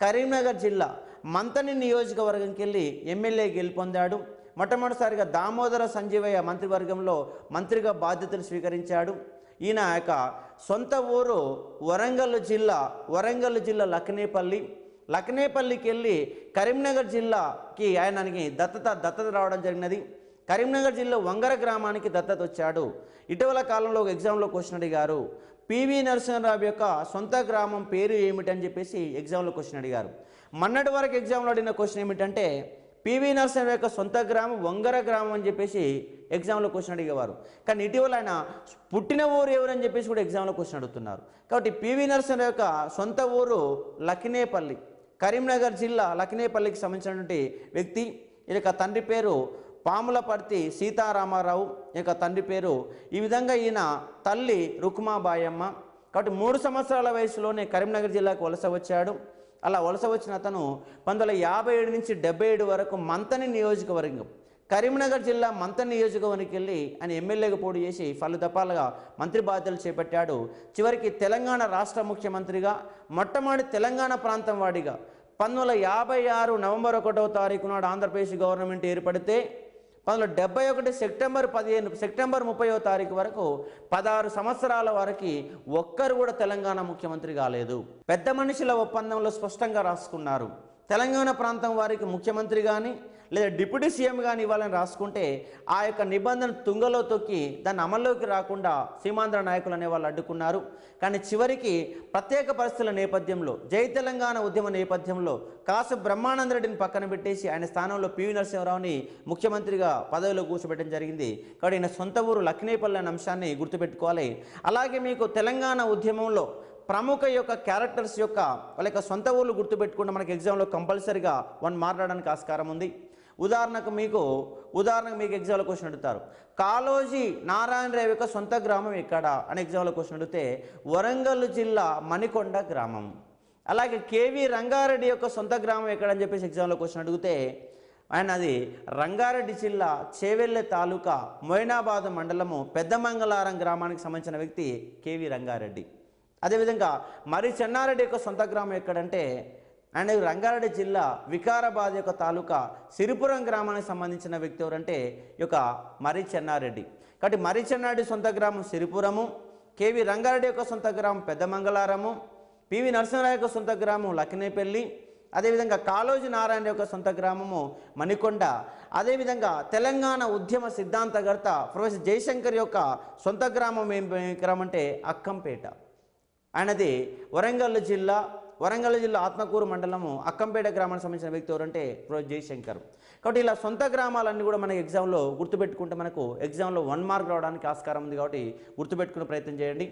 కరీంనగర్ జిల్లా మంతని నియోజకవర్గంకి వెళ్ళి ఎమ్మెల్యే గెలుపొందాడు. మొట్టమొదటిసారిగా దామోదర సంజీవయ్య మంత్రివర్గంలో మంత్రిగా బాధ్యతలు స్వీకరించాడు. ఈయన యొక్క సొంత ఊరు వరంగల్ జిల్లా లక్నేపల్లికి వెళ్ళి కరీంనగర్ జిల్లాకి ఆయనకి దత్తత రావడం జరిగినది. కరీంనగర్ జిల్లా వంగర గ్రామానికి దత్తత వచ్చాడు. ఇటీవల కాలంలో ఒక ఎగ్జామ్లో క్వశ్చన్ అడిగారు, పివి నరసింహారావు యొక్క సొంత గ్రామం పేరు ఏమిటని చెప్పేసి ఎగ్జామ్లో క్వశ్చన్ అడిగారు. మొన్నటి వరకు ఎగ్జామ్లో అడిగిన క్వశ్చన్ ఏమిటంటే పివి నరసింహారావు యొక్క సొంత గ్రామం వంగర గ్రామం అని చెప్పేసి ఎగ్జామ్లో క్వశ్చన్ అడిగేవారు. కానీ ఇటీవల ఆయన పుట్టిన ఊరు ఎవరని చెప్పేసి కూడా ఎగ్జామ్లో క్వశ్చన్ అడుగుతున్నారు. కాబట్టి పివి నరసింహారావు యొక్క సొంత ఊరు లక్నేపల్లి, కరీంనగర్ జిల్లా లక్నేపల్లికి సంబంధించినటువంటి వ్యక్తి. ఈ యొక్క తండ్రి పేరు పాములపర్తి సీతారామారావు, ఈ యొక్క తండ్రి పేరు. ఈ విధంగా ఈయన తల్లి రుక్మాబాయమ్మ. కాబట్టి 3 సంవత్సరాల వయసులోనే కరీంనగర్ జిల్లాకు వలస వచ్చాడు. అలా వలస వచ్చిన అతను 1957 నుంచి 77 వరకు మంతని నియోజకవర్గం, కరీంనగర్ జిల్లా మంతని నియోజకవర్గానికి వెళ్ళి ఆయన ఎమ్మెల్యేగా పోటీ చేసి పలు దఫాలుగా మంత్రి బాధ్యతలు చేపట్టాడు. చివరికి తెలంగాణ రాష్ట్ర ముఖ్యమంత్రిగా మొట్టమొదటి తెలంగాణ ప్రాంతం వాడిగా 1956 నవంబర్ 1వ తారీఖు నాడు ఆంధ్రప్రదేశ్ గవర్నమెంట్ ఏర్పడితే 1971 సెప్టెంబర్ 30వ తారీఖు వరకు 16 సంవత్సరాల వరకు ఒక్కరు కూడా తెలంగాణ ముఖ్యమంత్రి కాలేదు. పెద్ద మనుషుల ఒప్పందంలో స్పష్టంగా రాసుకున్నారు, తెలంగాణ ప్రాంతం వారికి ముఖ్యమంత్రి కానీ లేదా డిప్యూటీ సీఎం కానీ ఇవ్వాలని రాసుకుంటే ఆ యొక్క నిబంధన తుంగలో తొక్కి దాన్ని అమల్లోకి రాకుండా సీమాంధ్ర నాయకులు అనే వాళ్ళు అడ్డుకున్నారు. కానీ చివరికి ప్రత్యేక పరిస్థితుల నేపథ్యంలో, జై తెలంగాణ ఉద్యమ నేపథ్యంలో కాసు బ్రహ్మానందరెడ్డిని పక్కన పెట్టేసి ఆయన స్థానంలో పివి నరసింహారావుని ముఖ్యమంత్రిగా పదవిలో కూర్చోబెట్టడం జరిగింది. కాబట్టి ఆయన సొంత ఊరు లక్నేపల్లి అనే అంశాన్ని గుర్తుపెట్టుకోవాలి. అలాగే మీకు తెలంగాణ ఉద్యమంలో ప్రముఖ యొక్క క్యారెక్టర్స్ యొక్క వాళ్ళ యొక్క సొంత ఊళ్ళు గుర్తుపెట్టుకుంటే మనకి ఎగ్జామ్లో కంపల్సరీగా 1 మాట్లాడడానికి ఆస్కారం ఉంది. ఉదాహరణకు మీకు ఎగ్జామ్లో క్వశ్చన్ అడుగుతారు, కాళోజీ నారాయణరావు యొక్క సొంత గ్రామం ఎక్కడ అని ఎగ్జామ్లో క్వశ్చన్ అడిగితే వరంగల్ జిల్లా మణికొండ గ్రామం. అలాగే కేవీ రంగారెడ్డి యొక్క సొంత గ్రామం ఎక్కడని చెప్పేసి ఎగ్జామ్లో క్వశ్చన్ అడిగితే అది రంగారెడ్డి జిల్లా చేవెళ్ళె తాలూకా మొయినాబాద్ మండలము పెద్దమంగళారం గ్రామానికి సంబంధించిన వ్యక్తి కేవీ రంగారెడ్డి. అదేవిధంగా మరి చెన్నారెడ్డి యొక్క సొంత గ్రామం ఎక్కడంటే ఆయన రంగారెడ్డి జిల్లా వికారాబాద్ యొక్క తాలూకా సిరిపురం గ్రామానికి సంబంధించిన వ్యక్తి ఎవరంటే ఈ యొక్క మరి చెన్నారెడ్డి. కాబట్టి మరి చెన్నారెడ్డి సొంత గ్రామం సిరిపురము, కేవీ రంగారెడ్డి యొక్క సొంత గ్రామం పెద్దమంగళారము, పివి నరసింహారావు యొక్క సొంత గ్రామం లక్నేపల్లి, అదేవిధంగా కాళోజీ నారాయణ యొక్క సొంత గ్రామము మణికొండ. అదేవిధంగా తెలంగాణ ఉద్యమ సిద్ధాంతకర్త ప్రొఫెసర్ జయశంకర్ యొక్క సొంత గ్రామం ఏం గ్రామం అంటే అక్కంపేట. ఆయనది వరంగల్ జిల్లా ఆత్మకూరు మండలము అక్కంపేట గ్రామానికి సంబంధించిన వ్యక్తి ఎవరంటే ప్రొఫెసర్ జయశంకర్. కాబట్టి ఇలా సొంత గ్రామాలన్నీ కూడా మనకి ఎగ్జామ్లో గుర్తుపెట్టుకుంటే మనకు ఎగ్జామ్లో 1 మార్క్ రావడానికి ఆస్కారం ఉంది. కాబట్టి గుర్తుపెట్టుకునే ప్రయత్నం చేయండి.